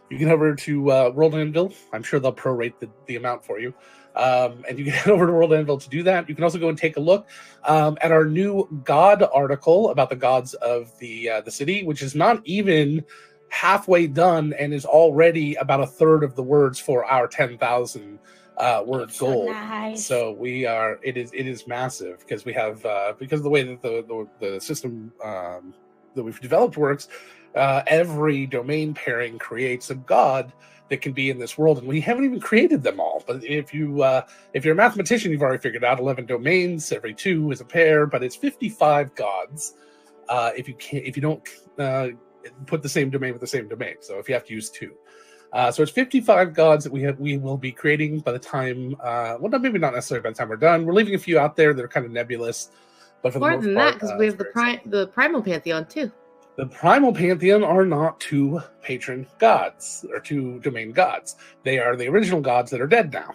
You can head over to World Anvil. I'm sure they'll prorate the amount for you. And you can head over to World Anvil to do that. You can also go and take a look at our new God article about the gods of the city, which is not even halfway done and is already about a third of the words for our 10,000 word goal. Nice. So we are. It is massive because we have because of the way that the system that we've developed works. Every domain pairing creates a god that can be in this world, and we haven't even created them all. But if you're a mathematician, you've already figured out 11 domains. Every 2 is a pair, but it's 55 gods. If you don't put the same domain with the same domain, so if you have to use 2. So it's 55 gods that we will be creating by the time. Well, maybe not necessarily by the time we're done. We're leaving a few out there that are kind of nebulous, but for More the most than part, that, because we have the Primal Pantheon, too. the Primal Pantheon are not 2 patron gods or 2 domain gods. They are the original gods that are dead now.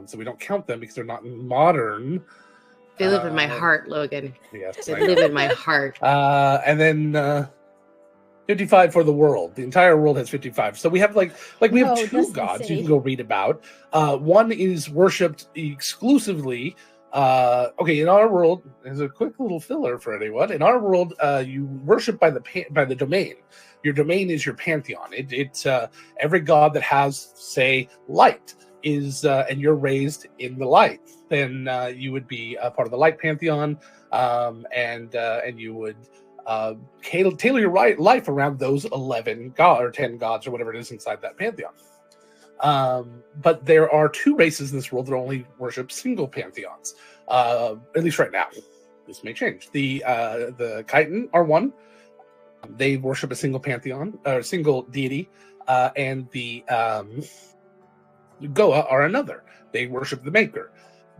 So we don't count them because they're not modern. They live in my heart, Logan. Yes, They I know. live in my heart. And then 55 for the world. The entire world has 55. So we have we have No, 2 Dustin gods City. you can go read about. One is worshipped exclusively. In our world, as a quick little filler for anyone, in our world, you worship by the domain. Your domain is your pantheon. It's every god that has, say, light is, and you're raised in the light. Then you would be a part of the light pantheon, and you would tailor your life around those 11 gods or 10 gods or whatever it is inside that pantheon. But there are 2 races in this world that only worship single pantheons, at least right now. This may change. The Chitin are one. They worship a single pantheon or single deity, and the Goa are another. They worship the Maker.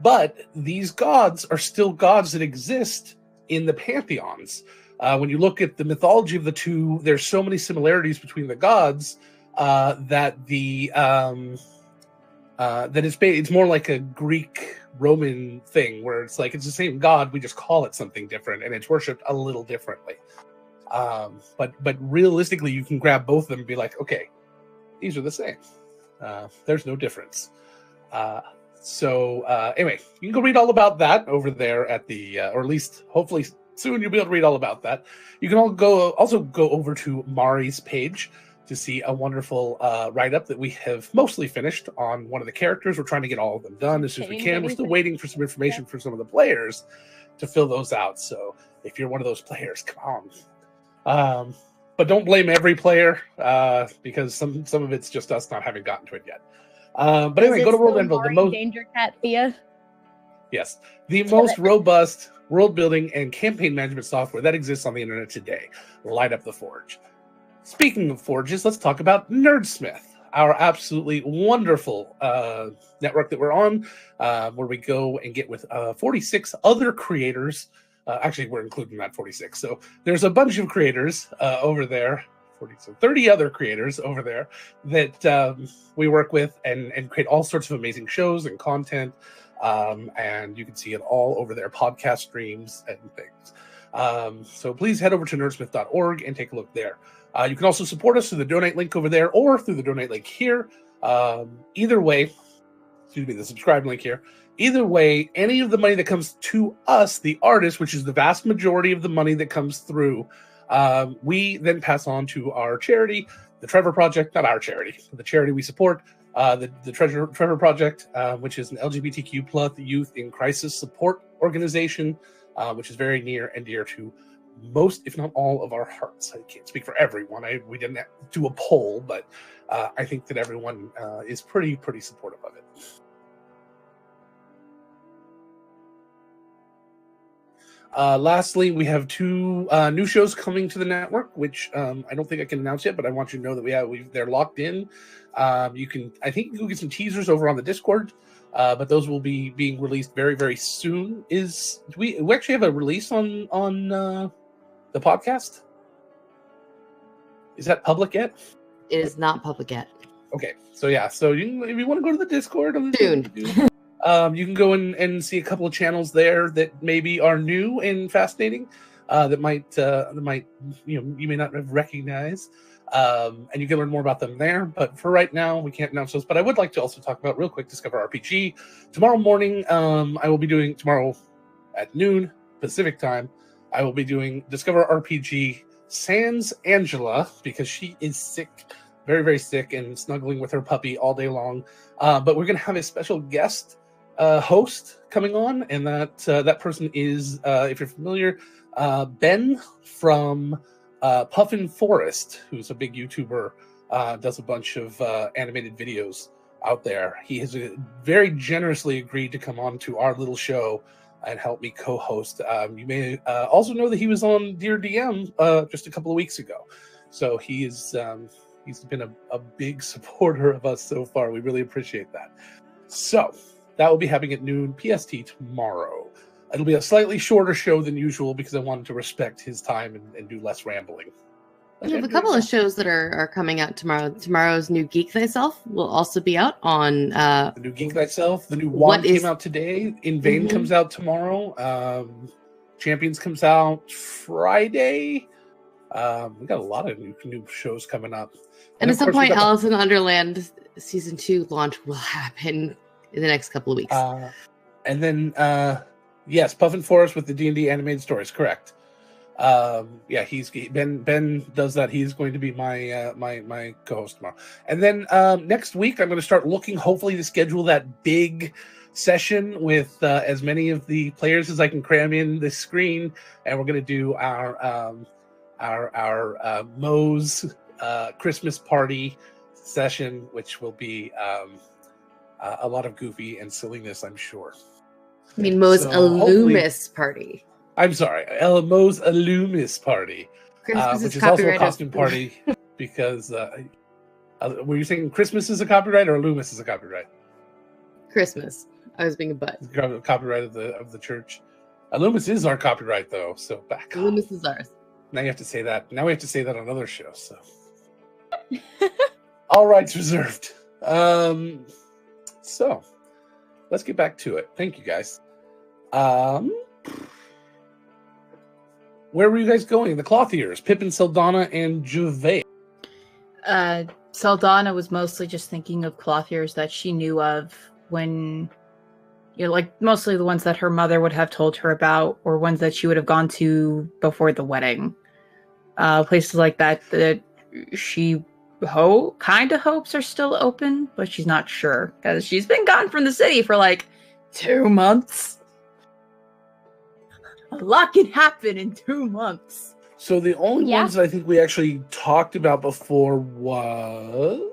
But these gods are still gods that exist in the pantheons. When you look at the mythology of the 2, there's so many similarities between the gods that it's more like a Greek Roman thing where it's the same god, we just call it something different, and it's worshipped a little differently. But realistically, you can grab both of them and be like, okay, these are the same. There's no difference. Anyway, you can go read all about that over there at the, or at least hopefully soon you'll be able to read all about that. You can also go over to Mari's page to see a wonderful write-up that we have mostly finished on one of the characters. We're trying to get all of them done as soon as we can. We're still waiting for some information for some of the players to fill those out. So if you're one of those players, come on. But don't blame every player because some of it's just us not having gotten to it yet. But anyway, go to World Anvil. The most Danger Cat Thea. Yes, the most robust world building and campaign management software that exists on the internet today. Light up the Forge. Speaking of forges, let's talk about Nerdsmith, our absolutely wonderful network that we're on, where we go and get with 46 other creators. Actually, we're including that 46. So there's a bunch of creators over there, 30 other creators over there that we work with and create all sorts of amazing shows and content. And you can see it all over their podcast streams and things. So please head over to nerdsmith.org and take a look there. You can also support us through the donate link over there or through the donate link here. Either way, the subscribe link here. Either way, any of the money that comes to us, the artists, which is the vast majority of the money that comes through, we then pass on to our charity, the Trevor Project, not our charity, the charity we support, the Trevor Project, which is an LGBTQ plus youth in crisis support organization, which is very near and dear to most, if not all, of our hearts. I can't speak for everyone. We didn't do a poll, but I think that everyone is pretty supportive of it. Lastly, we have 2 new shows coming to the network, which I don't think I can announce yet, but I want you to know that they're locked in. I think you can get some teasers over on the Discord, but those will be being released very, very soon. We actually have a release on the podcast? Is that public yet? It is not public yet. Okay, so yeah, so if you want to go to the Discord, Soon. you can go and see a couple of channels there that maybe are new and fascinating, that might you may not have recognized, and you can learn more about them there. But for right now, we can't announce those. But I would like to also talk about real quick Discover RPG. Tomorrow morning, I will be doing tomorrow at noon Pacific time. I will be doing Discover RPG sans Angela because she is sick. Very, very sick and snuggling with her puppy all day long. But we're going to have a special guest host coming on, and that person is, if you're familiar, Ben from Puffin Forest, who's a big YouTuber, does a bunch of animated videos out there. He has very generously agreed to come on to our little show and help me co-host. You may also know that he was on Dear DM just a couple of weeks ago. So he's been a big supporter of us so far. We really appreciate that. So that will be happening at noon PST tomorrow. It'll be a slightly shorter show than usual because I wanted to respect his time and do less rambling. We have a couple of shows that are coming out tomorrow. Tomorrow's new Geek Thyself will also be out on... the new Geek Thyself. The new WAD came out today. In Vain comes out tomorrow. Champions comes out Friday. We got a lot of new shows coming up. And at some point, Alice in Underland Season 2 launch will happen in the next couple of weeks. And then, yes, Puffin Forest with the D&D animated stories, correct. Yeah, Ben does that. He's going to be my my co-host tomorrow. And then next week, I'm going to start looking, hopefully, to schedule that big session with as many of the players as I can cram in this screen. And we're going to do our Moe's Christmas party session, which will be a lot of goofy and silliness, I'm sure. I mean, Moe's Illumis party. I'm sorry, Moe's Illumis party, which is also a costume party because were you saying Christmas is a copyright or Illumis is a copyright? Christmas. I was being a butt. Copyright of the church. Illumis is our copyright though, so back up. Illumis is ours. Now you have to say that. Now we have to say that on other shows. So, all rights reserved. So, let's get back to it. Thank you, guys. Where were you guys going? The Clothiers, Pippin, Saldana, and Juvet. Saldana was mostly just thinking of Clothiers that she knew of when, like mostly the ones that her mother would have told her about, or ones that she would have gone to before the wedding. Places like that she kind of hopes are still open, but she's not sure because she's been gone from the city for like 2 months. A lot can happen in 2 months. So the only ones that I think we actually talked about before was...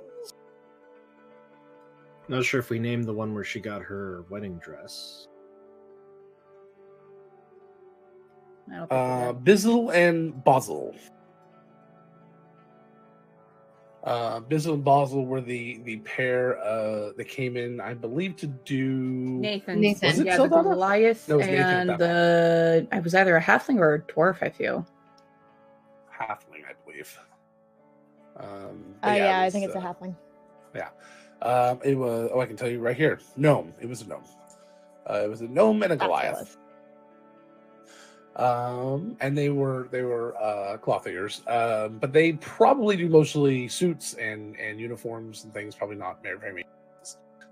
Not sure if we named the one where she got her wedding dress. Bizzle and Basil. Bizzle and Basil were the pair that came in, I believe, to do... Nathan. Was it Yeah, Saldana? the Goliath No, it was Nathan and at that I was either a halfling or a dwarf, I feel. Halfling, I believe. Yeah, I think it's a halfling. Yeah. It was... Oh, I can tell you right here. Gnome. It was a gnome. It was a gnome and a Goliath. And they were Clothiers, but they probably do mostly suits and uniforms and things. Probably not very many.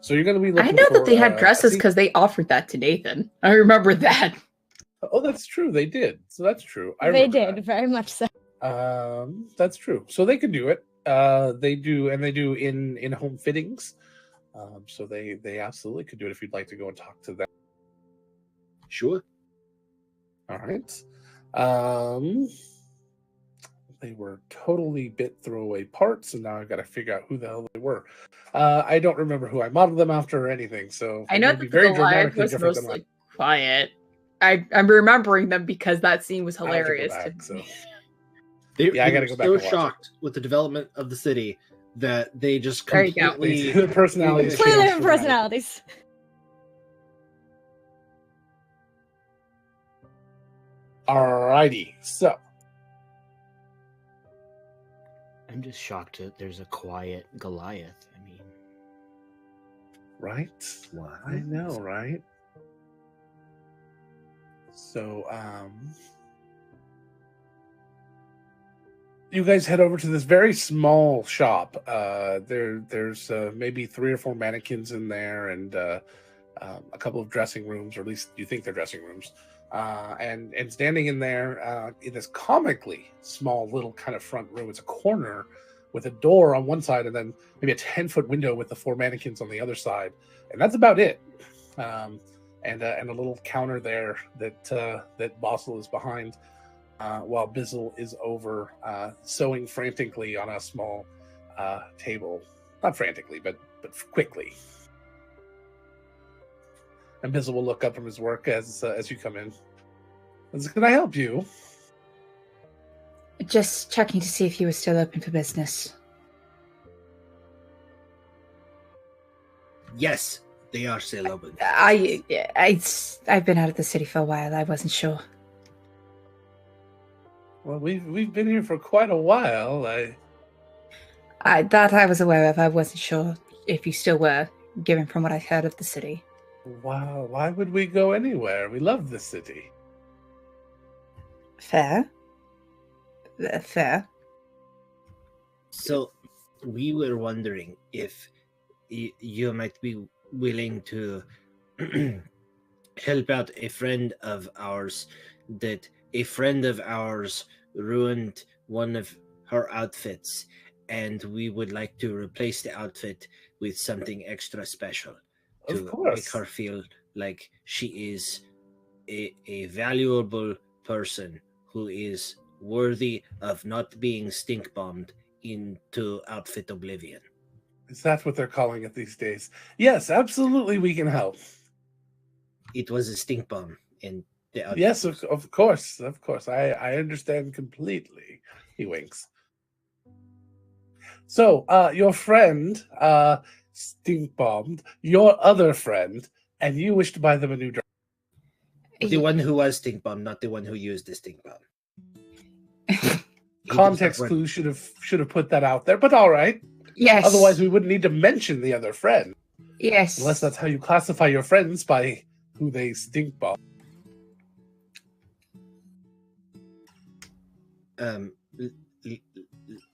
So you're going to be looking. I know that they had for, dresses because they offered that to Nathan. I remember that. Oh, that's true. They did. So that's true. They did very much so. That's true. So they can do it. They do, and they do in home fittings. So they absolutely could do it if you'd like to go and talk to them. Sure. All right. They were totally bit throwaway parts, and now I've got to figure out who the hell they were. I don't remember who I modeled them after or anything, so I know that be the very Goliath dramatically was different than mostly quiet. I'm remembering them because that scene was I have to go hilarious. back, so. I gotta go back so and watch it. shocked with the development of the city that they just There you go. completely The personalities Clearly changed different dramatically. personalities. Alrighty, so I'm just shocked that there's a quiet Goliath. I mean, right, I know, right? So, you guys head over to this very small shop. There's maybe 3 or 4 mannequins in there, and a couple of dressing rooms, or at least you think they're dressing rooms. And standing in there in this comically small little kind of front room, it's a corner with a door on one side, and then maybe a 10-foot window with the 4 mannequins on the other side, and that's about it. And a little counter there that Bossel is behind, while Bizzle is over sewing frantically on a small table. Not frantically, but quickly. And Bizzle will look up from his work as you come in. Can I help you? Just checking to see if you were still open for business. Yes, they are still open. I've been out of the city for a while. I wasn't sure. Well, we've been here for quite a while. That I was aware of. I wasn't sure if you still were, given from what I've heard of the city. Wow, why would we go anywhere? We love the city. Fair. Fair. So, we were wondering if you might be willing to help out a friend of ours that a friend of ours ruined one of her outfits, and we would like to replace the outfit with something extra special to Of course. make her feel like she is a valuable person who is worthy of not being stink bombed into outfit oblivion. Is that what they're calling it these days? Yes, absolutely, we can help. It was a stink bomb in the outfit. Yes, of course, of course. I understand completely. He winks. So, your friend stink bombed your other friend, and you wish to buy them a new dress. The one who was stink bomb, not the one who used the stink bomb. Context clue should have put that out there, but all right. Yes. Otherwise, we wouldn't need to mention the other friend. Yes. Unless that's how you classify your friends, by who they stink bomb.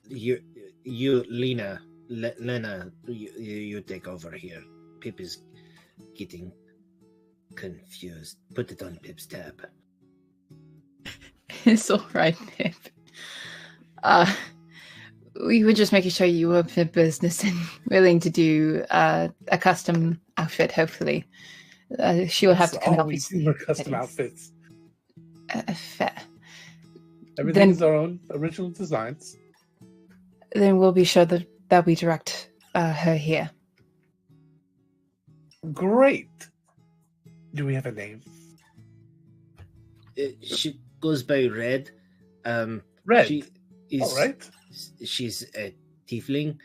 You, Lena, you take over here. Pip is getting confused. Put it on Pip's tab. It's all right, Pip. We were just making sure you were open for business and willing to do a custom outfit, hopefully. She will have to come help we you. do our custom outfits. Fair. Everything's our own original designs. Then we'll be sure that we direct her here. Great. Do we have a name? She goes by Red. Red. She is. All right. She's a tiefling.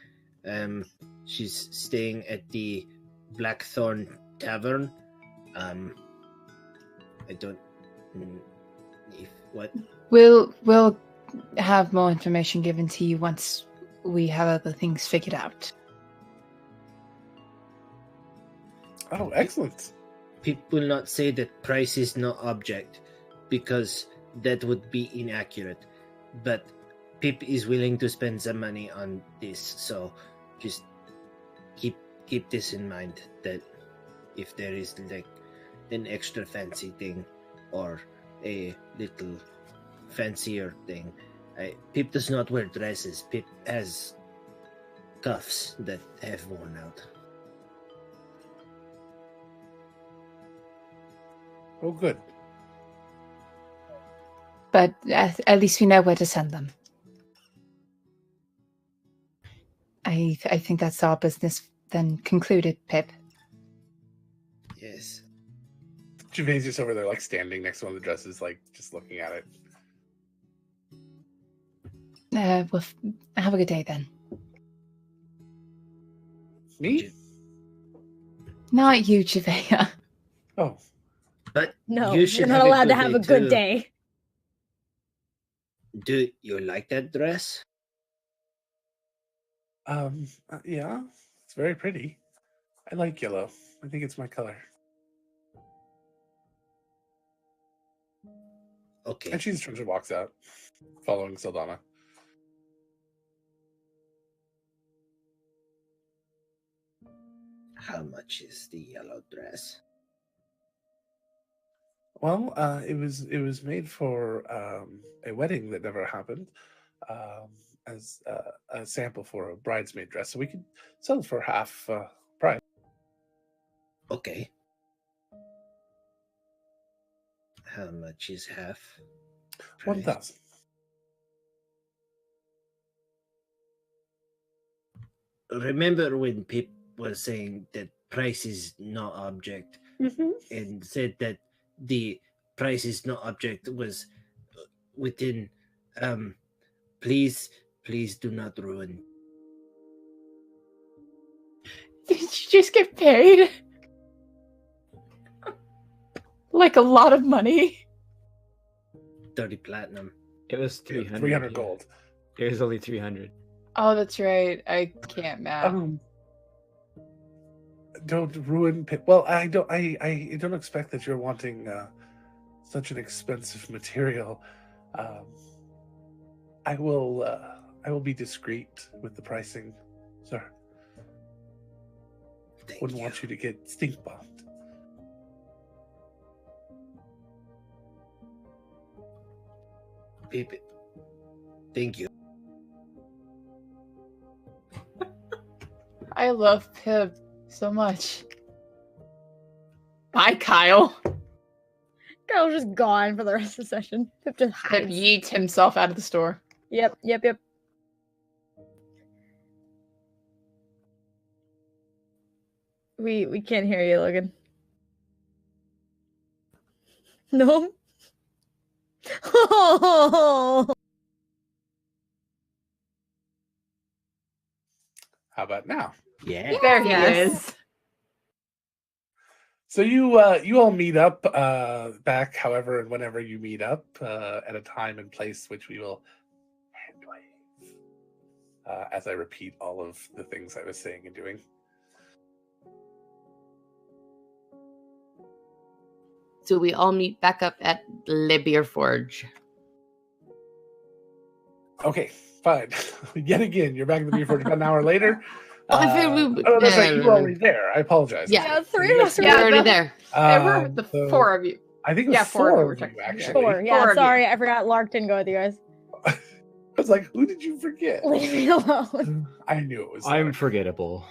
She's staying at the Blackthorn Tavern. I don't. If what? We'll have more information given to you once we have other things figured out. Oh, excellent. People will not say that price is no object, because that would be inaccurate. But Pip is willing to spend some money on this, so just keep this in mind, that if there is like an extra fancy thing or a little fancier thing, Pip does not wear dresses. Pip has cuffs that have worn out. Oh, good. But at least we know where to send them. I think that's our business then concluded, Pip. Yes. Gervais just over there, like standing next to one of the dresses, like just looking at it. Well, have a good day then. Me? Not you, Javea. Oh, But No, you should you're not have allowed to good have day a good too. day. Do you like that dress? yeah, it's very pretty. I like yellow. I think it's my color. Okay. And she just turns and walks out, following Saldana. How much is the yellow dress? Well, it was made for a wedding that never happened, as a sample for a bridesmaid dress. So we could sell it for half price. Okay. How much is half? price? 1,000. Remember when Pip was saying that price is no object, and said that the price is no object was within. Please do not ruin. Did you just get paid? Like a lot of money? 30 platinum. It was 300. 300 gold. It was only 300. Oh, that's right. I can't math. Don't ruin Pip. Well, I don't expect that you're wanting such an expensive material. I will be discreet with the pricing, sir. Wouldn't want you to get stink bombed. Pip, thank you. I love Pip so much. Bye, Kyle. Kyle's just gone for the rest of the session. Pip just Pip hides. yeets himself out of the store. Yep. We can't hear you, Logan. No. How about now? Yeah. There he Yes. is. So you all meet up back, however and whenever you meet up at a time and place which we will hand wave as I repeat all of the things I was saying and doing. So we all meet back up at Le Beer Forge. Okay, fine. Yet again, you're back at the Beer Forge about an hour later. Oh, I figured we- oh, that's right. You were already there. I apologize. Yeah. Three of us were Yeah, Yeah, already the- there. We're the So four of you. I think it was Yeah, four four of were you, technically, yeah. actually. Four. Yeah, Four of you. sorry, I forgot Lark didn't go with you guys. I was like, who did you forget? Leave me alone. I knew it was. I'm Lark. forgettable.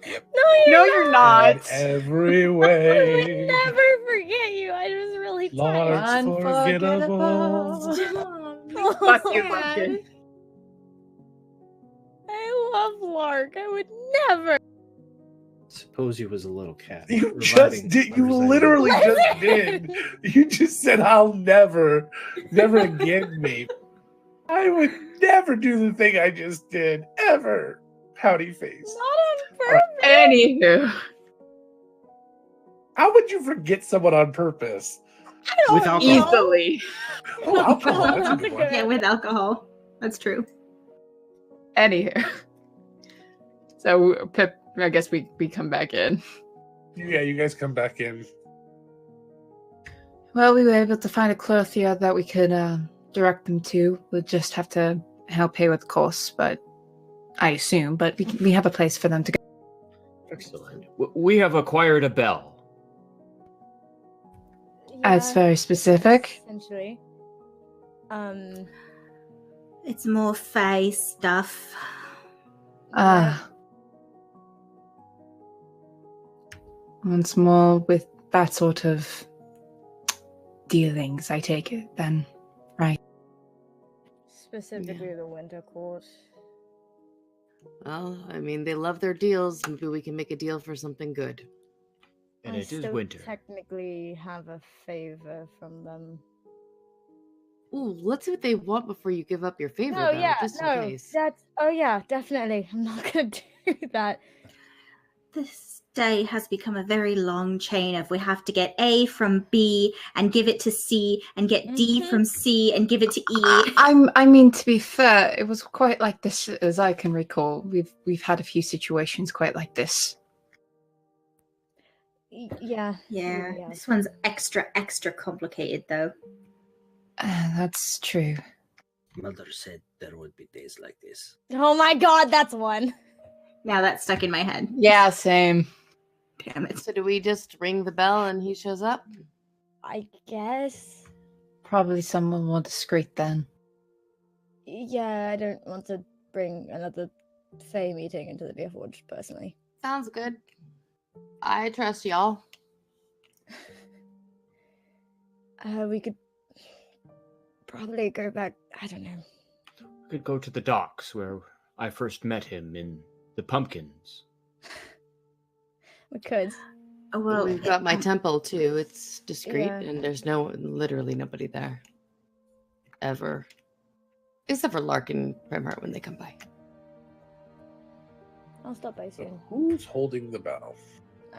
No, you're In not. every I would way. never forget you. I was really tired. Lark's unforgettable. Fuck you, God. Larkin. I love Lark. I would never. Suppose you was a little cat. You just reviving did. my You resentment. literally just Listen. did. You just said, "I'll never again, me." I would never do the thing I just did ever. Pouty face. Not on purpose. Anywho. How would you forget someone on purpose? I don't With alcohol. know. Easily. Oh, alcohol. That's a That's good a one. good- Yeah, with alcohol. That's true. Anywho. So, Pip, I guess we come back in. Yeah, you guys come back in. Well, we were able to find a clothier that we could direct them to. We'll just have to help pay with the costs, but I assume. But we have a place for them to go. Excellent. We have acquired a bell. That's Yeah, very specific. essentially. It's more Fae stuff. Once more with that sort of dealings, I take it, then. Specifically the Winter Court. Well, I mean, they love their deals. Maybe we can make a deal for something good. And I it is still winter. technically have a favor from them. Ooh, let's see what they want before you give up your favor, No, though, yeah, just in no, case. definitely. I'm not gonna do that. This day has become a very long chain of we have to get A from B and give it to C and get D Mhm. from C and give it to E. I mean, to be fair, it was quite like this as I can recall. We've had a few situations quite like this. Yeah. Yeah, yeah. this one's extra complicated though. That's true. Mother said there would be days like this. Oh my god, that's one. Now that's stuck in my head. Yeah, same. Damn it. So do we just ring the bell and he shows up? I guess. Probably someone more discreet then. Yeah, I don't want to bring another Fae meeting into the Deer Forge personally. Sounds good. I trust y'all. We could probably go back. I don't know. We could go to the docks where I first met him in the pumpkins. We could. Oh, well, We've got my temple too. It's discreet Yeah. and there's literally nobody there. Ever. Except for Lark and Primheart when they come by. I'll stop by soon. Who's holding the bell?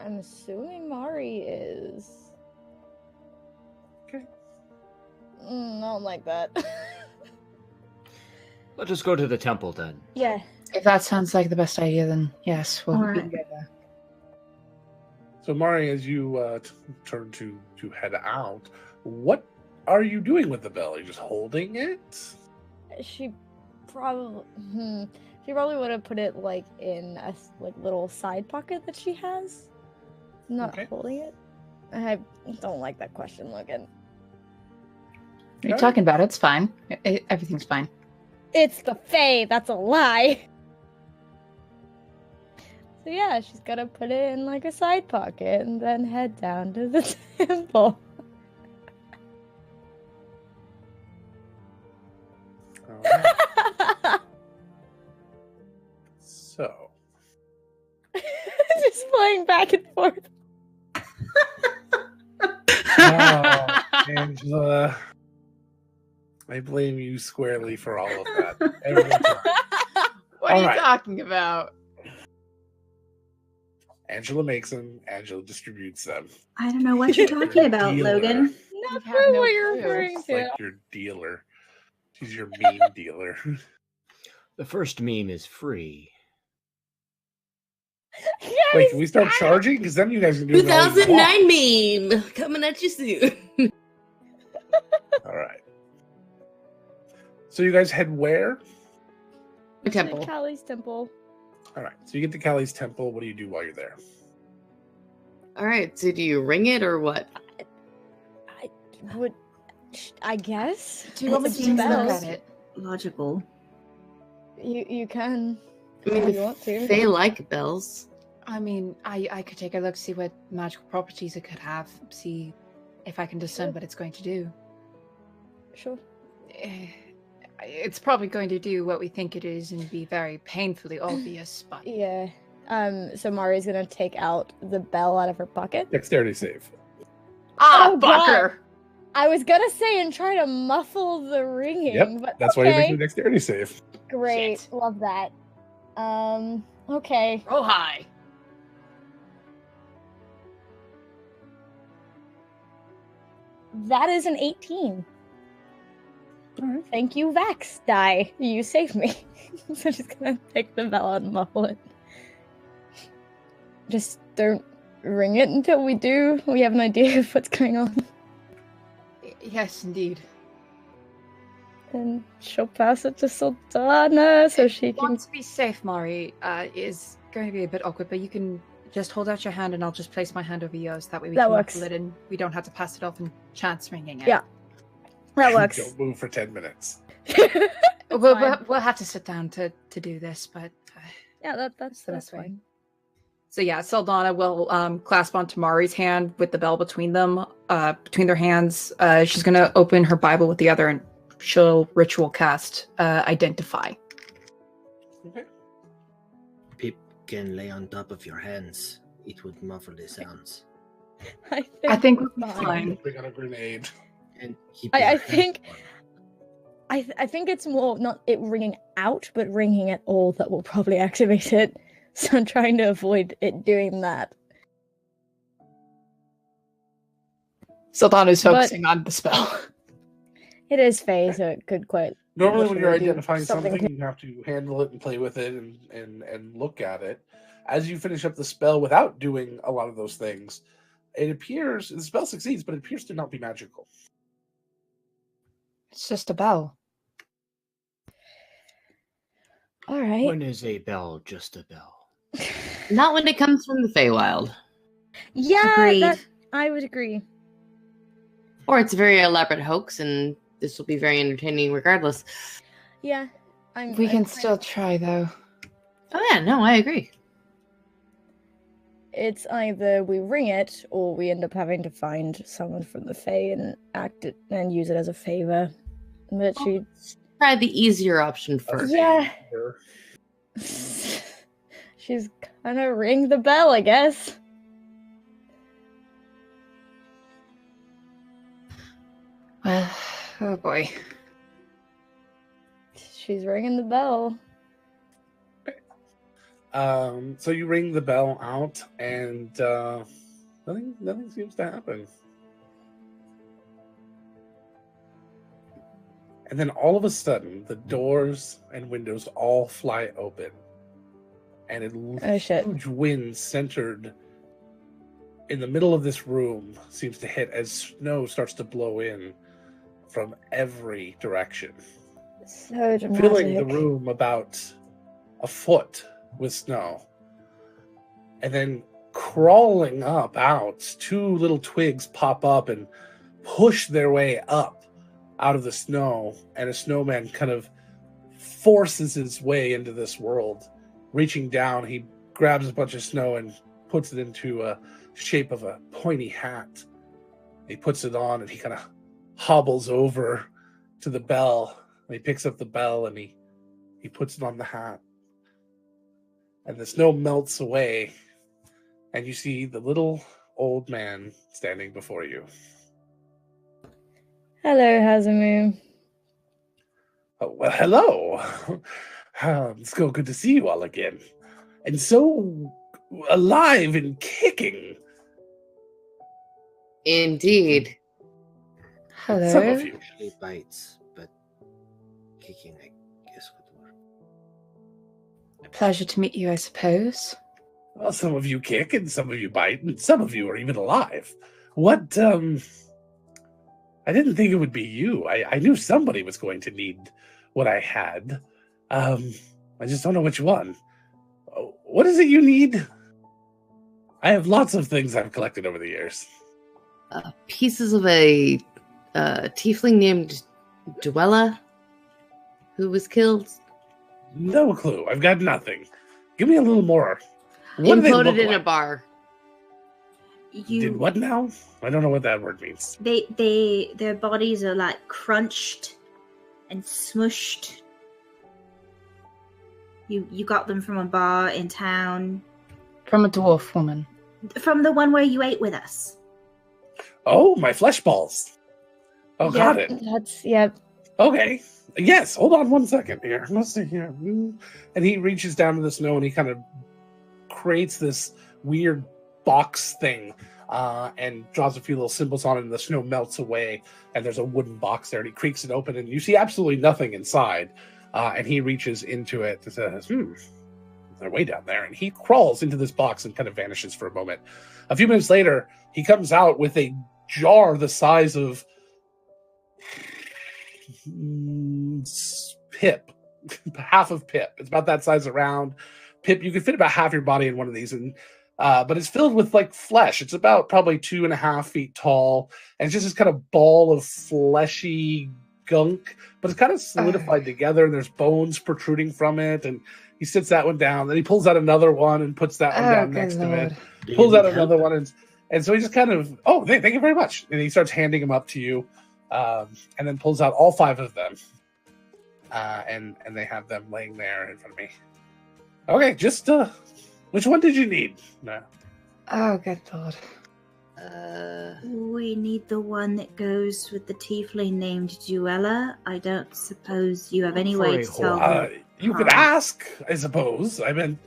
I'm assuming Mari is. Okay. I don't like that. Let us go to the temple then. Yeah. If that sounds like the best idea, then yes, we'll Alright. we can go there. So, Mari, as you turn to head out, what are you doing with the bell? Are you just holding it? She probably. She probably would have put it like in a little side pocket that she has. Not Okay. holding it. I don't like that question, Logan. What are you Okay. talking about? It's fine. Everything's fine. It's the Fae. That's a lie. So yeah, she's gotta put it in like a side pocket and then head down to the temple. All right. So, Just flying back and forth. oh, Angela, I blame you squarely for all of that. Every time. What All are you right. talking about? Angela makes them, Angela distributes them. I don't know what you're talking about, Dealer. Logan. Not have no what you're clue. referring It's to. like your dealer. She's your mean dealer. The first meme is free. Wait, can we start charging? Because then you guys can do it all you want. 2009 meme coming at you soon. All right. So you guys head where? The temple. Callie's temple. All right. So you get to Callie's temple. What do you do while you're there? All right. So do you ring it or what? I guess. Do you want me to It take a seems look bells. at it? Logical. You can. I mean, if you want to. They like bells. I mean, I could take a look, see what magical properties it could have, see if I can discern what it's going to do. Sure. It's probably going to do what we think it is and be very painfully obvious, but Yeah. So Mari's gonna take out the bell out of her pocket. Dexterity save. Oh, God. fucker! I was gonna say and try to muffle the ringing, Yep, but That's why you're okay. making a dexterity save. Great. Shit. Love that. Okay. Roll high. That is an 18. Alright. Thank you, Vax die. You saved me. So I'm just gonna take the bell out and muffle it. Just don't ring it until we do. We have an idea of what's going on. Yes, indeed. And she'll pass it to Sultana so she can. Want to be safe, Mari, is going to be a bit awkward, but you can just hold out your hand and I'll just place my hand over yours. That way we That can works. muffle it and we don't have to pass it off and chance ringing it. Yeah. That works. Don't move for 10 minutes. We'll have to sit down to do this, but Yeah, that's the best way. fine. So yeah, Saldana will clasp onto Mari's hand with the bell between them, between their hands. She's gonna open her Bible with the other, and she'll ritual cast Identify. Okay. Pip can lay on top of your hands. It would muffle the sounds. I think we're fine. fine. We got a grenade. And he I think I think it's more not it ringing out, but ringing at all that will probably activate it. So I'm trying to avoid it doing that. Saldana's But- focusing on the spell. It is Fae, so it could quite. Normally, when you're literally do identifying something, something. you have to handle it and play with it and look at it. As you finish up the spell without doing a lot of those things, it appears the spell succeeds, but it appears to not be magical. It's just a bell. All right. When is a bell just a bell? Not when it comes from the Feywild. Yeah, Agreed. I would agree. Or it's a very elaborate hoax, and this will be very entertaining regardless. Yeah, We I'm can kind still of- try, though. Oh yeah, no, I agree. It's either we ring it, or we end up having to find someone from the Fae and act it and use it as a favor. But she, Try the easier option first. yeah, Or- she's gonna ring the bell, I guess. Well, oh boy. She's ringing the bell. So you ring the bell out, and nothing seems to happen. And then all of a sudden, the doors and windows all fly open, and Oh shit! huge wind centered in the middle of this room seems to hit as snow starts to blow in from every direction, So dramatic. filling the room about a foot with snow. And then crawling up out, two little twigs pop up and push their way up out of the snow, and a snowman kind of forces his way into this world. Reaching down, he grabs a bunch of snow and puts it into a shape of a pointy hat. He puts it on and he kind of hobbles over to the bell. And he picks up the bell and he puts it on the hat. And the snow melts away, and you see the little old man standing before you. Hello, Hazamu. Oh, well, hello. It's so good to see you all again. And so alive and kicking. Indeed. Hello. Some of you. He bites, but kicking, I guess, would work. Pleasure to meet you, I suppose. Well, some of you kick and some of you bite, and some of you are even alive. What, I didn't think it would be you. I knew somebody was going to need what I had. I just don't know which one. What is it you need? I have lots of things I've collected over the years. Pieces of a tiefling named Dwella, who was killed. No clue. I've got nothing. Give me a little more. What do they Imploded look in a like? bar. Did what now? I don't know what that word means. Their bodies are like crunched and smushed. You got them from a bar in town. From a dwarf woman. From the one where you ate with us. Oh, my flesh balls. Oh, got it. That's yeah. Okay. Yes, hold on one second here. Let's see here. And he reaches down to the snow and he kind of creates this weird box thing and draws a few little symbols on it, and the snow melts away, and there's a wooden box there, and he creaks it open, and you see absolutely nothing inside. And he reaches into it and says, they're way down there. And he crawls into this box and kind of vanishes for a moment. A few minutes later, he comes out with a jar the size of Pip, half of Pip. It's about that size around. Pip, you could fit about half your body in one of these, and but it's filled with like flesh. It's about probably 2.5 feet tall, and it's just this kind of ball of fleshy gunk, but it's kind of solidified together, and there's bones protruding from it. And he sits that one down, then he pulls out another one and puts that one down good next to it. Do Pulls you out need another help? one, and so he just kind of, thank you very much, and he starts handing them up to you, and then pulls out all 5 of them, and they have them laying there in front of me. Okay, just which one did you need? No. Oh, good lord. We need the one that goes with the tiefling named Duella. I don't suppose you have any way to tell them. You could ask, I suppose. I mean,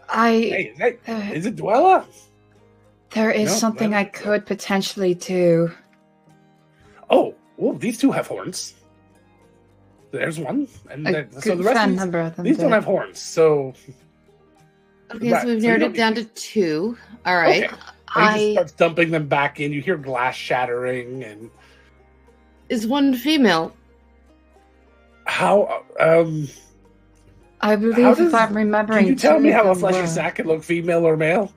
I hey, is it Dwella? there is No, something that- I could potentially do. Oh, well, these two have horns. There's one, and A so the good rest fan of number of them these don't do. have horns. So Okay, Right, so we've so you narrowed don't it down need to 2. All right. Okay. And he just I starts dumping them back in. You hear glass shattering, and is one female. how? I believe How if does- I'm remembering. Can you tell two me of how a them fleshy were. sack can look female or male?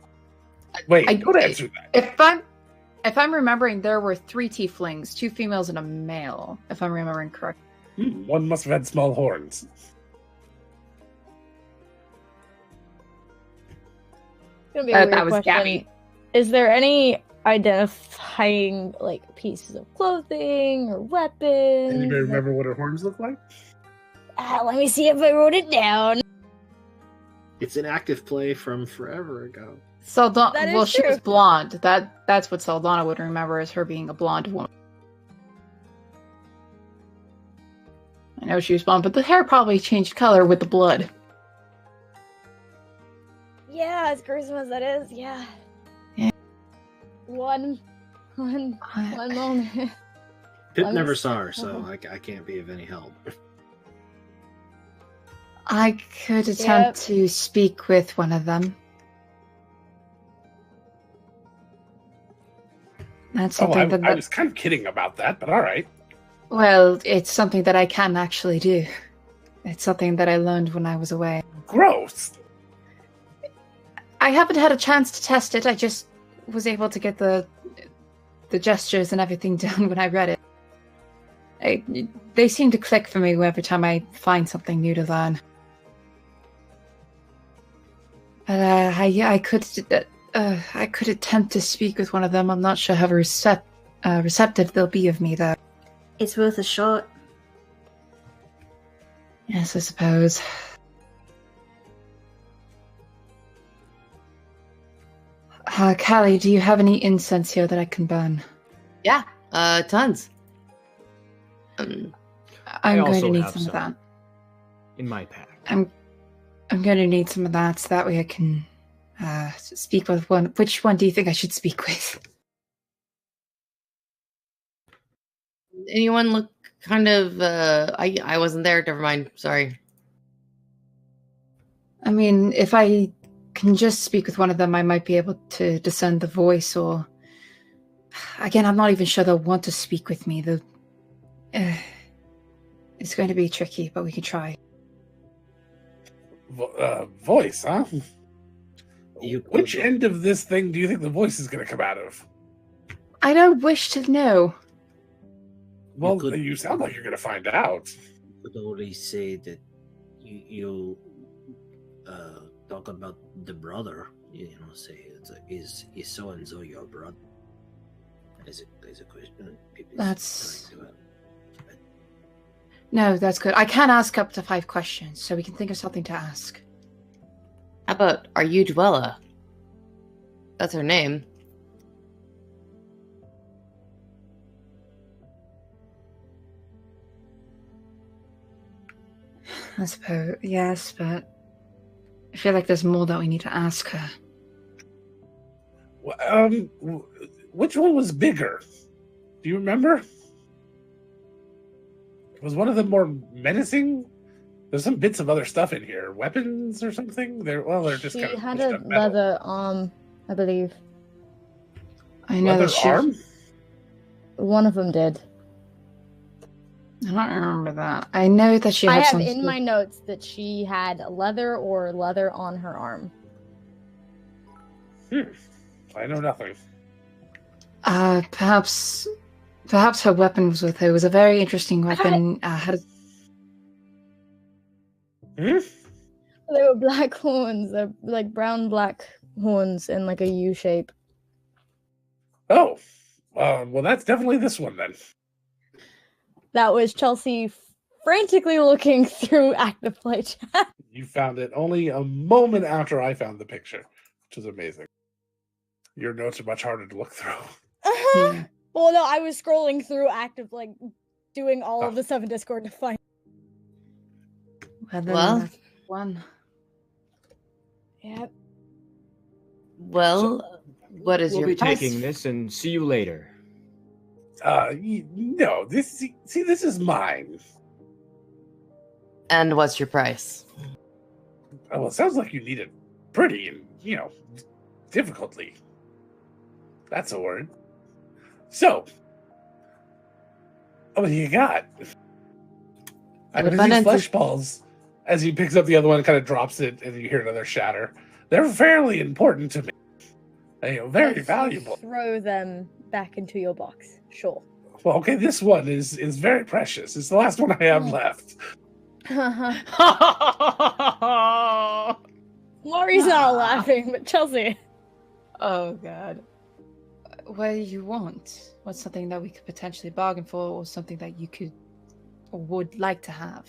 Wait, I- don't answer that. If I'm remembering, there were 3 tieflings, 2 females and a male. If I'm remembering correctly. One must have had small horns. It's gonna be a weird That was question. Gabby. Is there any identifying like pieces of clothing or weapons? Anybody remember what her horns look like? Let me see if I wrote it down. It's an active play from forever ago. Saldana. That is Well, she was true. blonde. That's what Saldana would remember as her being a blonde woman. I know she was blonde, but the hair probably changed color with the blood. Yeah, as gruesome as that is, yeah. Yeah. One moment. Pip I'm never just- saw her, so I can't be of any help. I could attempt to speak with one of them. That's Oh, something that, I was kind of kidding about that, but all right. well, it's something that I can actually do. It's something that I learned when I was away. Gross. I haven't had a chance to test it. I just was able to get the gestures and everything down when I read it. They seem to click for me every time I find something new to learn. But I could attempt to speak with one of them. I'm not sure how receptive they'll be of me, though. It's worth a shot. Yes, I suppose. Callie, do you have any incense here that I can burn? Yeah, tons. I'm going also to need have some of that. in my pack. I'm going to need some of that so that way I can speak with one. Which one do you think I should speak with? Anyone look kind of I wasn't there, never mind. Sorry. I mean, if I can just speak with one of them, I might be able to discern the voice, or again, I'm not even sure they'll want to speak with me. It's going to be tricky, but we can try. Voice, huh? You Which could- end of this thing do you think the voice is going to come out of? I don't wish to know. Well, could- you sound like you're going to find out. could only say that you talk about the brother. You know, say is so and so your brother? Is a question. People That's- trying to, No, that's good. I can ask up to 5 questions, so we can think of something to ask. How about are you Dwella? That's her name. I suppose, yes, but I feel like there's more that we need to ask her. Which one was bigger? Do you remember? Was one of them more menacing? There's some bits of other stuff in here, weapons or something. They're just She kind of had pushed a up metal. leather arm, I believe. I know Leather that she. arm. One of them did. I don't remember that. I know that she I had have some. in my notes that she had leather or leather on her arm. I know nothing. Perhaps her weapon was with her. It was a very interesting weapon. Had Hmm? They were black horns. They're like brown black horns in like a U shape. Oh, well, that's definitely this one then. That was Chelsea frantically looking through active play chat. You found it only a moment after I found the picture, which is amazing. Your notes are much harder to look through. Well, no, I was scrolling through active, like, doing all Oh. of the stuff in Discord to find. And then Well. that's one. Yep. Well, what is We'll your be price? taking this and see you later. No, this is mine. And what's your price? Oh, well, it sounds like you need it pretty and, difficultly. That's a word. So, what do you got? I mean, these abundance flesh of- balls, as he picks up the other one and kind of drops it, and you hear another shatter. They're fairly important to me. Very If you valuable. Throw them back into your box. Sure. Well, okay, this one is very precious. It's the last one I have left. Laurie's not laughing, but Chelsea. Oh god. What do you want? What's something that we could potentially bargain for, or something that you could or would like to have?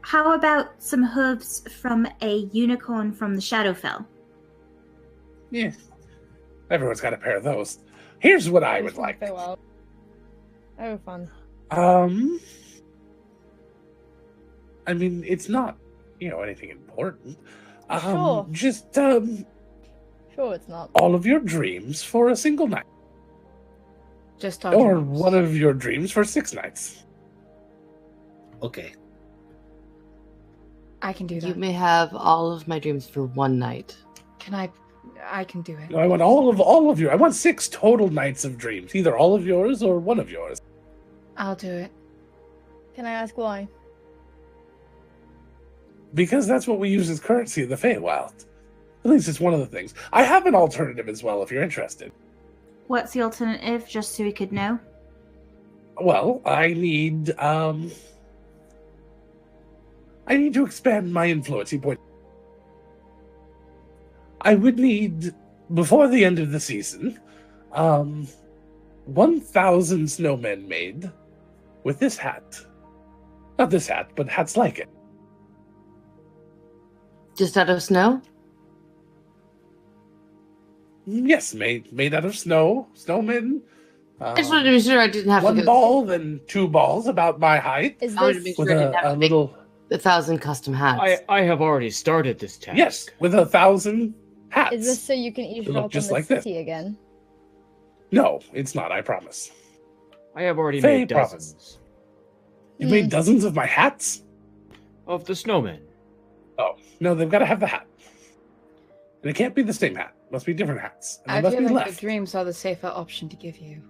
How about some hooves from a unicorn from the Shadowfell? Yeah. Everyone's got a pair of those. Here's what I would like. Oh, fun. I mean, it's not, anything important. Sure. Just, Sure, it's not. all of your dreams for a single night. Just our Or dreams. one of your dreams for 6 nights. Okay. I can do that. You may have all of my dreams for one night. Can I can do it. No, I want all of your. I want 6 total nights of dreams. Either all of yours or one of yours. I'll do it. Can I ask why? Because that's what we use as currency in the Feywild. At least it's one of the things. I have an alternative as well if you're interested. What's the alternative, just so we could know? Well, I need to expand my influence. Point. I would need, before the end of the season, 1,000 snowmen made with this hat. Not this hat, but hats like it. Just out of snow? Yes, made out of snow, snowmen. I just wanted to be sure I didn't have to One go ball, then 2 balls, about my height, Is I wanted to this be with sure I didn't have a to make little. 1,000 custom hats. I have already started this task. Yes, with 1,000 hats. is this so you can They look eavesdrop on just the like this. city again? No, it's not. I promise. I have already Faye made promise. dozens You've made dozens of my hats. of the snowmen. Oh no, they've got to have the hat, and it can't be the same hat. Must be different hats, and I they must feel be like left. the dreams are the safer option to give you.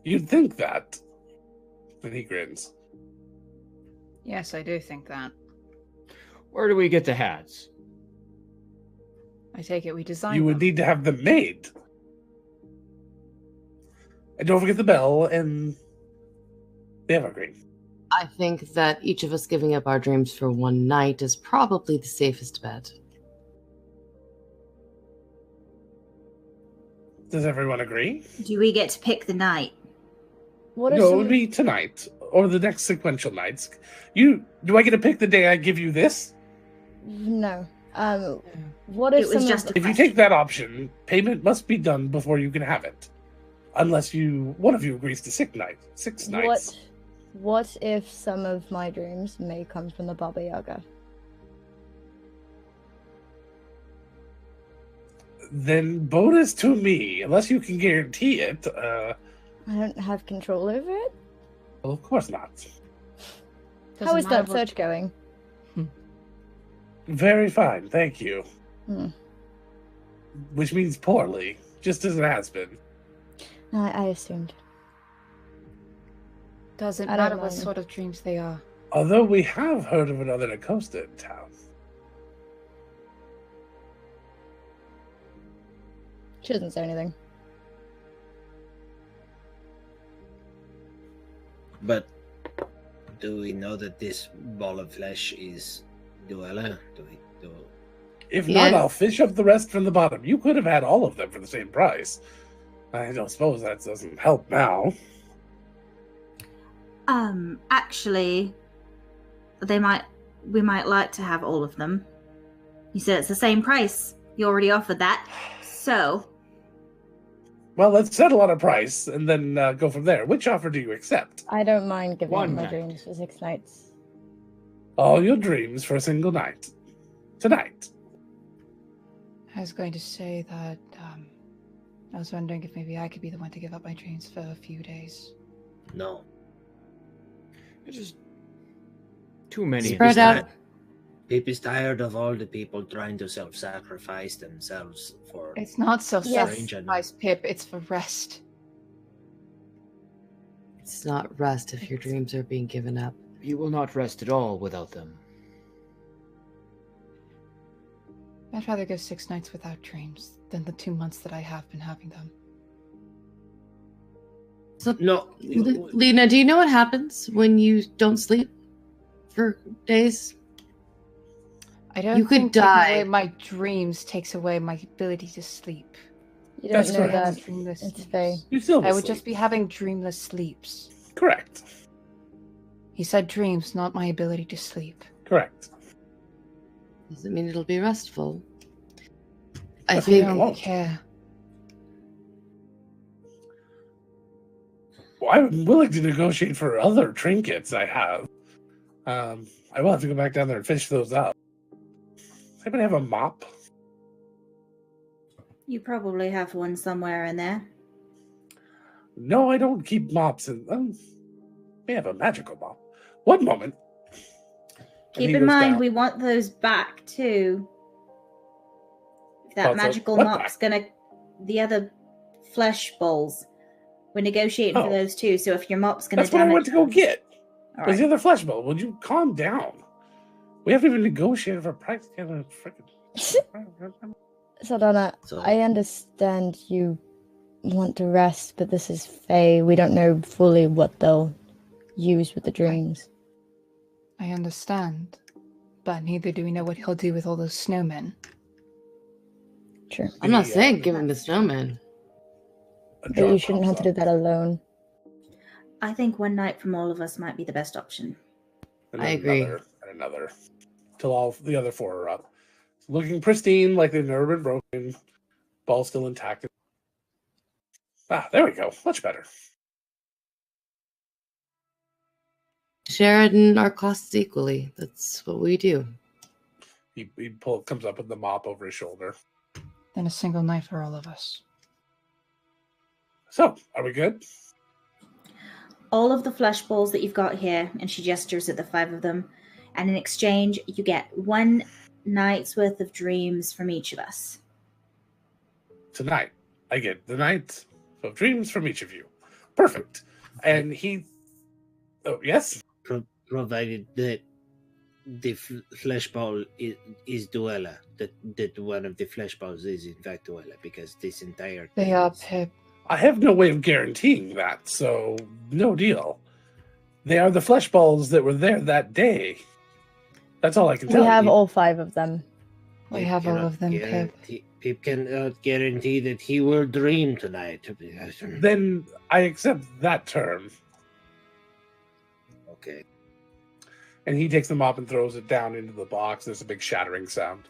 You'd think that. And he grins. Yes, I do think that. Where do we get the hats? I take it we design You would them. need to have them made. And don't forget the bell and the evergreen. I think that each of us giving up our dreams for one night is probably the safest bet. Does everyone agree? Do we get to pick the night? What if No, it some... would be tonight or the next sequential nights. Do I get to pick the day I give you this? No. What if It was some just of... a If you take that option, payment must be done before you can have it. Unless one of you agrees to 6 nights. What if some of my dreams may come from the Baba Yaga? Then bonus to me, unless you can guarantee it. I don't have control over it. Well, of course not. How is that matter search going? Very fine, thank you. Hmm. Which means poorly, just as it has been. No, I assumed. Doesn't I don't matter what mind. sort of dreams they are. Although we have heard of another Nacosta in town. She doesn't say anything. But do we know that this ball of flesh is Duella? If Yeah. not, I'll fish up the rest from the bottom. You could have had all of them for the same price. I don't suppose that doesn't help now. Actually, we might like to have all of them. You said it's the same price. You already offered that. So, Well, let's settle on a price and then go from there. Which offer do you accept? I don't mind giving up One my night. dreams for 6 nights. All your dreams for a single night. Tonight. I was going to say that I was wondering if maybe I could be the one to give up my dreams for a few days. No. It's just too many. Spread out. Pip is tired of all the people trying to self-sacrifice themselves for. It's not Yes. self-sacrifice, Pip. It's for rest. It's not rest if your dreams are being given up. You will not rest at all without them. I'd rather go 6 nights without dreams than the 2 months that I have been having them. So, No. Lena, do you know what happens when you don't sleep for days? I don't You could think taking die. away my dreams takes away my ability to sleep. You don't That's know correct. that. Dreamless It's sleeps. Faye. You still I would just be having dreamless sleeps. Correct. He said dreams, not my ability to sleep. Correct. Doesn't mean it'll be restful. I That's I think what don't won't. care. Well, I'm willing to negotiate for other trinkets I have. I will have to go back down there and finish those up. Does anybody have a mop? you probably have one somewhere in there. No, I don't keep mops. We have a magical mop. One moment. And Keep he in goes mind, down. we want those back too. If that What's up? magical What mop's gonna, the other flesh balls, we're negotiating Oh. for those too. So if your mop's gonna That's what I damage went to go them- get. All Was the right. other flesh bowl? Would you calm down? We haven't even negotiated for price. Saldana, So- I understand you want to rest, but this is Faye. We don't know fully what they'll use with the dreams. I understand. But neither do we know what he'll do with all those snowmen. True. I'm not The, saying give him the snowman. A But jar you shouldn't have pops to do up, that alone. I think one night from all of us might be the best option. and I then agree. Another, and another, till all the other 4 are up, looking pristine, like they've never been broken. Ball still intact. There we go. Much better. Share it in our costs equally. That's what we do. He comes up with the mop over his shoulder. Then a single night for all of us. So, are we good? All of the flesh balls that you've got here, and she gestures at the 5 of them, and in exchange, you get 1 night's worth of dreams from each of us. Tonight, I get the night of dreams from each of you. Perfect. And he... Oh, yes? Provided that the flesh ball is Duella, that one of the flesh balls is in fact Duella, because this entire They thing are, is- Pip. I have no way of guaranteeing that, so no deal. They are the flesh balls that were there that day. That's all I can tell We have you. all 5 of them. We Pip have all cannot of them, Pip. guarantee- Pip cannot guarantee that he will dream tonight. Then I accept that term. Okay. And he takes the mop and throws it down into the box. There's a big shattering sound.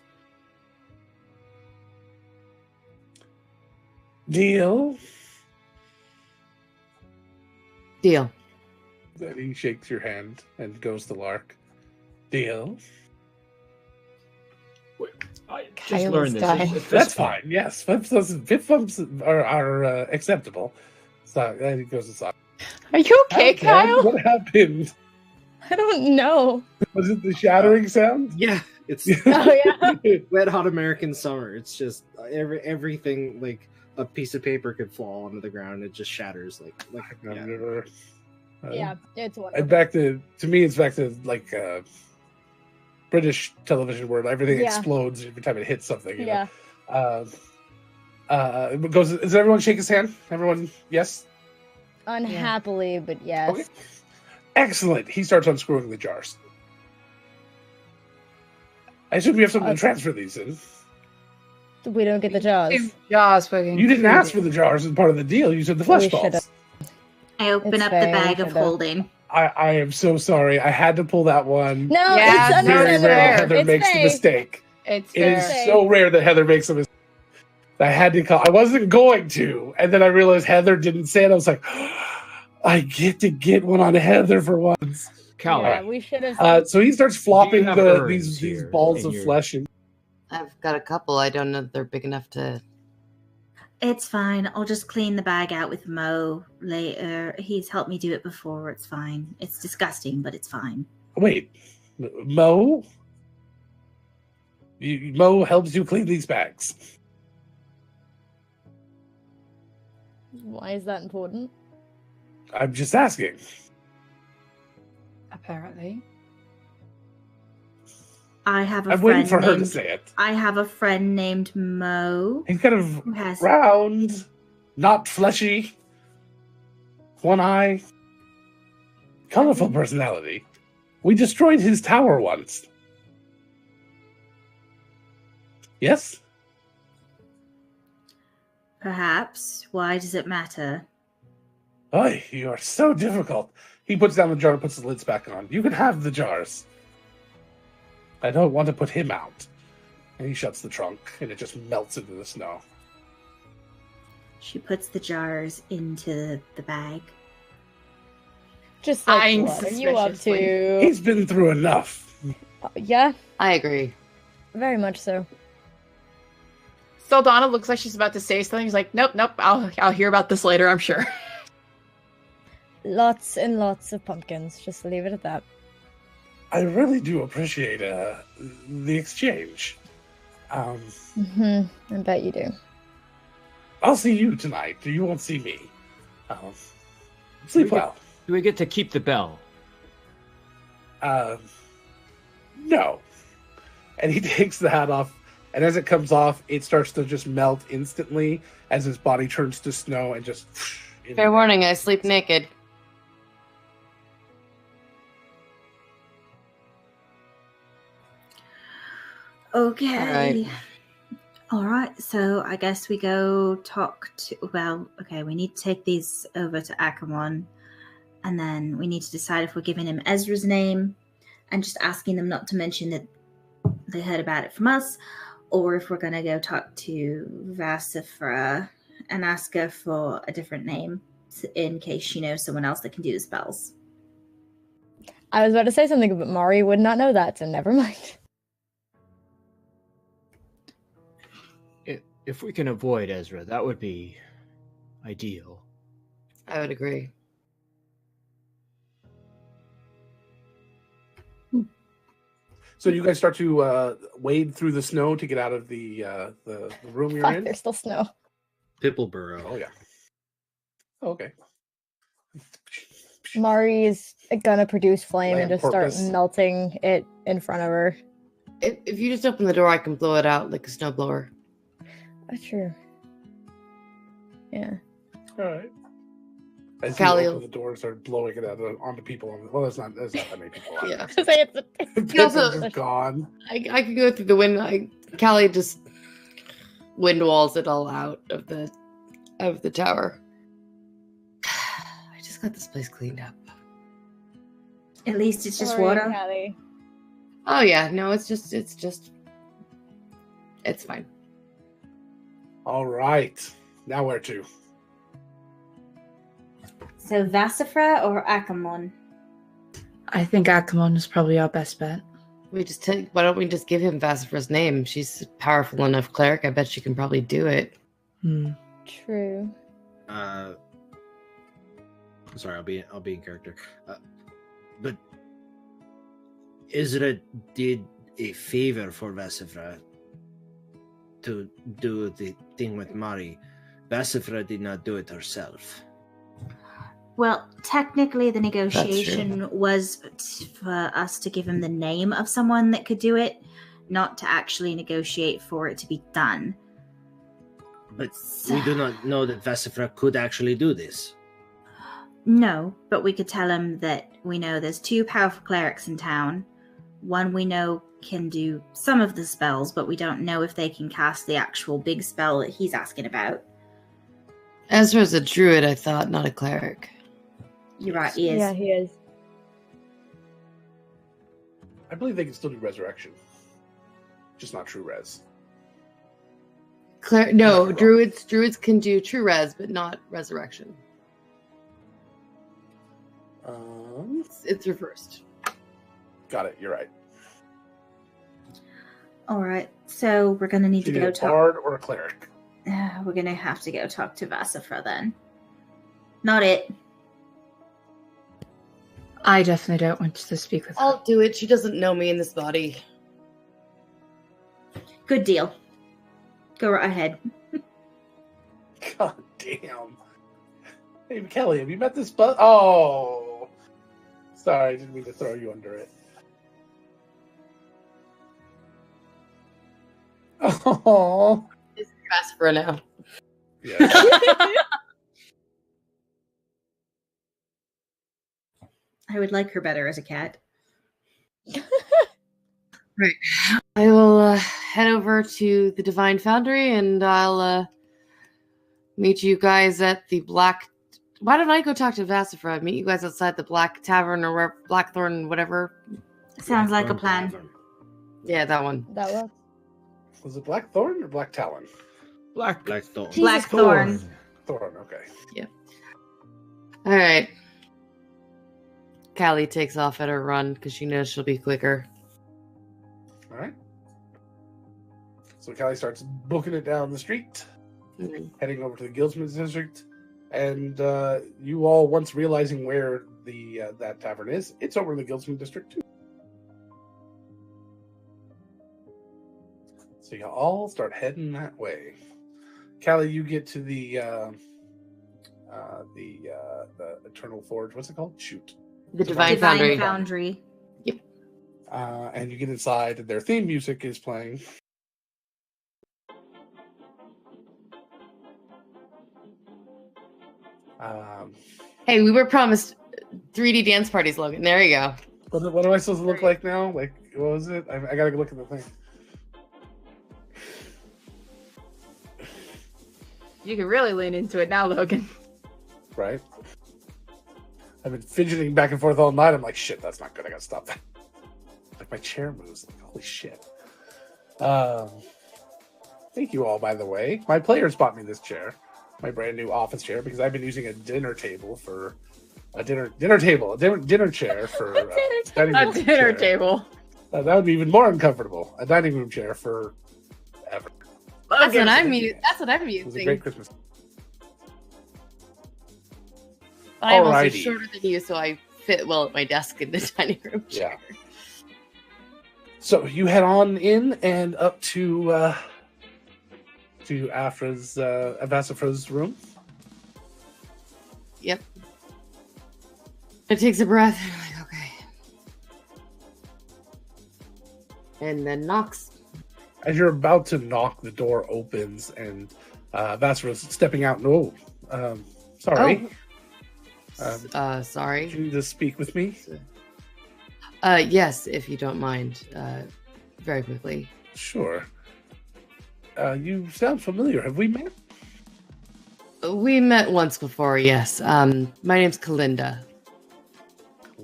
Deal. Deal. Then he shakes your hand and goes to Lark. Deal. I just Kyle's learned this. dying. If That's this- fine. Yes, fifth bumps are acceptable. So he goes aside. Are you okay, Okay, Kyle? What happened? I don't know. Was it the shattering sound? Yeah, it's Oh, yeah. wet hot American summer. It's just everything, like a piece of paper could fall onto the ground. It just shatters like I've yeah. never- Yeah, it's And wonderful. back to me, it's back to like British television where everything Yeah. explodes every time it hits something. You Yeah. know? It goes. Does everyone shake his hand? Everyone, yes. Unhappily, but yes. Okay. Excellent. He starts unscrewing the jars. I assume you have something to transfer these in. We don't get the jars. Jars were You didn't ask for the jars as part of the deal. You said the flesh We balls. should've. I open It's up the fair, bag of should've. holding. I am so sorry. I had to pull that one. No, Yeah, it's no, Very it's rare fair. that Heather It's makes the fair. mistake. It's It is fair. so rare that Heather makes a mistake. I had to call. I wasn't going to, and then I realized Heather didn't say it. I was like, I get to get one on Heather for once. Callie, Yeah, we should have. So he starts flopping have these earrings these here balls in of your- flesh. And I've got a couple. I don't know if they're big enough to. It's fine. I'll just clean the bag out with Mo later. He's helped me do it before. It's fine. It's disgusting, but it's fine. wait, Mo. Mo helps you clean these bags. Why is that important? I'm just asking. Apparently. I have a I'm friend waiting for her to named- say it. I have a friend named Mo He's kind of who has round, not fleshy, one eye, colorful personality. We destroyed his tower once. Yes? perhaps. Why does it matter? Oh, you are so difficult. He puts down the jar and puts the lids back on. You can have the jars. I don't want to put him out. And he shuts the trunk, and it just melts into the snow. She puts the jars into the bag. Just like, Eyeing what are you up suspiciously. to? He's been through enough. Yeah, I agree. very much so. Saldana looks like she's about to say something. He's like, nope. I'll hear about this later, I'm sure. Lots and lots of pumpkins. Just leave it at that. I really do appreciate the exchange. I bet you do. I'll see you tonight. You won't see me. Sleep well. do we get to keep the bell? No. And he takes the hat off, and as it comes off, it starts to just melt instantly as his body turns to snow and just. Fair warning, I sleep naked. Okay. All right. So I guess we go talk to. Well, okay. We need to take these over to Akamon, and then we need to decide if we're giving him Ezra's name, and just asking them not to mention that they heard about it from us, or if we're gonna go talk to Vasifra and ask her for a different name in case she knows someone else that can do the spells. I was about to say something, but Mari would not know that, so never mind. If we can avoid Ezra, that would be ideal. I would agree. So you guys start to wade through the snow to get out of the room you're Fuck, in? there's still snow. Pippleborough. Oh, yeah. Oh, okay. Mari is gonna produce flame and Land just start porpoise. melting it in front of her. If you just open the door, I can blow it out like a snowblower. That's true. Yeah. All right. As Callie you will- open the door and start blowing it out onto people. Well, there's not that many people on Yeah. there. Say it's People also- are gone. I can go through the window. Callie just wind walls it all out of the tower. I just got this place cleaned up. At least it's just Sorry, water. Callie. Oh yeah, no, it's fine. All right. Now where to? So Vasifra or Akamon? I think Akamon is probably our best bet. Why don't we just give him Vasifra's name? She's a powerful enough cleric. I bet she can probably do it. True. Sorry, I'll be in character. But Ezra did a favor for Vasifra to do the thing with Mari. Vasifra did not do it herself. Well, technically, the negotiation was for us to give him the name of someone that could do it, not to actually negotiate for it to be done. But we do not know that Vasifra could actually do this. No, but we could tell him that we know there's 2 powerful clerics in town. One we know can do some of the spells, but we don't know if they can cast the actual big spell that he's asking about. Ezra's a druid, I thought, not a cleric. You're right, he is. Yeah, he is. I believe they can still do resurrection, just not true res. No, druids can do true res, but not resurrection. It's reversed. Got it. You're right. All right, so we're gonna need to Either go a talk. bard or a cleric. We're gonna have to go talk to Vassifra then. Not it. I definitely don't want to speak with her. I'll do it. She doesn't know me in this body. Good deal. Go right ahead. God damn. Hey, Kelly, have you met this bud? Oh. Sorry, I didn't mean to throw you under it. Oh. It's Vassifra now. Yeah. I would like her better as a cat. Right. I will head over to the Divine Foundry, and I'll meet you guys at the Black... Why don't I go talk to Vassifra? Meet you guys outside the Black Tavern or Blackthorn, whatever. Sounds like a plan. Yeah, that one. That works. Was it Blackthorn or Black Talon? Blackthorn. Blackthorn. Thorn, okay. All right. Callie takes off at her run because she knows she'll be quicker. All right. So Callie starts booking it down the street, heading over to the Guildsman's District, and you all, once realizing where the that tavern is, it's over in the Guildsman District too. So you all start heading that way. Callie, you get to the Eternal Forge. What's it called? Shoot. The Divine Foundry. Foundry. And you get inside, and their theme music is playing. Hey, we were promised 3D dance parties, Logan. There you go. What am I supposed to look like now? Like, what was it? I gotta look at the thing. You can really lean into it now, Logan. Right? I've been fidgeting back and forth all night. I'm like, shit, that's not good. I gotta stop that. Like, my chair moves. Like, holy shit. Thank you all, by the way. My players bought me this chair, my brand new office chair, because I've been using a dinner table for a dinner chair for dining room A dinner chair. table. That would be even more uncomfortable. A dining room chair for ever. That's what I'm It That's what I'm was a using. great Christmas. But I'm also Alrighty. shorter than you, so I fit well at my desk in the dining room chair. Yeah. So you head on in and up to Vassifra's room. Yep. It takes a breath. I'm like, okay. And then knocks. As you're about to knock, the door opens and Vassifra's stepping out. No, sorry. Sorry. Can you just speak with me? Yes, if you don't mind. Very quickly. Sure. You sound familiar. Have we met? We met once before, yes. My name's Kalinda.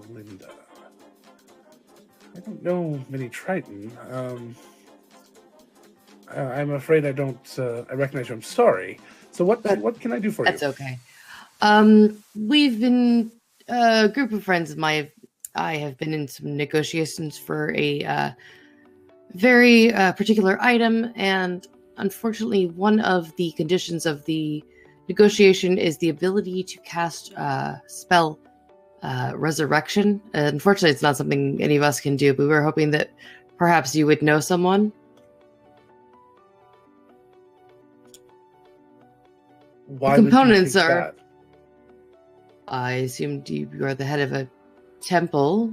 Linda. I don't know many Triton. I'm afraid I don't. I recognize you. I'm sorry. So what can I do for That's you? okay. We've been a group of friends of mine. I have been in some negotiations for a very particular item, and unfortunately, one of the conditions of the negotiation is the ability to cast spell resurrection. Unfortunately, it's not something any of us can do, but we were hoping that perhaps you would know someone. Why The would you components think are- that? I assumed you are the head of a temple,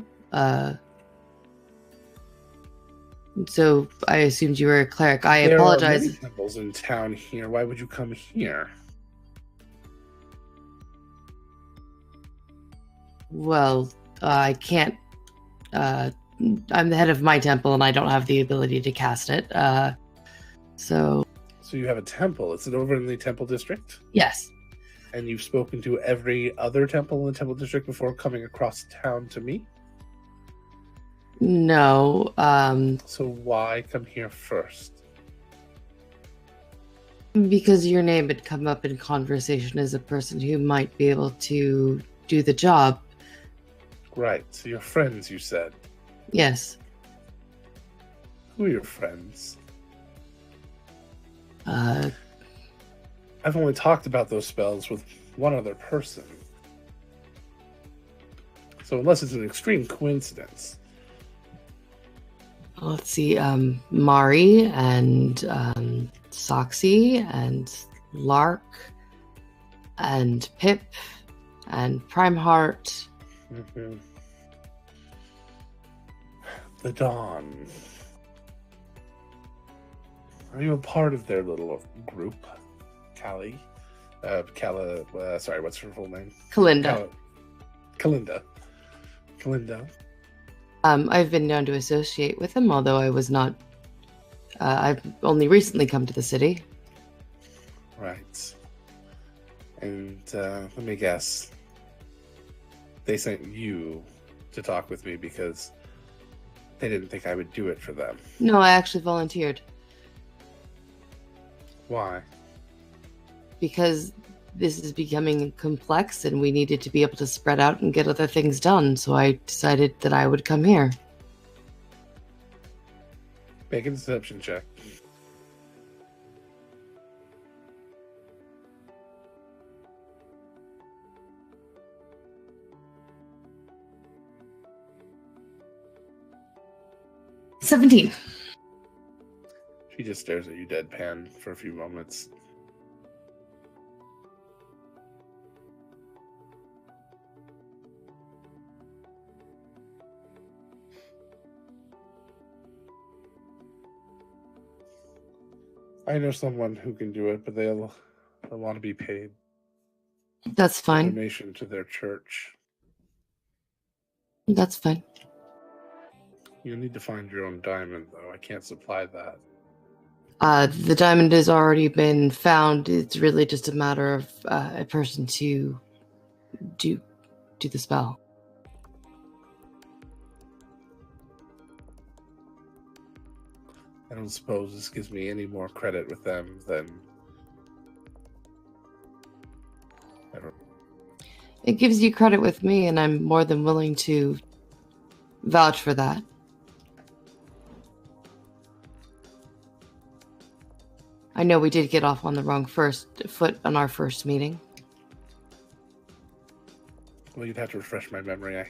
so I assumed you were a cleric. I There apologize. are many temples in town here. Why would you come here? Well, I can't. I'm the head of my temple, and I don't have the ability to cast it. So So you have a temple. Is it over in the temple district? yes, And you've spoken to every other temple in the temple district before coming across town to me? No, So why come here first? because your name had come up in conversation as a person who might be able to do the job. Right, so you're friends, you said. Yes. Who are your friends? Uh, I've only talked about those spells with one other person. So unless it's an extreme coincidence. let's see, Mari and Soxy and Lark and Pip and Primeheart. Mhm. The Dawn. Are you a part of their little group? Callie? Sorry, what's her full name? Kalinda. Kalinda. Kalinda. I've been known to associate with them, although I was not. I've only recently come to the city. Right. And let me guess. They sent you to talk with me because they didn't think I would do it for them. No, I actually volunteered Why? because this is becoming complex and we needed to be able to spread out and get other things done. So I decided that I would come here. Make a deception check. $17. She just stares at you deadpan for a few moments. I know someone who can do it, but they'll want to be paid. That's fine. Donation to their church. That's fine. You'll need to find your own diamond, though. I can't supply that. The diamond has already been found. It's really just a matter of a person to do the spell. I don't suppose this gives me any more credit with them than... I don't... It gives you credit with me, and I'm more than willing to vouch for that. I know we did get off on the wrong foot on our first meeting. Well, you'd have to refresh my memory. I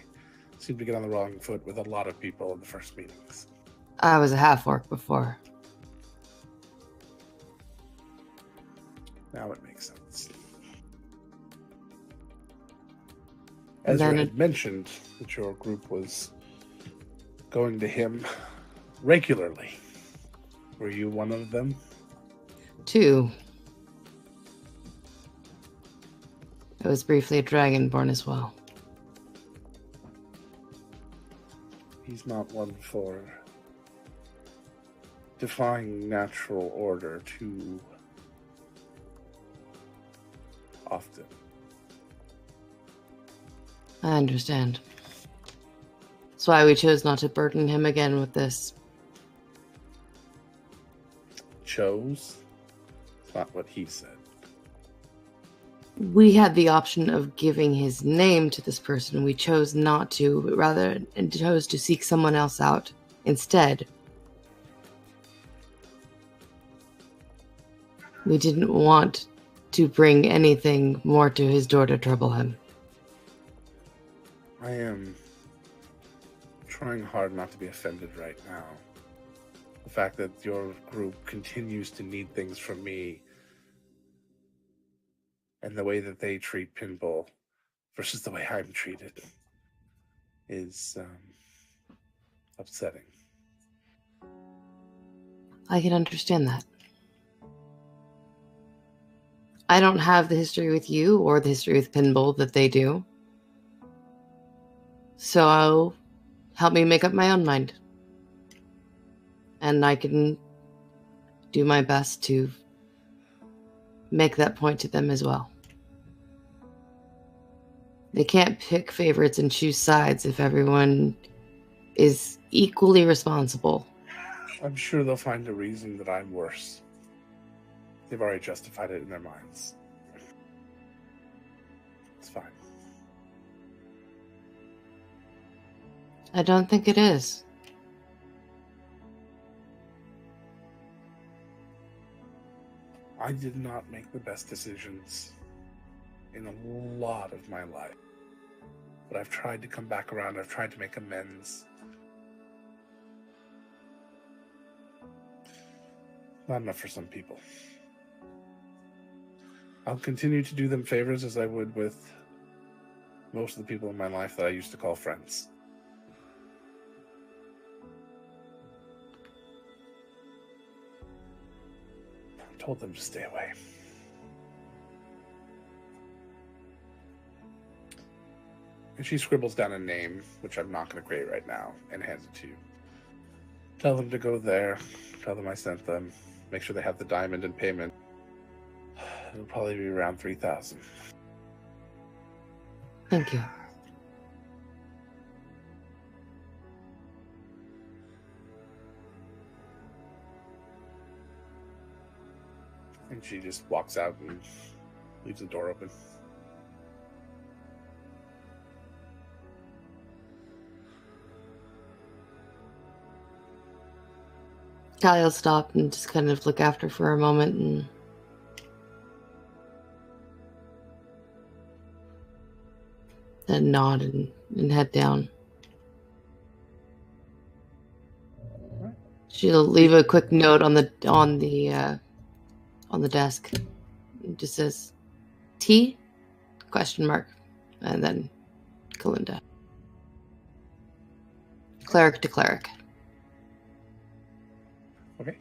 seem to get on the wrong foot with a lot of people in the first meetings. I was a half-orc before. Now it makes sense. Ezra then had mentioned that your group was going to him regularly. Were you one of them? 2. I was briefly a dragonborn as well. He's not one for defying natural order too often. I understand. That's why we chose not to burden him again with this. Chose? It's not what he said. We had the option of giving his name to this person. We chose not to, but rather and chose to seek someone else out instead. We didn't want to bring anything more to his door to trouble him. I am trying hard not to be offended right now. The fact that your group continues to need things from me and the way that they treat Pinball versus the way I'm treated is upsetting. I can understand that. I don't have the history with you or the history with Pinball that they do. So help me make up my own mind. And I can do my best to make that point to them as well. They can't pick favorites and choose sides if everyone is equally responsible. I'm sure they'll find a reason that I'm worse. They've already justified it in their minds. It's fine. I don't think it is. I did not make the best decisions in a lot of my life. But I've tried to come back around. I've tried to make amends. Not enough for some people. I'll continue to do them favors as I would with most of the people in my life that I used to call friends. I told them to stay away. And she scribbles down a name, which I'm not going to create right now, and hands it to you. Tell them to go there. Tell them I sent them. Make sure they have the diamond in payment. It'll probably be around 3,000. Thank you. And she just walks out and leaves the door open. Callie will stop and just kind of look after for a moment and then nod and head down. She'll leave a quick note on the desk. It just says T ? And then Kalinda. Cleric to cleric. Okay.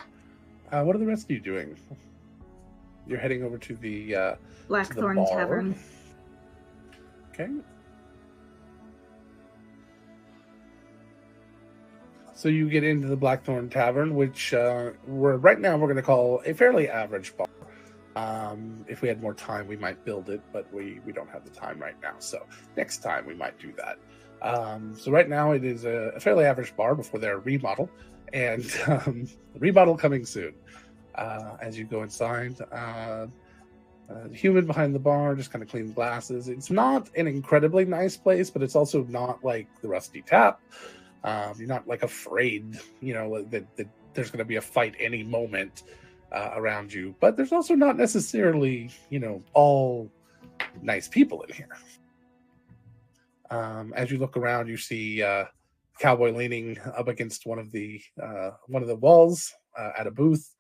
What are the rest of you doing? You're heading over to the Blackthorn bar. Tavern. Okay. So you get into the Blackthorn Tavern, which we're going to call a fairly average bar. If we had more time, we might build it, but we don't have the time right now. So next time we might do that. So right now it is a fairly average bar before their remodel, and the remodel coming soon. As you go inside, the human behind the bar just kind of cleans glasses. It's not an incredibly nice place, but it's also not like the Rusty Tap. You're not like afraid, that there's going to be a fight any moment around you. But there's also not necessarily, all nice people in here. As you look around, you see Cowboy leaning up against one of the walls at a booth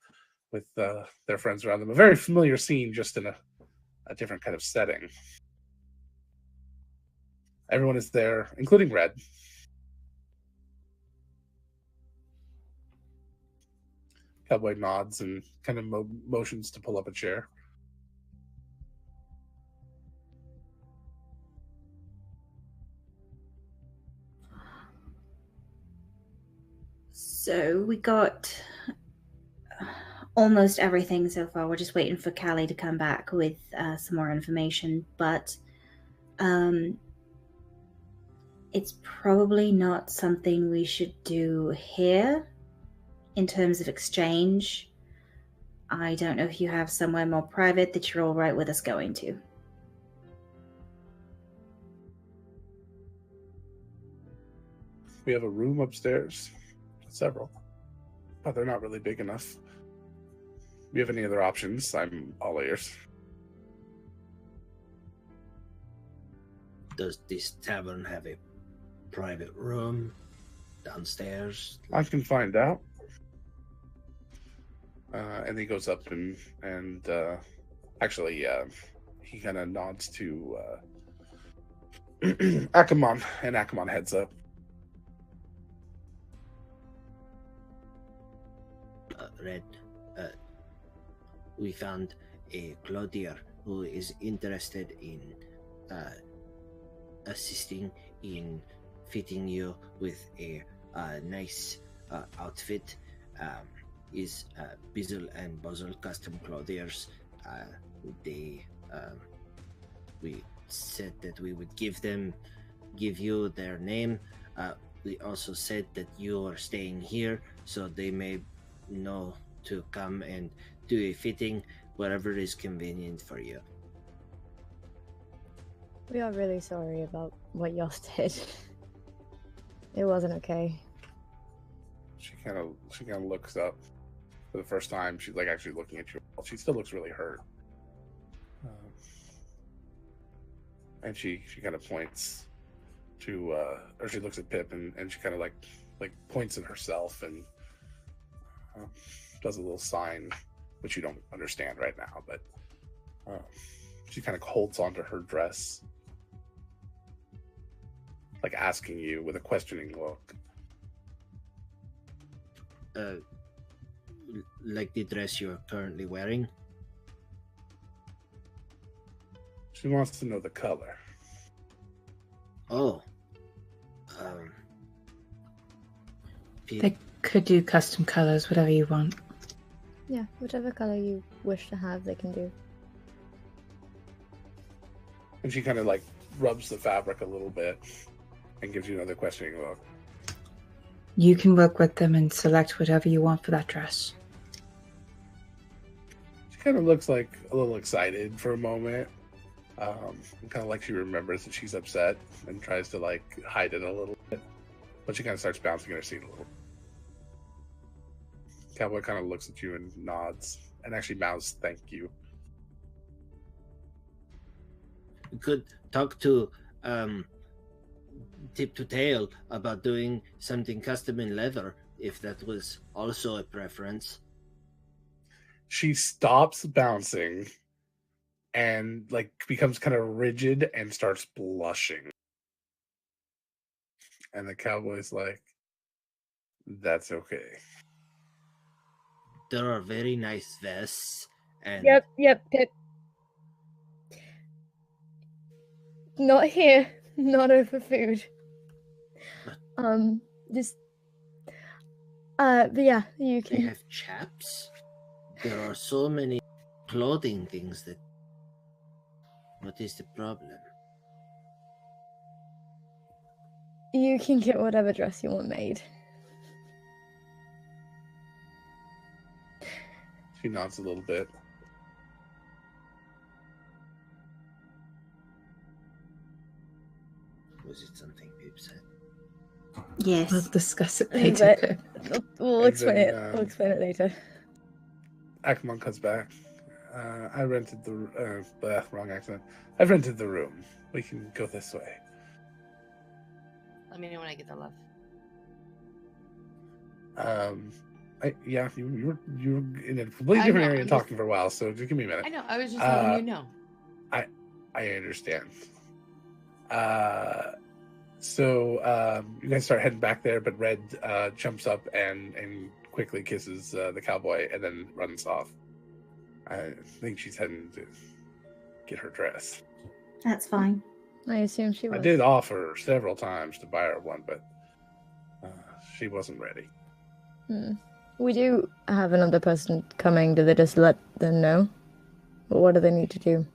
with their friends around them. A very familiar scene, just in a different kind of setting. Everyone is there, including Red. Cowboy nods and kind of motions to pull up a chair. So we got almost everything so far. We're just waiting for Callie to come back with some more information, but it's probably not something we should do here in terms of exchange. I don't know if you have somewhere more private that you're all right with us going to. We have a room upstairs. Several. But they're not really big enough. If you have any other options, I'm all ears. Does this tavern have a private room downstairs? I can find out. And he goes up and actually, he kind of nods to Akamon, and Akamon heads up. Red, we found a clothier who is interested in assisting in fitting you with a nice outfit. Is Bizzle and Buzzle Custom Clothiers. We said that we would give you their name. they also said that you are staying here, so they may know to come and do a fitting wherever is convenient for you. We are really sorry about what Yost did. It wasn't okay. She kind of looks up for the first time. She's like actually looking at you. She still looks really hurt. And she kind of points to, or she looks at Pip and she kind of like points at herself and does a little sign, which you don't understand right now, but she kind of holds onto her dress, like asking you with a questioning look. Like the dress you're currently wearing? She wants to know the color. Oh. They could do custom colors, whatever you want. Yeah, whatever color you wish to have, they can do. And she kind of like rubs the fabric a little bit and gives you another questioning look. You can work with them and select whatever you want for that dress. She kind of looks like a little excited for a moment. Kind of like she remembers that she's upset and tries to like hide it a little bit. But she kind of starts bouncing in her seat a little. Cowboy kind of looks at you and nods and actually mouths thank you. We could talk to Tip to Tail about doing something custom in leather, if that was also a preference. She stops bouncing and like becomes kind of rigid and starts blushing. And the cowboy's like, that's okay. There are very nice vests and Yep, Pip. Not here. Not over food. But yeah, you they can. have chaps. There are so many clothing things that. What is the problem? You can get whatever dress you want made. She nods a little bit. Was it something Pip said? Yes. We'll discuss it But later. we'll And explain then, it. We'll explain it later. Akamon comes back. I rented the wrong accent. I've rented the room. We can go this way. Let me know when I get the love. You were in a completely different area talking for a while, so just give me a minute. I know. I was just letting you know. I understand. So you guys start heading back there, but Red jumps up and quickly kisses the cowboy and then runs off. I think she's heading to get her dress. That's fine. I assume she was. I did offer several times to buy her one, but she wasn't ready. We do have another person coming. Do they just let them know? Or what do they need to do?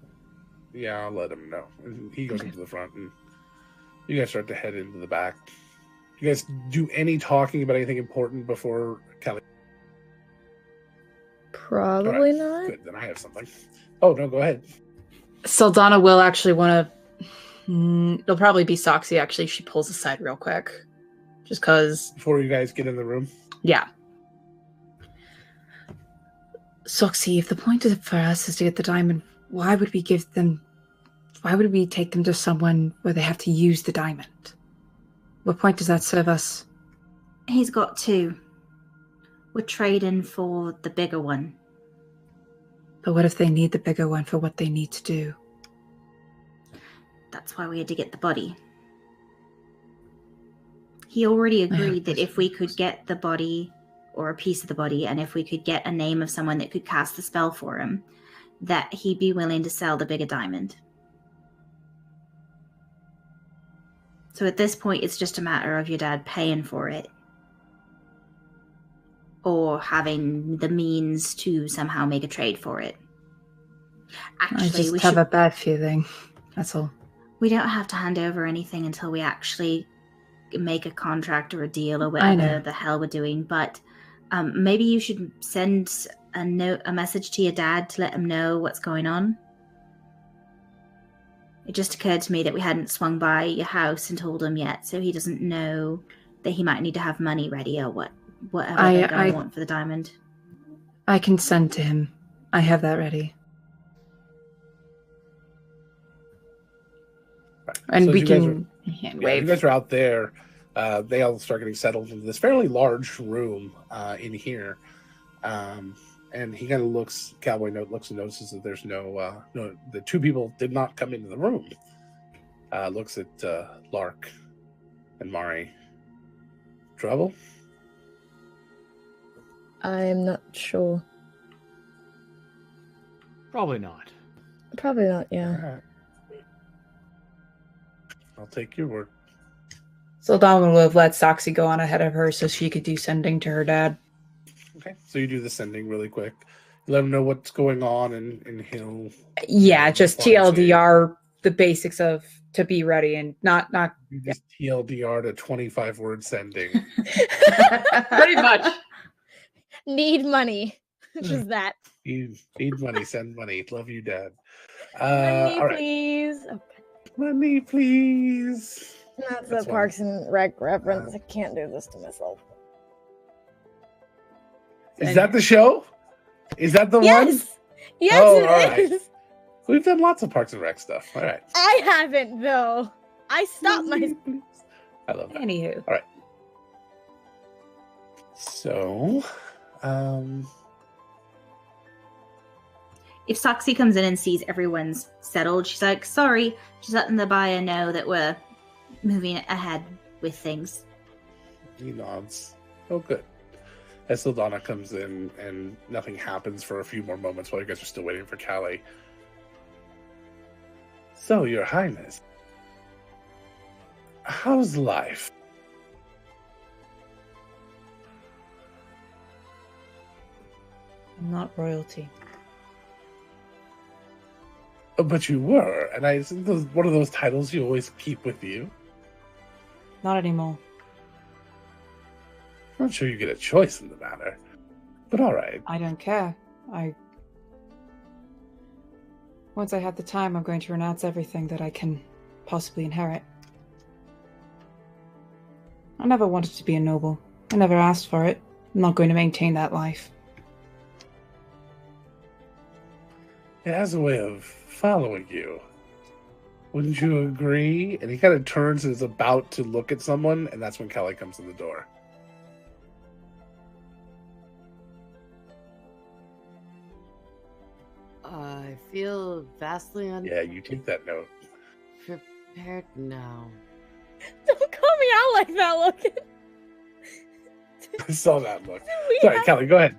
Yeah, I'll let him know. And he goes into the front, and you guys start to head into the back. You guys do any talking about anything important before Kelly? Probably All not. Good, then I have something. Oh, no, go ahead. Saldana will actually want to. It'll probably be Soxy, actually. She pulls aside real quick. Just because. Before you guys get in the room? Yeah. Soxy, if the point for us is to get the diamond, why would we take them to someone where they have to use the diamond? What point does that serve us? He's got two. We're trading for the bigger one. But what if they need the bigger one for what they need to do? That's why we had to get the body. He already agreed that if we could get the body, or a piece of the body, and if we could get a name of someone that could cast the spell for him, that he'd be willing to sell the bigger diamond. So at this point, it's just a matter of your dad paying for it. Or having the means to somehow make a trade for it. I just have a bad feeling. That's all. We don't have to hand over anything until we actually make a contract or a deal or I whatever know. the hell we're doing, but maybe you should send a message to your dad to let him know what's going on. It just occurred to me that we hadn't swung by your house and told him yet, so he doesn't know that he might need to have money ready or whatever they're going to want for the diamond. I can send to him. I have that ready. Right. And So we you guys can hand wave. You guys are out there. They all start getting settled into this fairly large room in here. And he kind of looks, Cowboy looks and notices that there's no, the two people did not come into the room. Looks at Lark and Mari. Trouble? I'm not sure. Probably not. Probably not, yeah. All right. I'll take your word. Saldana will have let Soxy go on ahead of her so she could do sending to her dad. Okay, so you do the sending really quick. You let him know what's going on, and he'll... Yeah, just reply to you. TLDR, the basics of to be ready and not You just TLDR to 25-word sending. Pretty much. Need money. Just that. You need money, send money. Love you, Dad. Money, all right. please. Okay. Money, please. That's That's a Parks and Rec reference. I can't do this to myself. Is that the show? Is that the one? Yes! Yes, Oh, it all right. is! We've done lots of Parks and Rec stuff. All right. I haven't, though. I stopped my... I love that. Anywho. All right. So, If Soxy comes in and sees everyone's settled, she's like, sorry, she's letting the buyer know that we're moving ahead with things. he nods. Oh, good. As Saldana comes in and nothing happens for a few more moments while you guys are still waiting for Callie. So, Your Highness, how's life? I'm not royalty. Oh, but you were, and I think one of those titles you always keep with you. Not anymore. I'm not sure you get a choice in the matter, but all right. I don't care. Once I have the time, I'm going to renounce everything that I can possibly inherit. I never wanted to be a noble. I never asked for it. I'm not going to maintain that life. It has a way of following you. Wouldn't you agree? And he kind of turns and is about to look at someone, and that's when Kelly comes in the door. I feel vastly Yeah, you take that note. unprepared now. Don't call me out like that, Logan. I saw that look. We Sorry, have- Kelly, go ahead.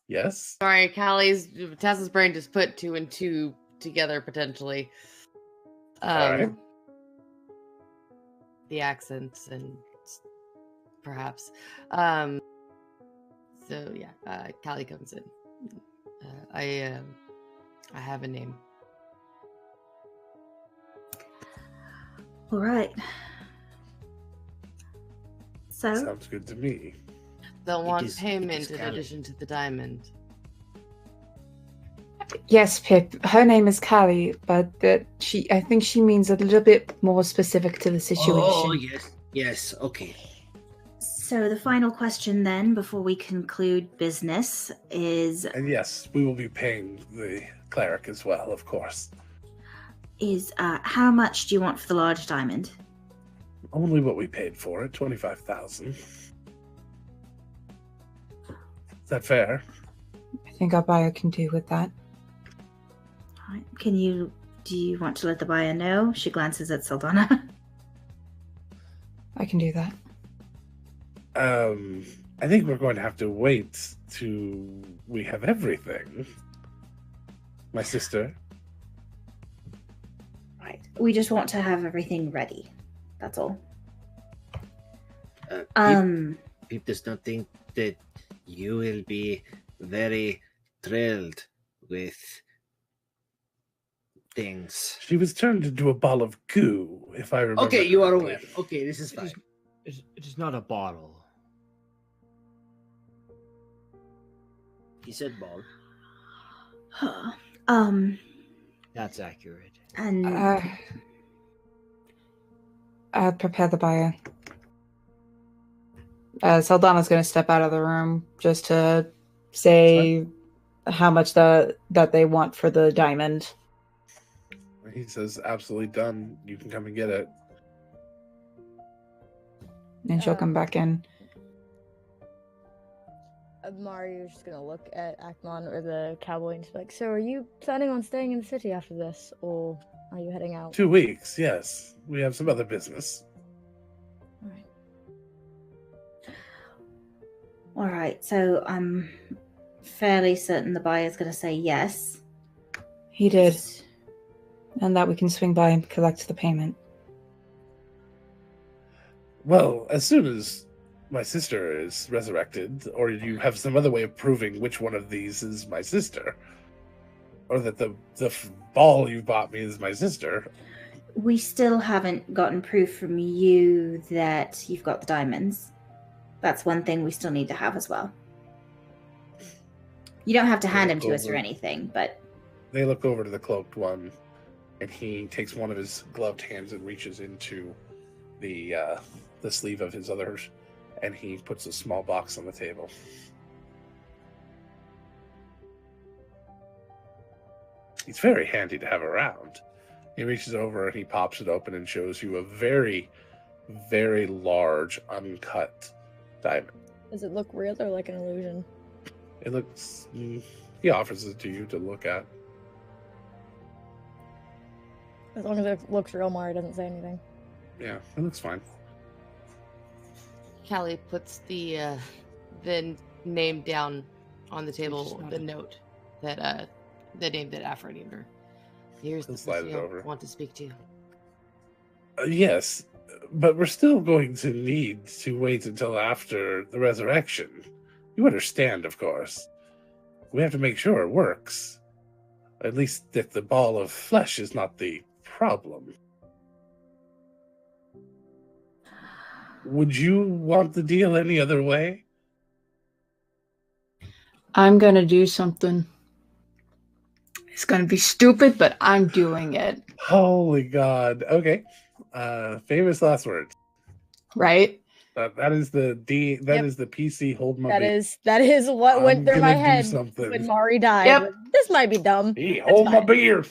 Yes? Sorry, Tessa's brain just put two and two together potentially. Alright. The accents and perhaps. So yeah, Callie comes in. I have a name. All right. So, Sounds good to me. They'll want is payment in Callie. addition to the diamond. Yes, Pip. Her name is Callie, but I think she means a little bit more specific to the situation. Oh, yes, okay. so the final question then, before we conclude business, is And yes, we will be paying the cleric as well, of course. how much do you want for the large diamond? Only what we paid for it, 25,000. Is that fair? I think our buyer can do with that. All right. Do you want to let the buyer know? She glances at Saldana. I can do that. I think we're going to have to wait till we have everything. My sister. Right. We just want to have everything ready. That's all. Pip does not think that you will be very thrilled with things. She was turned into a ball of goo, if I remember. Okay, you are correctly. aware. Okay, this is fine. It is not a bottle. He said ball. That's accurate. And I'll prepare the buyer. Saldana's going to step out of the room just to say how much that they want for the diamond. He says, absolutely done. You can come and get it. And she'll come back in. Mario's just gonna look at Akmon or the cowboy and just be like, so are you planning on staying in the city after this, or are you heading out? 2 weeks, yes. We have some other business. all right, so I'm fairly certain the buyer's going to say yes. He did. And that we can swing by and collect the payment. Well, as soon as my sister is resurrected, or you have some other way of proving which one of these is my sister, or that the ball you bought me is my sister. We still haven't gotten proof from you that you've got the diamonds. That's one thing we still need to have as well. You don't have to hand them to us or anything, but... They look over to the cloaked one, and he takes one of his gloved hands and reaches into the sleeve of his others, and he puts a small box on the table. It's very handy to have around. He reaches over and he pops it open and shows you a very, very large, uncut diamond. Does it look real or like an illusion? It looks... he offers it to you to look at. As long as it looks real, Mario doesn't say anything. Yeah, it looks fine. Callie puts the name down on the table, the note that the name that Afra named her. Here's the person you want to speak to. Yes, but we're still going to need to wait until after the resurrection. You understand, of course. We have to make sure it works. At least that the ball of flesh is not the problem. Would you want the deal any other way? I'm going to do something. It's going to be stupid, but I'm doing it. Holy God. Okay. Famous last words. Right? That is the is the PC hold my beer. That is what went through my head something. when Mari died. Yep. This might be dumb. Hey, hold my beer.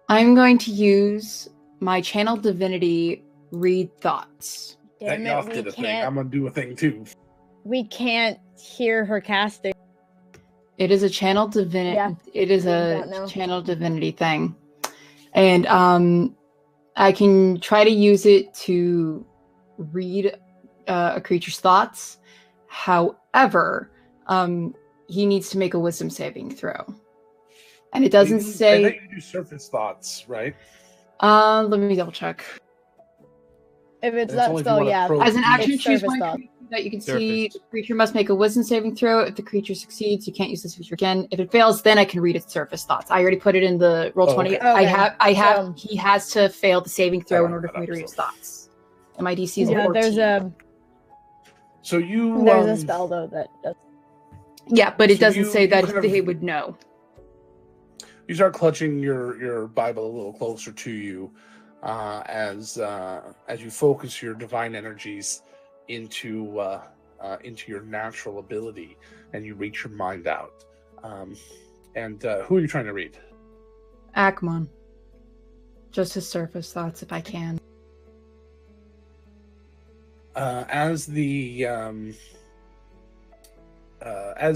I'm going to use my channel divinity read thoughts. Damn That it, did we a thing. can't. I'm gonna do a thing too. We can't hear her casting. It is a channel divinity. Yeah, it is don't know. a channel divinity thing, and I can try to use it to read a creature's thoughts. However, he needs to make a wisdom saving throw, and it doesn't say. I think you do surface thoughts, right? Let me double check. If it's It's that only if you spell, wanna yeah. probe As an action, It's choose surface one thought. creature that you can see. The creature must make a wisdom saving throw. If the creature succeeds, you can't use this feature again. If it fails, then I can read its surface thoughts. I already put it in the roll 20. Okay. I have. So- He has to fail the saving throw in I order like for me that to read his episode. thoughts. And my DC is Yeah, 14. So you there's a spell though that does. Yeah, but it So doesn't you- say you that kind of- he would know. you start clutching your Bible a little closer to you as you focus your divine energies into your natural ability, and you reach your mind out. Who are you trying to read? Akmon. Just his surface thoughts, if I can. As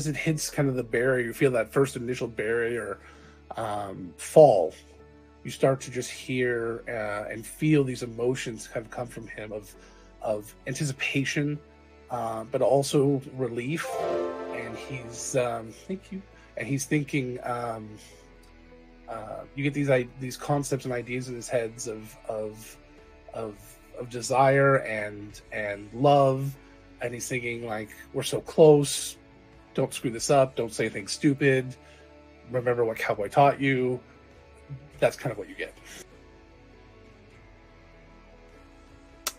it hits kind of the barrier, you feel that first initial barrier fall. You start to just hear and feel these emotions kind of come from him of anticipation, but also relief. And he's thank you. And he's thinking. You get these concepts and ideas in his heads of desire and love, and he's thinking like, we're so close. Don't screw this up. Don't say anything stupid. Remember what Cowboy taught you. that's kind of what you get.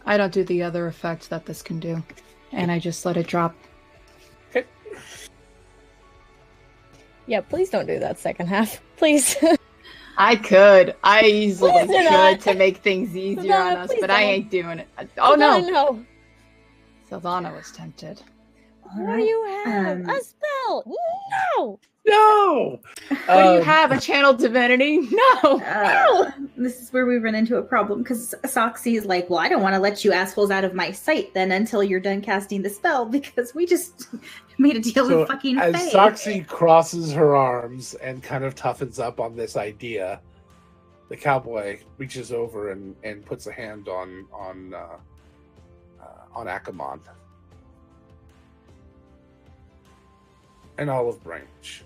I don't do the other effect that this can do, and I just let it drop. Okay. Yeah, please don't do that second half. Please. I could. I easily Please do not. could to make things easier No, on us, please but I don't. ain't doing it. Oh no! No. Sylvana was tempted. What do you have? A spell? No. No. What do you have? A channel divinity? No. This is where we run into a problem because Soxy is like, well, I don't want to let you assholes out of my sight then until you're done casting the spell because we just made a deal So with fucking as Faye. Soxy crosses her arms and kind of toughens up on this idea, the cowboy reaches over and puts a hand on Akamon and Olive Branch.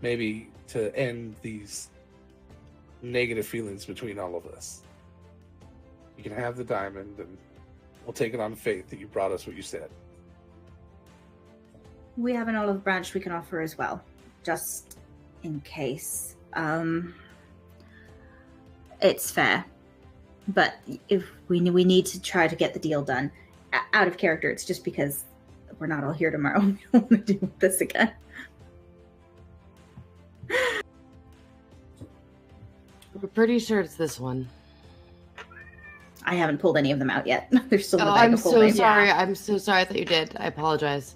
Maybe to end these negative feelings between all of us. You can have the diamond, and we'll take it on faith that you brought us what you said. We have an olive branch we can offer as well, just in case. It's fair, but if we need to try to get the deal done out of character, it's just because we're not all here tomorrow. We don't want to do this again. We're pretty sure it's this one. I haven't pulled any of them out yet. They're still in the Oh, bag I'm of so holding. sorry. I'm so sorry. I thought you did. I apologize.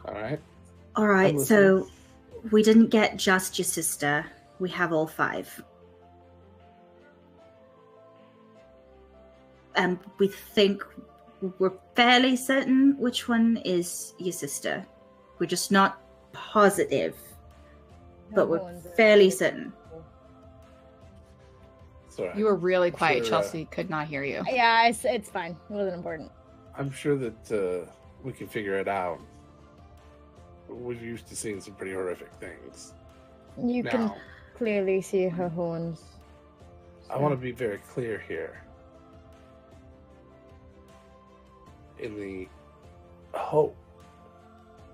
All right. All I'm right, listening. so we didn't get just your sister. We have all 5. And we think we're fairly certain which one is your sister. We're just not positive, but we're fairly certain. Sorry. You were really quiet. Sure, Chelsea could not hear you. Yeah, it's fine. It wasn't important. I'm sure that we can figure it out. We're used to seeing some pretty horrific things. You can Now, clearly see her horns. I want to be very clear here. In the hope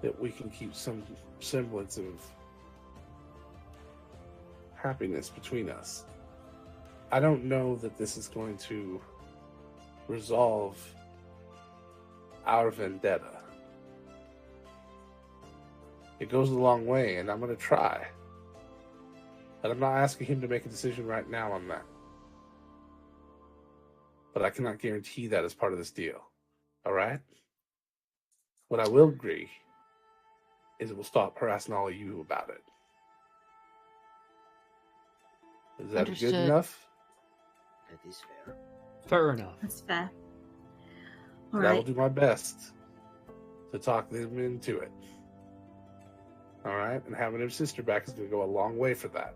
that we can keep some semblance of happiness between us. I don't know that this is going to resolve our vendetta. It goes a long way, and I'm going to try. But I'm not asking him to make a decision right now on that. But I cannot guarantee that as part of this deal. All right? What I will agree is it will stop harassing all of you about it. Is that Understood. good enough? That is fair. Fair enough. That's fair. All And I will right. do my best to talk them into it. All right? And having his sister back is going to go a long way for that.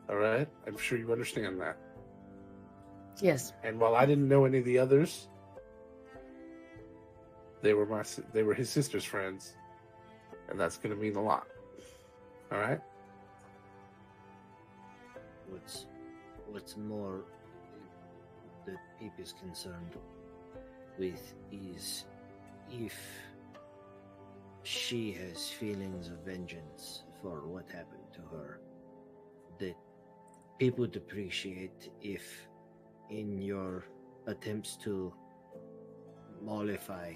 All right? I'm sure you understand that. Yes. And while I didn't know any of the others, they were his sister's friends, and that's going to mean a lot. All right? What's more that Peep is concerned with is if she has feelings of vengeance for what happened to her, that Peep would appreciate if in your attempts to mollify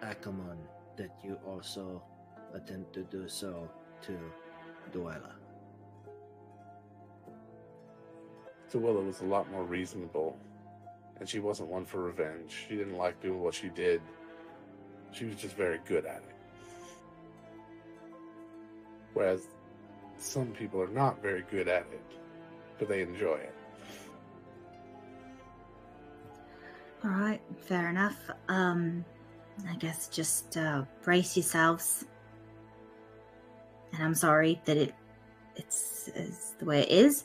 Akamon that you also attempt to do so to Duella. Duella was a lot more reasonable, and she wasn't one for revenge. She didn't like doing what she did. She was just very good at it. Whereas some people are not very good at it, but they enjoy it. All right, fair enough. I guess just brace yourselves. And I'm sorry that it's the way it is.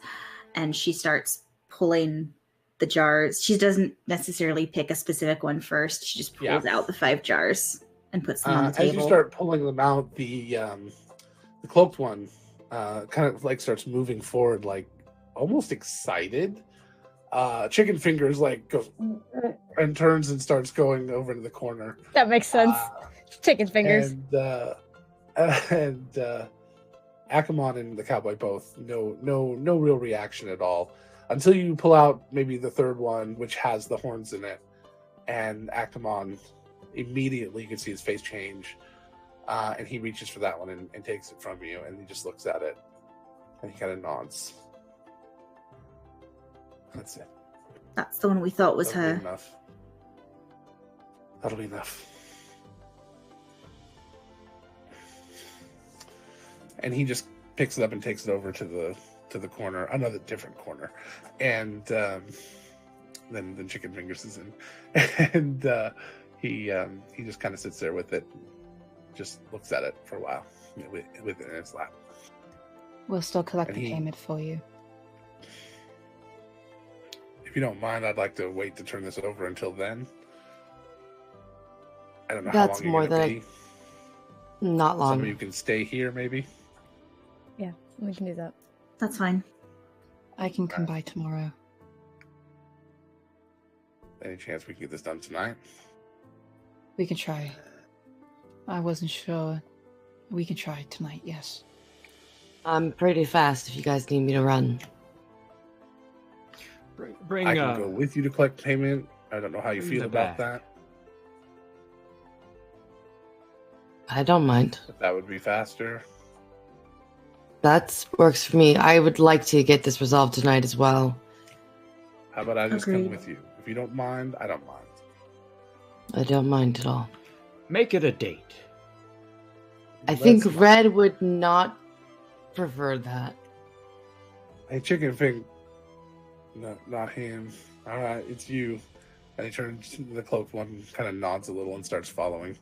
And she starts pulling the jars. She doesn't necessarily pick a specific one first. She just pulls out the 5 jars and puts them on the As table. you start pulling them out, the cloaked one kind of like starts moving forward, like almost excited. Chicken Fingers like goes and turns and starts going over to the corner. That makes sense. Chicken fingers. And Akamon and the cowboy both no real reaction at all until you pull out maybe the third one, which has the horns in it, and Akamon immediately, you can see his face change, and he reaches for that one and takes it from you, and he just looks at it, and he kind of nods. That's it. That's the one we thought was That'll her. be enough. That'll be enough. And he just picks it up and takes it over to the corner, another different corner, and then Chicken Fingers is in, and he just kind of sits there with it, just looks at it for a while, with it in his lap. We'll still collect And the he- payment for you. If you don't mind, I'd like to wait to turn this over until then. I don't know That's how long more you're gonna than be. Not Some long. of you can stay here, maybe. Yeah, we can do that. That's fine. I can come by tomorrow. Any chance we can get this done tonight? We can try. I wasn't sure. We can try tonight, yes. I'm pretty fast if you guys need me to run. Bring I can go with you to collect payment. I don't know how you bring feel the about bag. that. I don't mind. If that would be faster. That works for me. I would like to get this resolved tonight as well. How about I just come Agreed. with you? If you don't mind, I don't mind. I don't mind at all. Make it a date. I think Let's- Red would not prefer that. Hey, Chicken Fing. No, not him. All right, it's you. And he turns to the cloaked one, kind of nods a little, and starts following.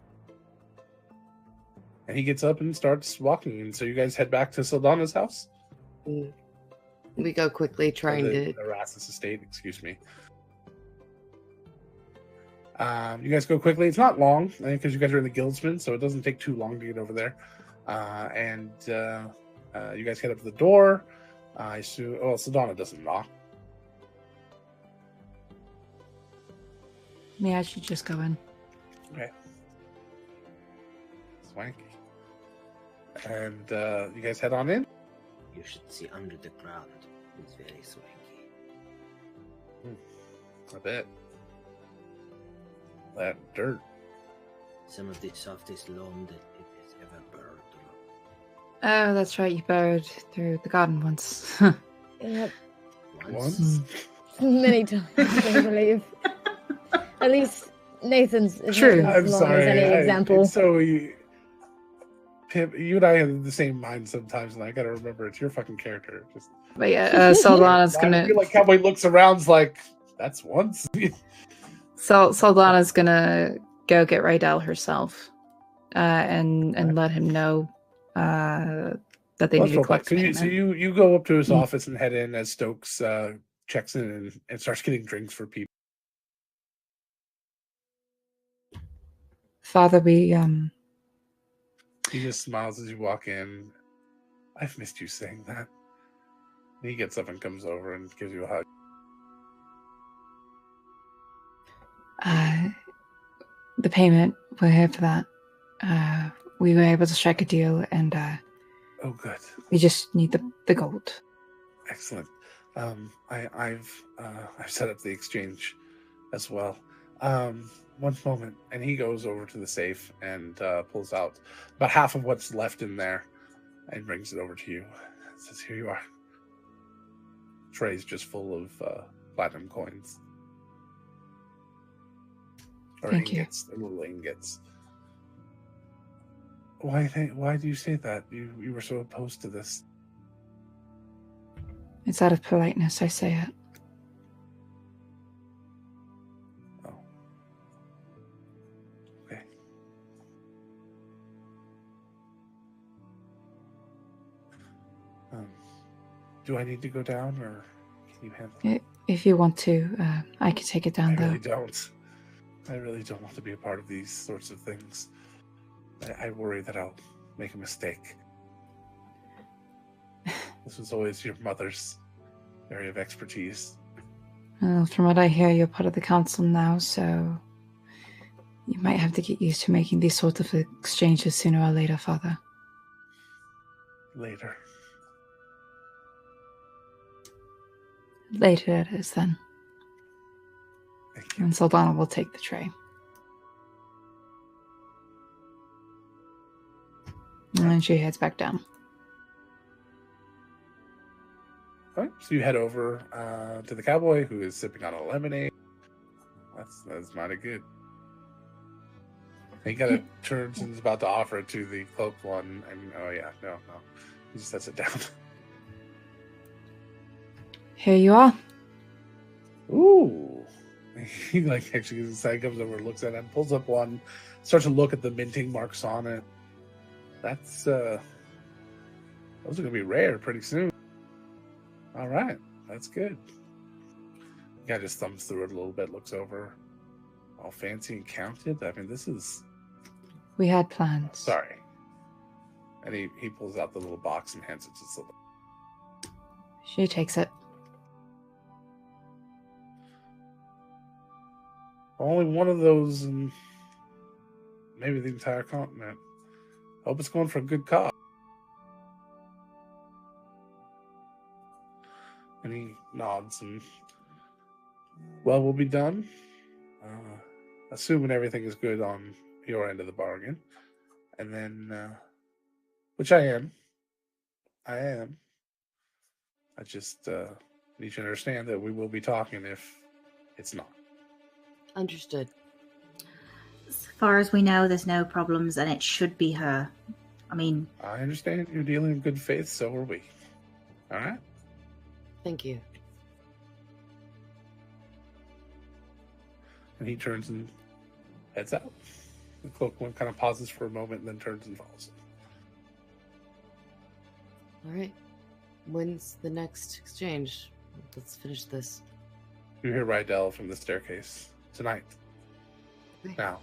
And he gets up and starts walking. And so you guys head back to Saldana's house? We go quickly trying the to. Erasmus estate, excuse me. You guys go quickly. It's not long, because you guys are in the Guildsman, so it doesn't take too long to get over there. You guys head up to the door. I assume. Well, Saldana doesn't knock. Maybe I should just go in. Okay. Swanky. And you guys head on in. You should see under the ground. It's very swanky. I bet. That dirt. Some of the softest lawn that it has ever burned. Oh, that's right. You burrowed through the garden once. Yep, Once. many times, I believe. At least Nathan's is True. not I'm as long sorry. as any example. It's so Pip, you and I have the same mind sometimes, and I gotta remember it's your fucking character. Just But yeah, Saldana's I gonna feel like Cowboy looks around like that's once. Saldana's gonna go get Rydell herself, and let him know that they Let's need to roll back. collect So payment. you go up to his office and head in as Stokes checks in and starts getting drinks for people. Father, we He just smiles as you walk in. I've missed you saying that. And he gets up and comes over and gives you a hug. the payment, we're here for that. We were able to strike a deal, and Oh, good. we just need the gold. Excellent. I've set up the exchange as well. One moment, and he goes over to the safe and pulls out about half of what's left in there and brings it over to you. Says, "Here you are." Tray's just full of platinum coins. Or Thank you. ingots, little ingots. Why do you say that? You were so opposed to this. It's out of politeness, I say it. Oh. Okay. Do I need to go down, or can you handle it? If you want to, I can take it down, I though. really don't. I really don't want to be a part of these sorts of things. I worry that I'll make a mistake. This was always your mother's area of expertise. Well, from what I hear, you're part of the council now, so you might have to get used to making these sorts of exchanges sooner or later, Father. later. Later it is then. Thank you. And Saldana will take the tray. And then she heads back down. All right, so you head over to the cowboy who is sipping on a lemonade. That's mighty good. He kind of turns and is about to offer it to the cloaked one, and oh yeah, no, he just sets it down. Here you are. Ooh, he like actually goes inside, comes over, looks at it, and pulls up one, starts to look at the minting marks on it. That's those are gonna be rare pretty soon. All right, that's good. Guy just thumbs through it a little bit, looks over, all fancy and counted. I mean, this is. We had plans. Sorry. And he pulls out the little box and hands it to Sylvia. She takes it. Only one of those in maybe the entire continent. Hope it's going for a good cause. And he nods and, well, we'll be done. Assuming everything is good on your end of the bargain. And then, which I am. I just need you to understand that we will be talking if it's not. Understood. As far as we know, there's no problems, and it should be her. I mean, I understand you're dealing in good faith, so are we. All right? Thank you. And he turns and heads out. The cloaked one kind of pauses for a moment and then turns and follows. All right. When's the next exchange? Let's finish this. You hear Rydell from the staircase. Tonight. Okay. Now.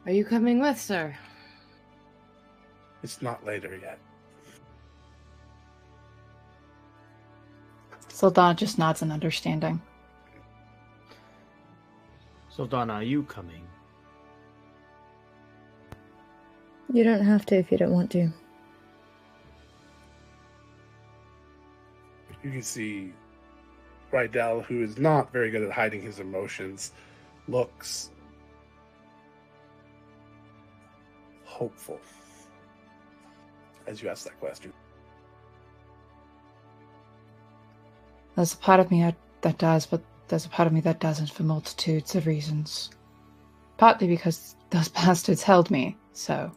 Are you coming with, sir? It's not later yet. Saldana just nods in understanding. Saldana, are you coming? You don't have to if you don't want to. You can see Rydell, who is not very good at hiding his emotions, looks hopeful as you ask that question. There's a part of me that does, but there's a part of me that doesn't for multitudes of reasons. Partly because those bastards held me, so.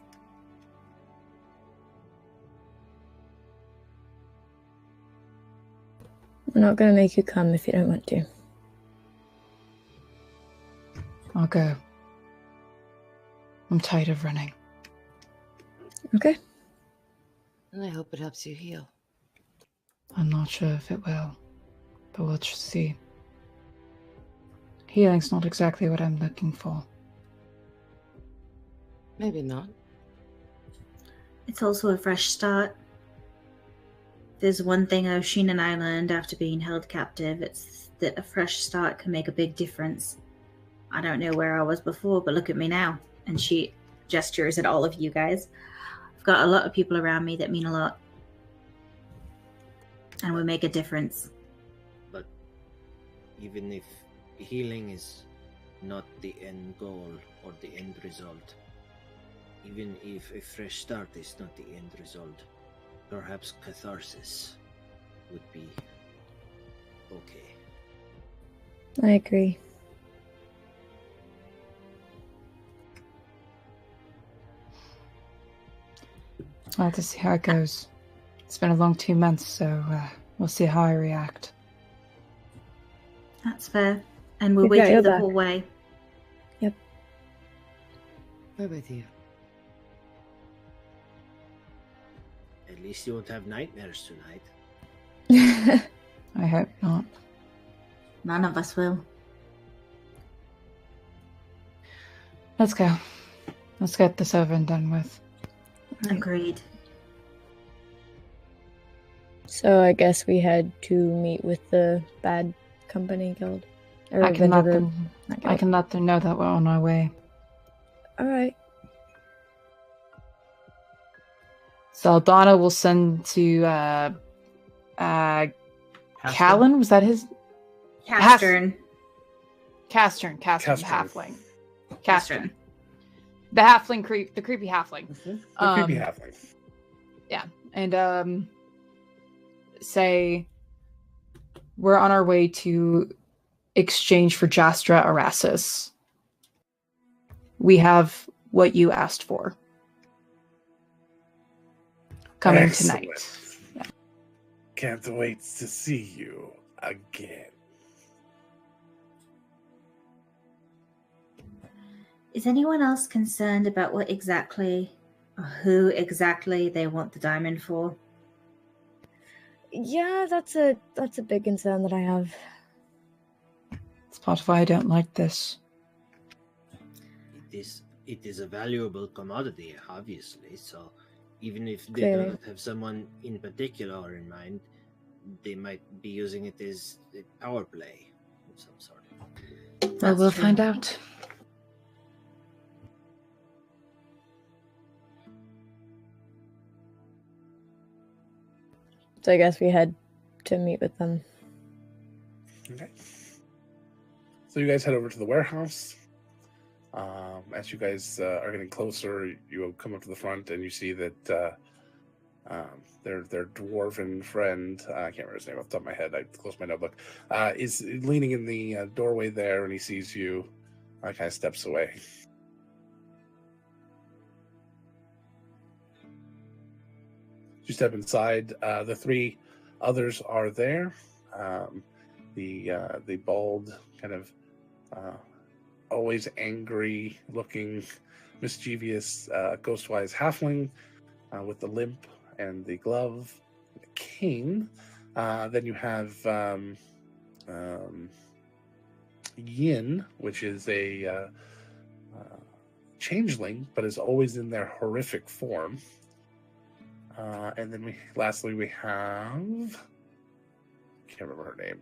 I'm not going to make you come if you don't want to. I'll go. I'm tired of running. Okay. And I hope it helps you heal. I'm not sure if it will, but we'll just see. Healing's not exactly what I'm looking for. Maybe not. it's also a fresh start. There's one thing Oshin and I learned after being held captive. It's that a fresh start can make a big difference. I don't know where I was before, but look at me now. And she gestures at all of you guys. I've got a lot of people around me that mean a lot. And will make a difference. But even if healing is not the end goal or the end result, even if a fresh start is not the end result, perhaps catharsis would be okay. I agree. I'll have to see how it goes. It's been a long 2 months, so we'll see how I react. That's fair. And we'll We've wait got you your the back. whole way. Yep. We're with you. At least you won't have nightmares tonight. I hope not. None of us will. Let's go. Let's get this over and done with. Agreed. So I guess we had to meet with the Bad Company Guild. Or I can let Vendor- them. not I guild. can let them know that we're on our way. All right. Saldana will send to Callan. Was that his? Castern. Castern, the Castern. halfling. Castern. The halfling the creepy halfling. The creepy halfling. Yeah. And say we're on our way to exchange for Jastra Arasis. We have what you asked for. Coming Excellent. tonight. Yeah. Can't wait to see you again. Is anyone else concerned about what exactly, or who exactly they want the diamond for? Yeah, that's a big concern that I have. That's part of why I don't like this. It is a valuable commodity, obviously. So even if they Clearly. do not have someone in particular in mind, they might be using it as a power play of some sort. Well, That's we'll true. find out. So I guess we head to meet with them. Okay. So you guys head over to the warehouse. As you guys are getting closer, you come up to the front and you see that their dwarven friend, I can't remember his name off the top of my head, I closed my notebook, is leaning in the doorway there, and he sees you, kind of steps away. You step inside. The three others are there. The bald, kind of always angry looking, mischievous, ghostwise halfling with the limp and the glove, the cane. Then you have Yin, which is a changeling, but is always in their horrific form. And then lastly we have, can't remember her name.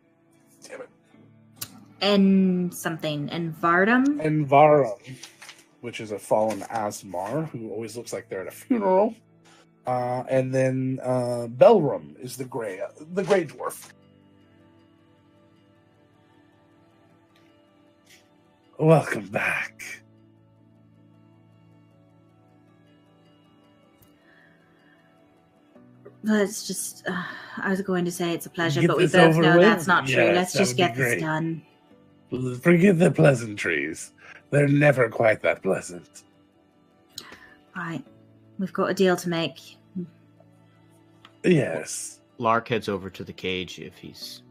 Damn it. Envardum? Envarum, which is a fallen Asmar who always looks like they're at a funeral. And then Belrum is the gray dwarf. Welcome back. Let's just, I was going to say it's a pleasure, Get but we this both over know with? that's not true. Yes, Let's that just would be get this great. done. Forget the pleasantries. They're never quite that pleasant. Right. We've got a deal to make. Yes. Lark heads over to the cage if he sees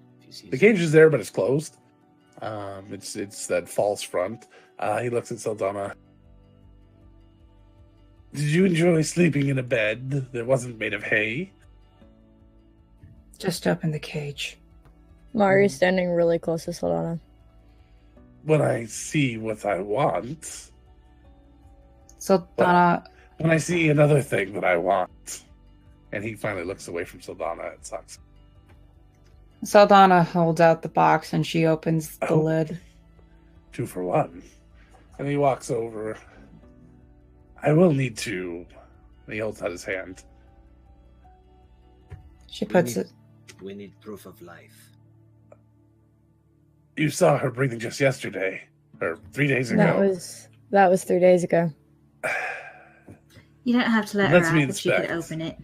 The cage is there, but it's closed. It's that false front. He looks at Saldana. Did you enjoy sleeping in a bed that wasn't made of hay? Just open the cage. Mari's standing really close to Saldana. When I see what I want, Saldana, when I see another thing that I want, and he finally looks away from Saldana, it sucks. Saldana holds out the box and she opens the Oh. lid. 2 for 1. And he walks over. I will need to. And he holds out his hand. She puts it. We need proof of life. You saw her breathing just yesterday, or 3 days ago. That was 3 days ago. You don't have to let Let's her be out if she could inspect. open it.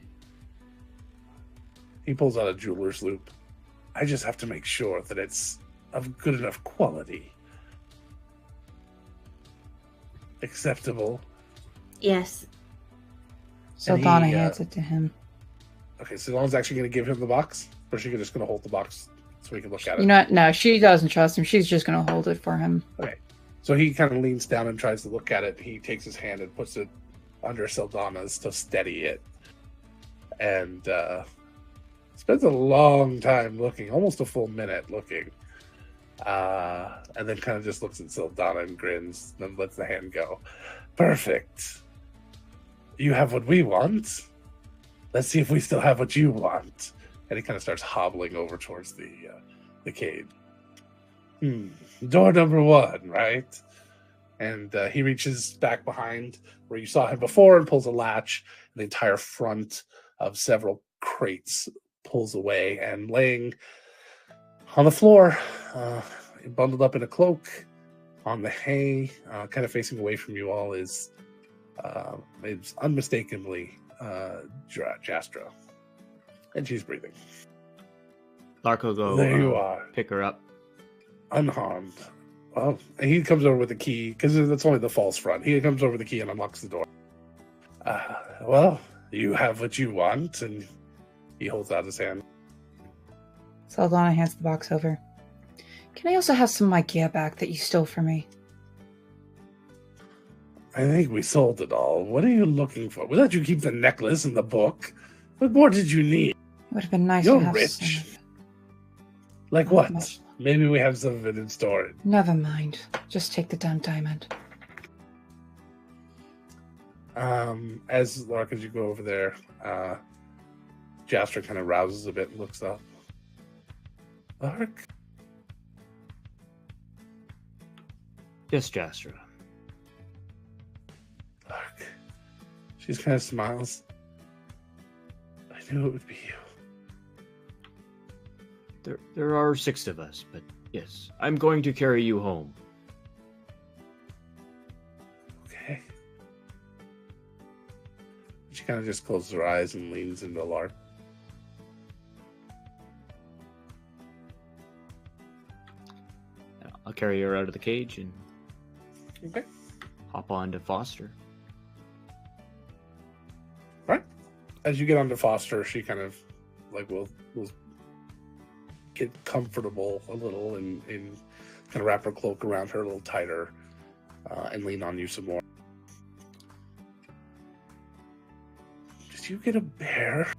He pulls out a jeweler's loop. I just have to make sure that it's of good enough quality. Acceptable. Yes. Saldana he, hands it to him. Okay, so Saldana's actually going to give him the box? Or is she just going to hold the box so he can look at it? You know what? No, she doesn't trust him. She's just going to hold it for him. Okay. So he kind of leans down and tries to look at it. He takes his hand and puts it under Saldana's to steady it. And spends a long time looking, almost a full minute looking. And then kind of just looks at Saldana and grins, then lets the hand go. Perfect. You have what we want. Let's see if we still have what you want. And he kind of starts hobbling over towards the cage. Door number 1, right? And he reaches back behind where you saw him before and pulls a latch. The entire front of several crates pulls away, and laying on the floor, bundled up in a cloak on the hay, kind of facing away from you all, is unmistakably Jastra. And she's breathing. Lark will go There you are. pick her up. Unharmed. Well, he comes over with the key, because that's only the false front. He comes over with the key and unlocks the door. Well, you have what you want, and he holds out his hand. Saldana hands the box over. Can I also have some of my gear back that you stole from me? I think we sold it all. What are you looking for? We let you keep the necklace and the book. What more did you need? It would have been nice You're to have rich. some of it. Like Not what? much. Maybe we have some of it in storage. Never mind. Just take the damn diamond. As Lark, as you go over there, Jastra kind of rouses a bit and looks up. Lark? Yes, Jastra. Lark. She kind of smiles. I knew it would be you. There are 6 of us, but yes, I'm going to carry you home. Okay. She kind of just closes her eyes and leans into Lark. I'll carry her out of the cage and Okay. hop on to Foster. Right. As you get onto Foster, she kind of will get comfortable a little and kind of wrap her cloak around her a little tighter and lean on you some more. Did you get a bear?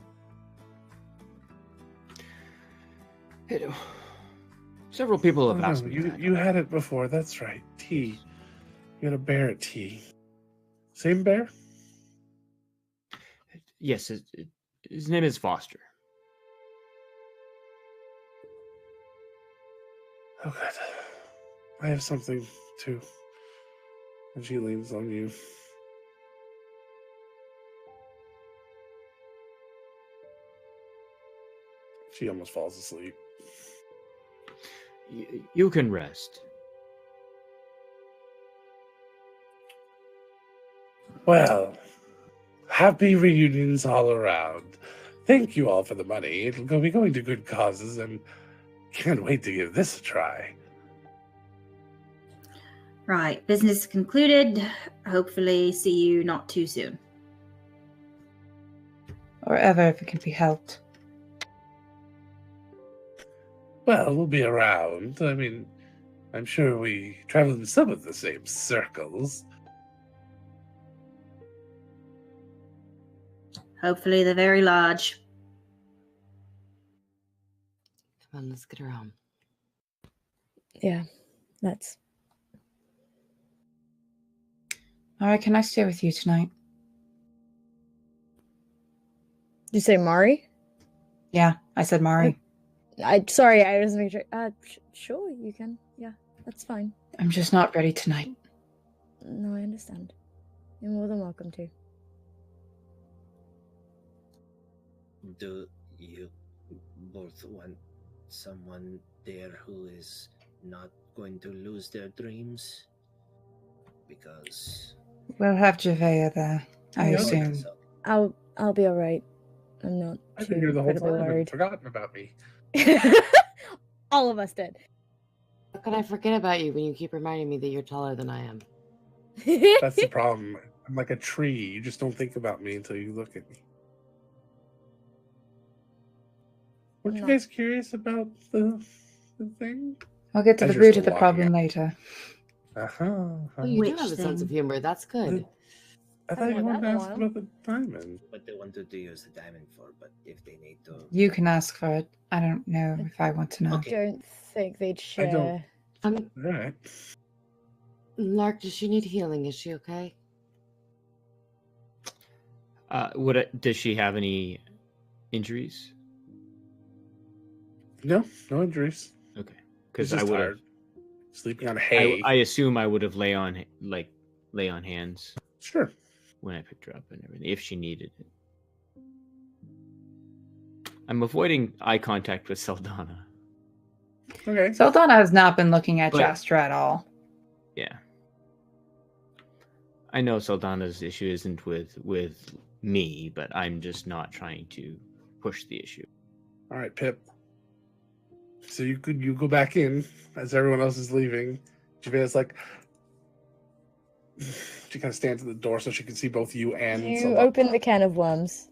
Several people have Oh, asked no, me that. you had it before. That's right. Tea. You had a bear at tea. Same bear? Yes, his name is Foster. Oh, good. I have something too. And she leans on you. She almost falls asleep. You can rest. Well, happy reunions all around. Thank you all for the money. It'll be going to good causes, and can't wait to give this a try. Right, business concluded. Hopefully, see you not too soon. Or ever if it can be helped. Well, we'll be around. I mean, I'm sure we travel in some of the same circles. Hopefully, they're very large. Come on, let's get her home. Yeah, that's. Alright, can I stay with you tonight? Did you say Mari? Yeah, I said Mari. Sorry, I was making sure. Sure, you can. Yeah, that's fine. I'm just not ready tonight. No, I understand. You're more than welcome to. Do you both want someone there who is not going to lose their dreams? Because We'll have Javea there, I Yeah. assume. I'll be all right. I'm not I've too been here the whole incredibly time and worried. forgotten about me. All of us did. How can I forget about you when you keep reminding me that you're taller than I am? That's the problem. I'm like a tree. You just don't think about me until you look at me. Weren't you No. guys curious about the thing? I'll get to As the you're root still of the walking problem later. Oh, you do Which have a sense of thing? humor. That's good. I thought you Haven't wanted to done that in a ask while. about the diamond. what they wanted to use the diamond for, but if they need to, You can ask for it. I don't know if I want to know. I Okay. don't think they'd share. don't- Um, All right. Lark, does she need healing? Is she okay? Does she have any injuries? No injuries. Okay, He's because I just would tired. sleeping on hay. I assume I would have lay on hands Sure. when I picked her up and everything, if she needed it. I'm avoiding eye contact with Saldana. Okay. Saldana has not been looking at But- Jastra at all. Yeah. I know Saldana's issue isn't with me, but I'm just not trying to push the issue. All right, Pip. So you go back in as everyone else is leaving. Javea's like, she kind of stands at the door so she can see both you and. You Saldana. open the can of worms.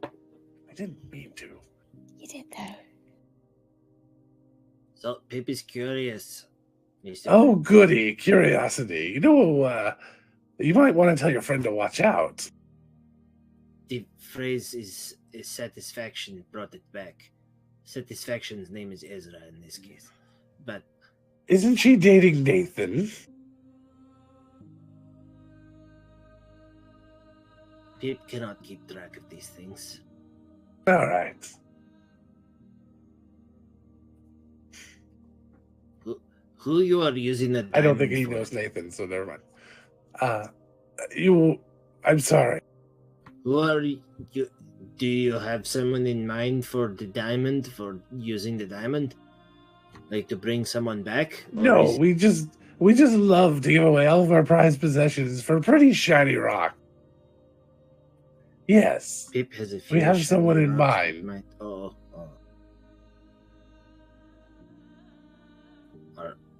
I didn't mean to. You did though. So Pip is curious. Oh, goody, curiosity. You know, you might want to tell your friend to watch out. The phrase is satisfaction brought it back. Satisfaction's name is Ezra in this case. But Isn't she dating Nathan? Pip cannot keep track of these things. All right. Who you are using that? I don't think diamond he for? knows Nathan, so never mind. I'm sorry. Who are you? Do you have someone in mind for the diamond, for using the diamond? Like to bring someone back? Or No, is- we just love to give away all of our prized possessions for a pretty shiny rock. Yes. Pip has a We have few someone shiny in rocks that mind. might-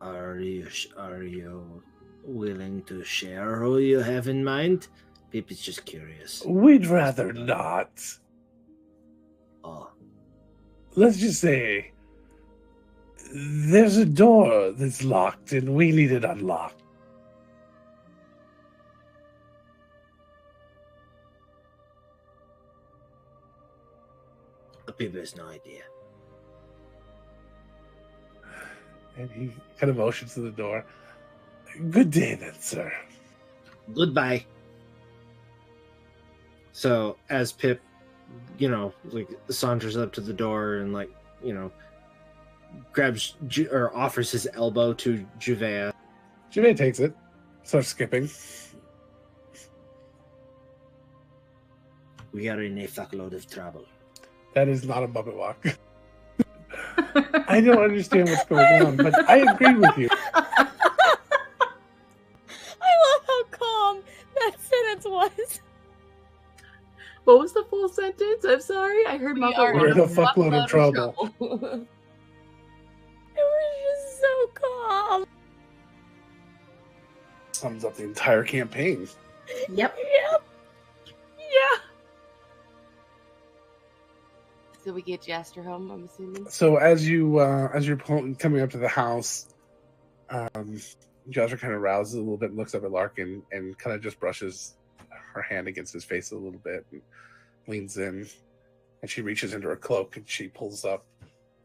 Are you willing to share who you have in mind? Pip is just curious. We'd rather not. Oh, Let's just say there's a door that's locked and we need it unlocked. Pip has no idea. And he kind of motions to the door. Good day then, sir. Goodbye. So as Pip, like saunters up to the door and grabs or offers his elbow to Javea. Javea takes it, starts skipping. We are in a fuckload of trouble. That is not a Muppet Walk. I don't understand what's going on, but I agree with you. I love how calm that sentence was. What was the full sentence? I'm sorry. I heard Muppet We're in a Walk. fuckload of trouble. It was just so calm. Sums up the entire campaign. Yep. Yep. Yeah. So we get Jaster home, I'm assuming. So as you're coming up to the house, Jasper kind of rouses a little bit and looks up at Larkin and kind of just brushes her hand against his face a little bit and leans in, and she reaches into her cloak and she pulls up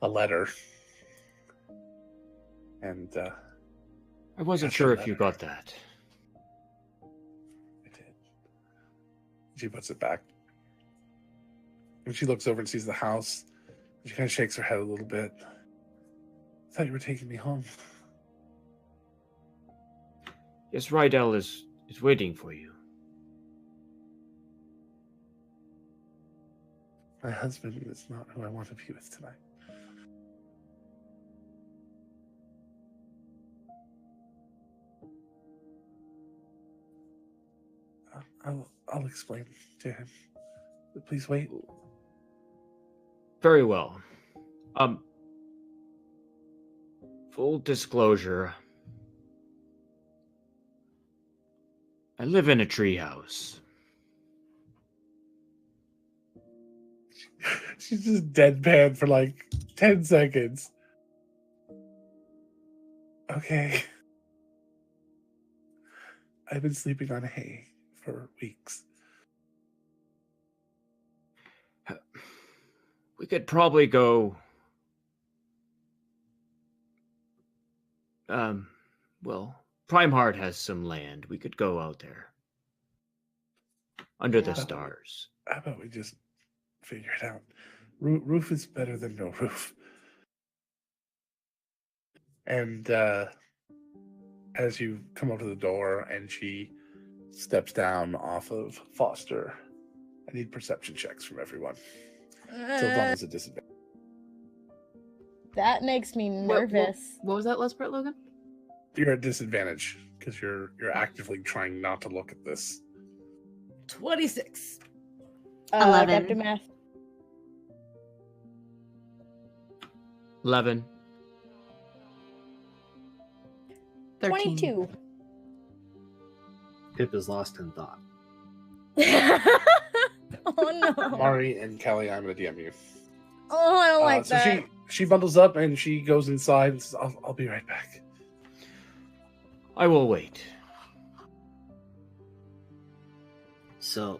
a letter. And I wasn't That's sure a if you letter. got that. I did. She puts it back. And she looks over and sees the house. She kind of shakes her head a little bit. I thought you were taking me home. Yes, Rydell is waiting for you. My husband is not who I want to be with tonight. I'll explain to him. But please wait. Very well. Full disclosure. I live in a treehouse. She's just deadpan for like 10 seconds. Okay. I've been sleeping on hay for weeks. We could probably go. Well, Primeheart has some land. We could go out there. Under the Yeah. stars. How about we just figure it out? Roof is better than no roof. And as you come up to the door and she steps down off of Foster, I need perception checks from everyone. Saldana's a disadvantage. That makes me nervous. What was that last part, Logan? You're at disadvantage because you're actively trying not to look at this. 26. 11. After math. 11. 13. 22. Pip is lost in thought. Oh no. Mari and Kelly, I'm going to DM you. Oh, I don't like so that. she bundles up and she goes inside and says, I'll be right back. I will wait. So,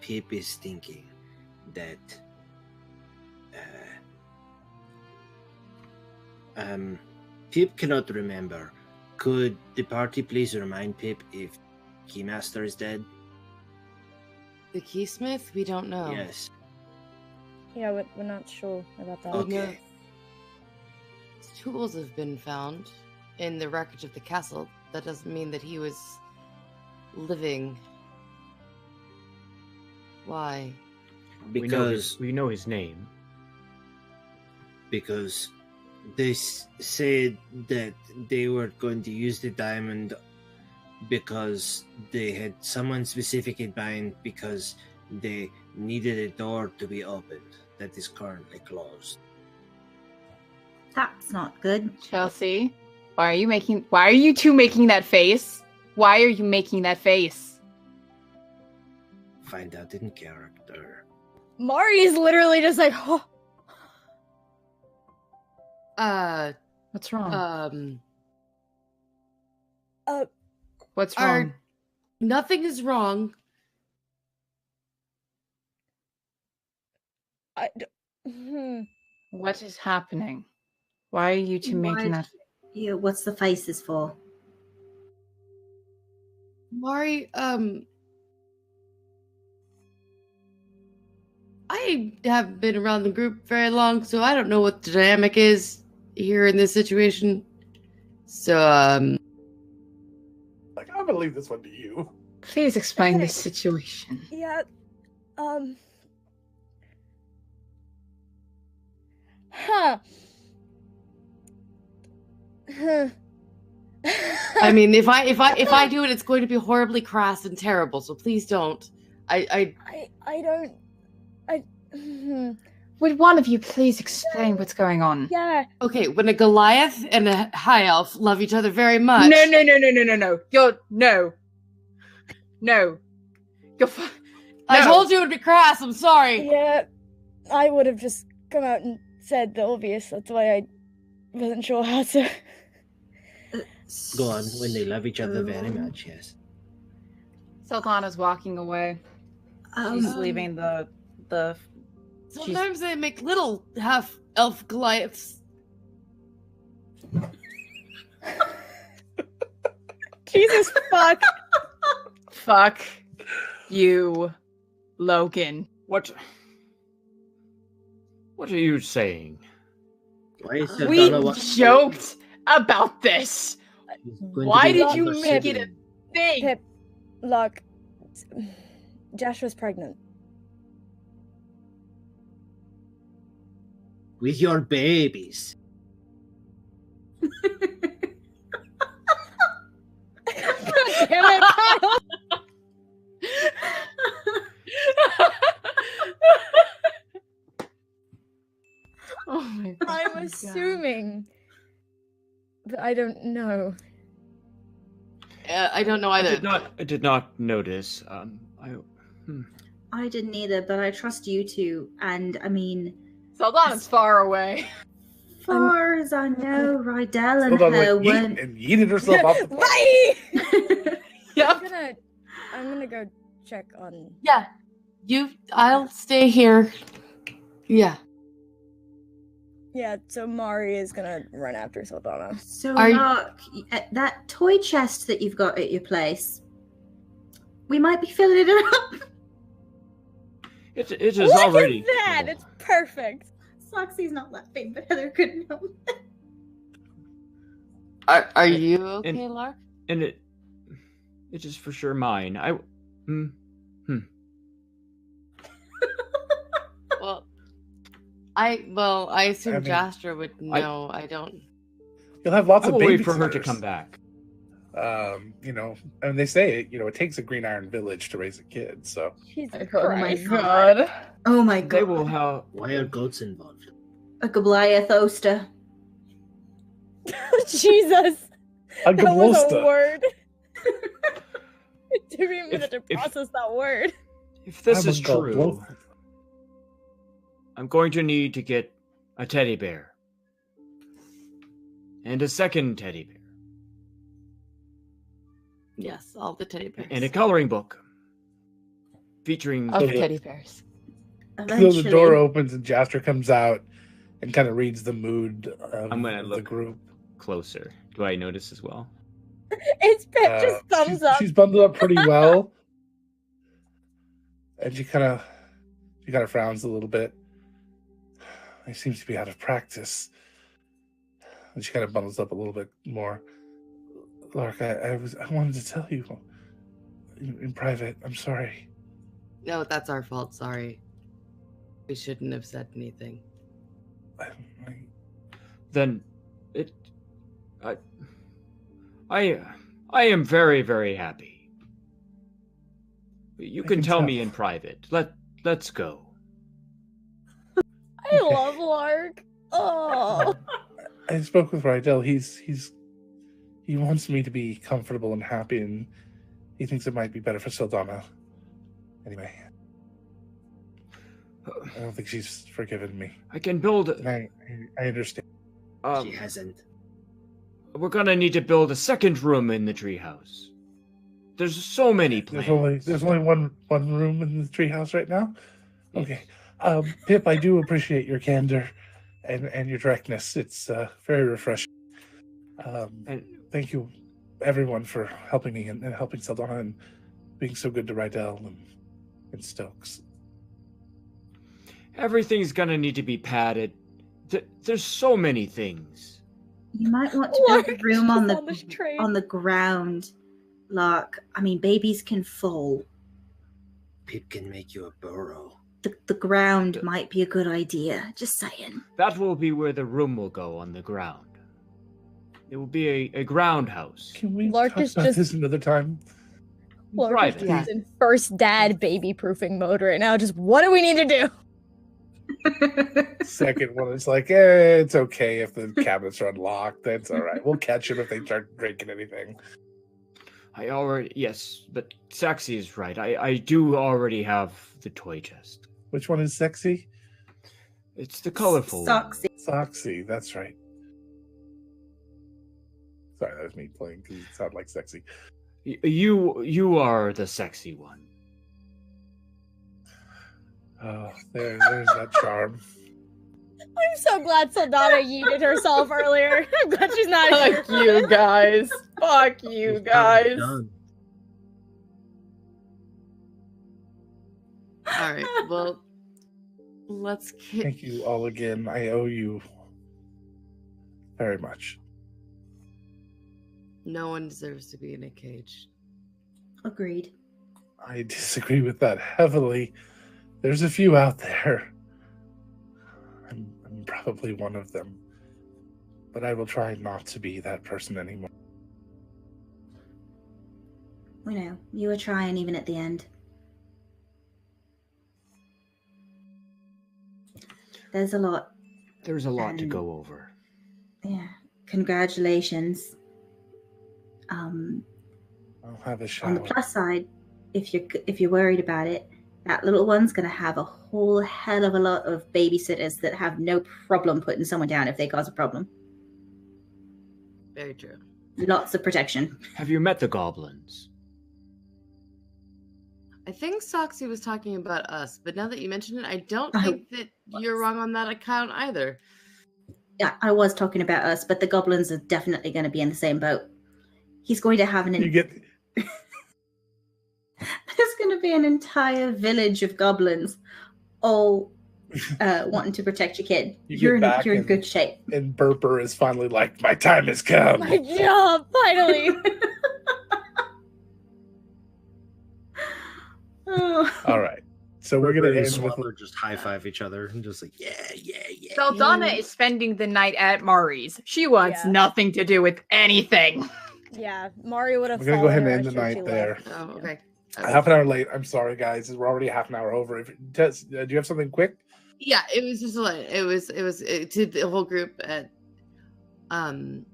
Pip is thinking that Pip cannot remember. Could the party please remind Pip if Keymaster is dead? The Keysmith? We don't know. Yes. Yeah, we're not sure about that. Okay. Tools have been found in the wreckage of the castle. That doesn't mean that he was living. Why? Because we know his name. Because they said that they were going to use the diamond because they had someone specific in mind because they needed a door to be opened that is currently closed. That's not good. Chelsea, why are you two making that face? Why are you making that face? Find out in character. Mari is literally just like, oh. What's wrong? What's Our- wrong? Nothing is wrong. What is happening? Why are you two making that? Yeah, what's the faces for? Mari, I haven't been around the group very long, so I don't know what the dynamic is here in this situation. So, Like, I'm gonna leave this one to you. Please explain this situation. Yeah, I mean, if I do it, it's going to be horribly crass and terrible. So please don't. I don't. Would one of you please explain what's going on? Yeah. Okay, when a Goliath and a high elf love each other very much. No. I told you it would be crass. I'm sorry. Yeah, I would have just come out and said the obvious. That's why I wasn't sure how to. Go on, when they love each other very much, yes. Saldana's walking away. She's leaving the. Sometimes they make little half-elf Goliaths. Jesus fuck. Fuck you, Logan. What are you saying? Why is We Saldana joked about this. Why did you make it a thing? Pip, look, Joshua's pregnant. with your babies? Damn it, Kyle. Oh my God. I'm assuming, but I don't know. I don't know either. I did not notice. I didn't either, but I trust you two. And I mean, Saldana's far away. far as I know, Rydell and Hold on, her like, weren't. and yeeted herself off the platform. Bye. Yep. I'm gonna go check on. Yeah, I'll stay here. Yeah. Yeah, so Mari is gonna run after Saldana. So, Are you- Lark, that toy chest that you've got at your place, we might be filling it up. It is Look already. at that! It's perfect. Sloxy's not laughing, but Heather couldn't help. Are you okay, Lark? And it is for sure mine. I assume I mean, Jastra would know. I don't. You'll have lots I of will babies wait for her to come back. And they say, it takes a Green Iron village to raise a kid. So Jesus Oh my Christ. god. Oh my They god. will have. Why are goats involved? A Goliath Oster. Jesus. a That was a Gablosta. word. It took me a minute to if- process that word. If this I'm a is true, Gablosta. I'm going to need to get a teddy bear. And a second teddy bear. Yes, all the teddy bears. And a coloring book. Featuring Of Okay. teddy bears. So Eventually. the door opens and Jastra comes out and kind of reads the mood of I'm gonna the look. group. closer. Do I notice as well? It's Pip just thumbs she's, up. She's bundled up pretty well, and she kind of frowns a little bit. He seems to be out of practice, and she kind of bundles up a little bit more. Lark, I wanted to tell you in private. I'm sorry. No, that's our fault. Sorry. We shouldn't have said anything. Then I am very, very happy. You I can can tell tell. me in private. Let's go. I love Lark. Oh. I spoke with Rydell. He wants me to be comfortable and happy, and he thinks it might be better for Sildana. Anyway, I don't think she's forgiven me. I can build. And I understand. She hasn't. We're gonna need to build a second room in the treehouse. There's so many plans. There's only one room in the treehouse right now. Okay, Pip, I do appreciate your candor and your directness. It's very refreshing. And Thank you, everyone, for helping me and helping Sildana and being so good to Rydell and Stokes. everything's gonna need to be padded. There's so many things. You might want to build a Lark, room on she's the this train. on the ground, Lark. I mean, babies can fall. Pip can make you a burrow. The ground might be a good idea. Just saying. That will be where the room will go, on the ground. It will be a ground house. Can we Lark talk is about just- this another time? Lark Private. is just in first dad baby proofing mode right now. Just what do we need to do? Second one is like, it's okay if the cabinets are unlocked. That's all right. We'll catch them if they start drinking anything. Yes, but Saxy is right. I do already have the toy chest. Which one is sexy? It's the colorful one. Soxy. Soxy, that's right. Sorry, that was me playing because it sounded like sexy. You are the sexy one. Oh, there's that charm. I'm so glad Sildana yeeted herself earlier. I'm glad she's not here. Fuck you guys. Fuck you He's guys. done. All right. Well, let's get. Thank you all again. I owe you very much. No one deserves to be in a cage. Agreed. I disagree with that heavily. There's a few out there. I'm probably one of them. But I will try not to be that person anymore. We know. You were trying even at the end. There's a lot. There's a lot to go over. Yeah. Congratulations. I'll have a shower. On the plus side, if you're worried about it, that little one's gonna have a whole hell of a lot of babysitters that have no problem putting someone down if they cause a problem. Very true. Lots of protection. Have you met the goblins? I think Soxy was talking about us, but now that you mention it, I don't I think that you're wrong on that account either. Yeah, I was talking about us, but the goblins are definitely going to be in the same boat. He's going to have You get There's going to be an entire village of goblins, all wanting to protect your kid. You get You're in, back you're in and- good shape. And Burper is finally like, my time has come. My job, finally. Oh. All right. So we're gonna and end with Swapper just high five each other and just like, yeah. Saldana is spending the night at Mari's. She wants Yeah. nothing to do with anything. Yeah, Mario would have. We're gonna go ahead and followed her end the after she night there. left. Oh, okay. half an hour late. I'm sorry, guys. We're already half an hour over. If Tess, do you have something quick? Yeah, it was just it was to the whole group. I'm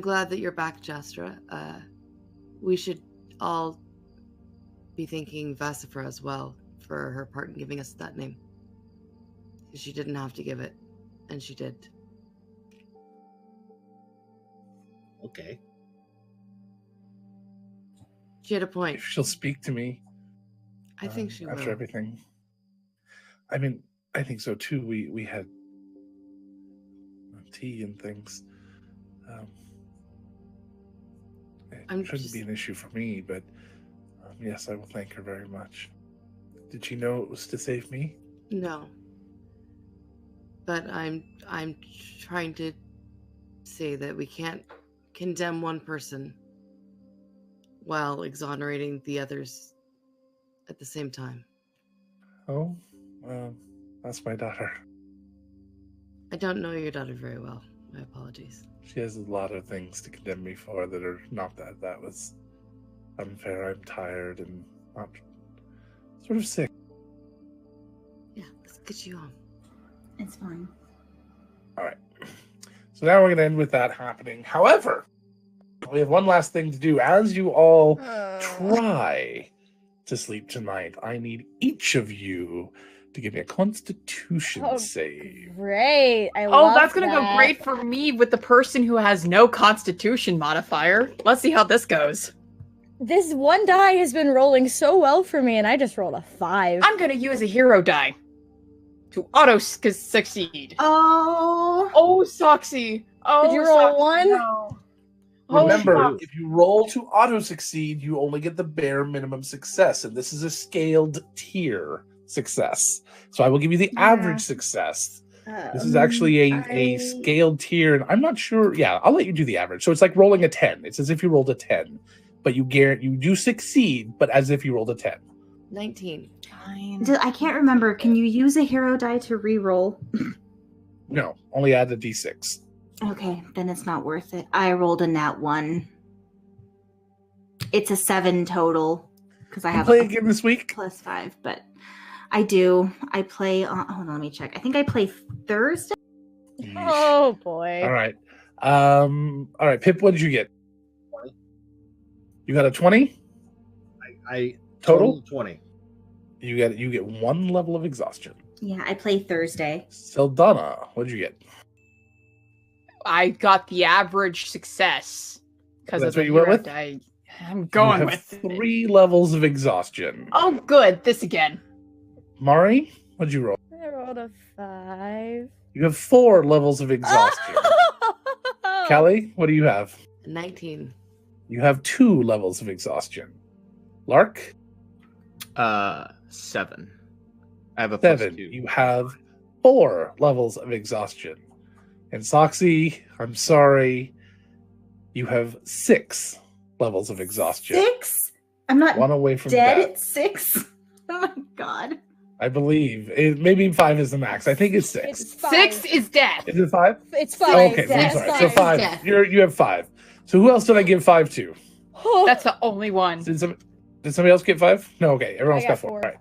glad that you're back, Jastra. We should all be thanking Vassifra as well for her part in giving us that name. She didn't have to give it, and she did. Okay. She had a point. If she'll speak to me. I think she after will. everything. I mean, I think so too. We had tea and things. It shouldn't be an issue for me, but yes, I will thank her very much. Did she know it was to save me? No. But I'm trying to say that we can't condemn one person while exonerating the others at the same time. Oh, that's my daughter. I don't know your daughter very well. My apologies. She has a lot of things to condemn me for that are not that. That was unfair. I'm tired and not sort of sick. Yeah, let's get you on. It's fine. All right. So now we're going to end with that happening. However, we have one last thing to do. As you all try to sleep tonight, I need each of you to give me a Constitution save. Great. I Oh, love that's gonna go that. great for me with the person who has no Constitution modifier. Let's see how this goes. This one die has been rolling so well for me, and I just rolled a 5. I'm gonna use a hero die to auto succeed. Oh, Soxy. Oh, Did you roll Soxy, 1? no. Remember, Soxy. if you roll to auto succeed, you only get the bare minimum success, and this is a scaled tier success. So I will give you the average success. This is actually a scaled tier, and I'm not sure. Yeah, I'll let you do the average. So it's like rolling a 10. It's as if you rolled a 10, but you do succeed, but as if you rolled a 10. 19. I can't remember. Can you use a hero die to re-roll? No, only add a d6. Okay, then it's not worth it. I rolled a nat 1. It's a 7 total because I have play again this week. +5, but I do. I play. Hold on, let me check. I think I play Thursday. Oh boy. All right. All right, Pip, what did you get? 20. You got a 20? I Total? 20. You get 1 level of exhaustion. Yeah, I play Thursday. Saldana, what did you get? I got the average success because That's of the what you went hero with? die. I'm You going have with it. 3 levels of exhaustion. Oh, good. This again. Mari, what did you roll? I rolled a 5. You have 4 levels of exhaustion. Kelly, what do you have? 19. You have 2 levels of exhaustion. Lark, 7. I have a 7. +2. You have 4 levels of exhaustion. And Soxy, I'm sorry, you have 6 levels of exhaustion. 6? I'm not 1 away from dead death. at 6. Oh my god. I believe. Maybe 5 is the max. I think it's 6. It's 5. 6 is death. Is it 5? It's Oh, 5. okay, Yes, I'm sorry. So 5. Death. You have 5. So who else did I give 5 to? That's the only one. Did somebody else get 5? No, okay. Everyone else I got got 4. 4. Right.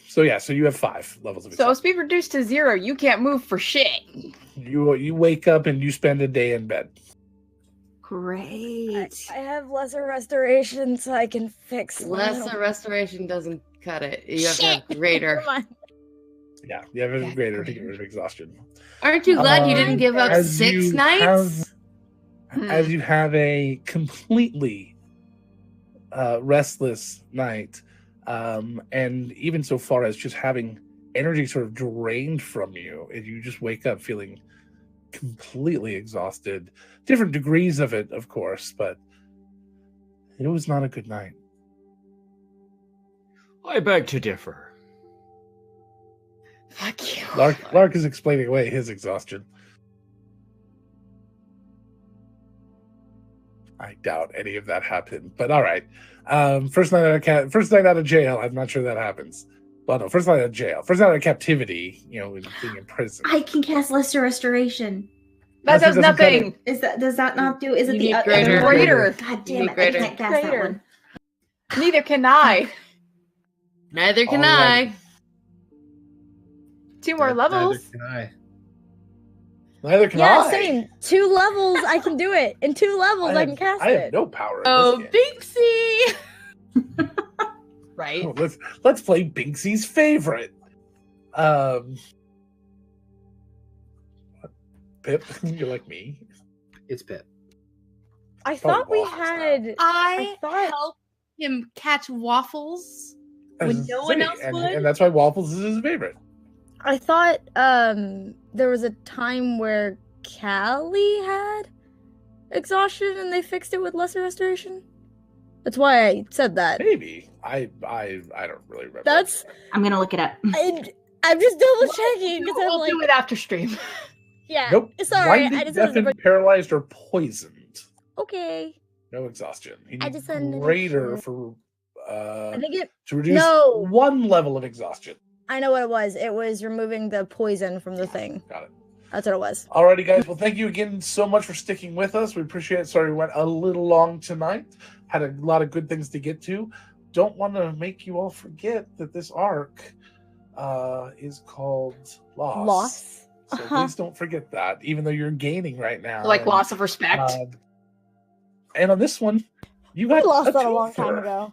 So you have 5 levels of So exhaustion. speed reduced to 0. You can't move for shit. You wake up and you spend a day in bed. Great. I have lesser restoration, so I can fix Lesser restoration doesn't cut it. You have to Shit. have greater. Never mind. Yeah, you have a Yeah, greater to get rid of exhaustion. Aren't you glad you didn't give up As 6 you nights? As you have a completely restless night, and even so far as just having energy sort of drained from you, and you just wake up feeling completely exhausted. Different degrees of it, of course, but it was not a good night. I beg to differ. Fuck you. Lark is explaining away his exhaustion. I doubt any of that happened, but all right. First night out of jail. I'm not sure that happens. Well, no, first night out of jail. First night out of captivity. Being in prison. I can cast Lesser Restoration. That does nothing. Does that not do? Is it the greater? Greater. God damn it! I can't cast that one. Neither can I. Neither can Alrighty. I. 2 more levels. Neither can I. Neither can Yeah, I. same. 2 levels, I can do it. In 2 levels, I can cast I have it. no power. In Oh, this game. Binksy! Right. Oh, let's play Binksy's favorite. Pip, you're like me. It's Pip. I thought we waffles now. had. I thought- helped him catch waffles I when was no one saying, else and, would. and that's why Waffles is his favorite. I thought there was a time where Callie had exhaustion and they fixed it with Lesser Restoration. That's why I said that. Maybe. I don't really remember. That's I'm gonna look it up. I'm just double checking because I'm We'll like, do it after stream. yeah. Nope. Sorry, Blinded, I just wanted to deafened, paralyzed, or poisoned. Okay. No exhaustion. You I need just wanted to make greater sure. for I think it. to reduce No. 1 level of exhaustion. I know what it was. It was removing the poison from the thing. Got it. That's what it was. Alrighty, guys. Well, thank you again so much for sticking with us. We appreciate it. Sorry we went a little long tonight. Had a lot of good things to get to. Don't want to make you all forget that this arc is called Loss. Loss. So please don't forget that, even though you're gaining right now. Like And, loss of respect. and on this one, you got I lost a that a long time twofer. ago.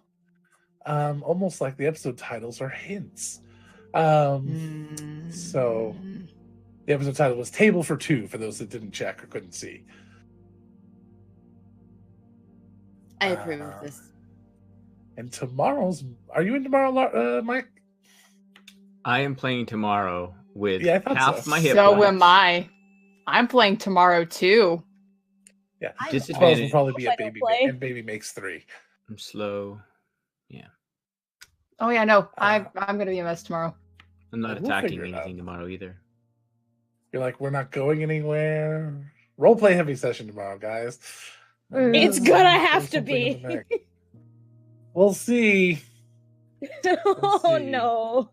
Almost like the episode titles are hints. So the episode title was Table for Two, for those that didn't check or couldn't see. I approve of this. And tomorrow's, are you in tomorrow, Mike? I am playing tomorrow with Yeah, I thought half so. my hit So points. am I. I'm playing tomorrow too. Yeah. I- Tomorrow's will Disadvantage. probably be a I don't baby, play. and baby makes 3. I'm slow. Oh yeah, no. I'm gonna be a mess tomorrow. I'm not We'll attacking figure it anything out. tomorrow either. You're like, we're not going anywhere. Roleplay heavy session tomorrow, guys. It's gonna have There's to something in be. the mix. We'll see. Oh see. no.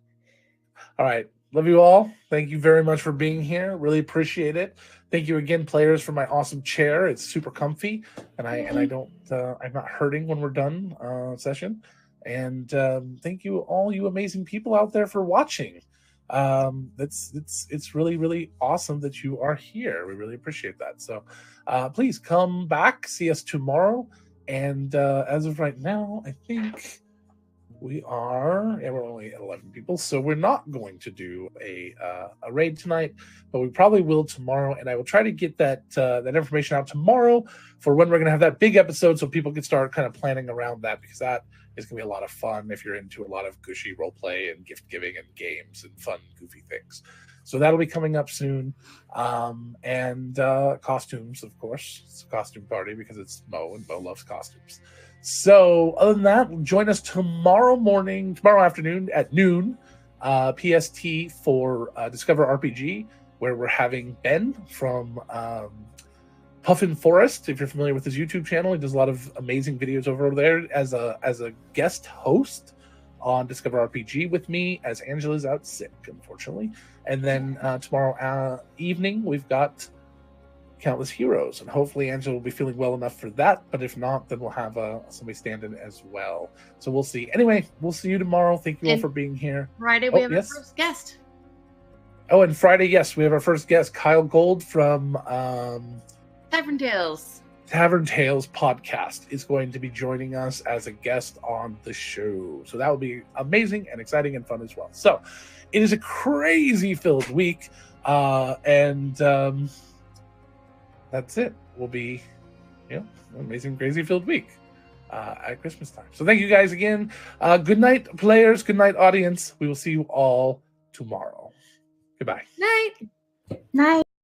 All right. Love you all. Thank you very much for being here. Really appreciate it. Thank you again, players, for my awesome chair. It's super comfy, and I don't I'm not hurting when we're done session. And thank you all you amazing people out there for watching. It's really, really awesome that you are here. We really appreciate that. So please come back, see us tomorrow. And as of right now, I think we're only at 11 people, so we're not going to do a raid tonight, but we probably will tomorrow. And I will try to get that information out tomorrow for when we're going to have that big episode, so people can start kind of planning around that, because that is going to be a lot of fun if you're into a lot of gushy role play and gift giving and games and fun, goofy things. So that'll be coming up soon. And costumes, of course. It's a costume party because it's Mo, and Mo loves costumes. So other than that, join us tomorrow afternoon at noon, PST, for Discover RPG, where we're having Ben from Puffin Forest. If you're familiar with his YouTube channel, he does a lot of amazing videos over there as a guest host on Discover RPG with me, as Angela's out sick, unfortunately. And then tomorrow evening, we've got Countless Heroes, and hopefully Angela will be feeling well enough for that. But if not, then we'll have somebody stand in as well. So we'll see. Anyway, we'll see you tomorrow. Thank you all And for being here. Friday, we Oh, have yes? our first guest. Oh, and Friday, yes, we have our first guest, Kyle Gold from Tavern Tales. Tavern Tales podcast, is going to be joining us as a guest on the show. So that will be amazing and exciting and fun as well. So it is a crazy filled week. And that's it. Will be, an amazing, crazy filled week at Christmas time. So thank you guys again. Good night, players. Good night, audience. We will see you all tomorrow. Goodbye. Night. Night.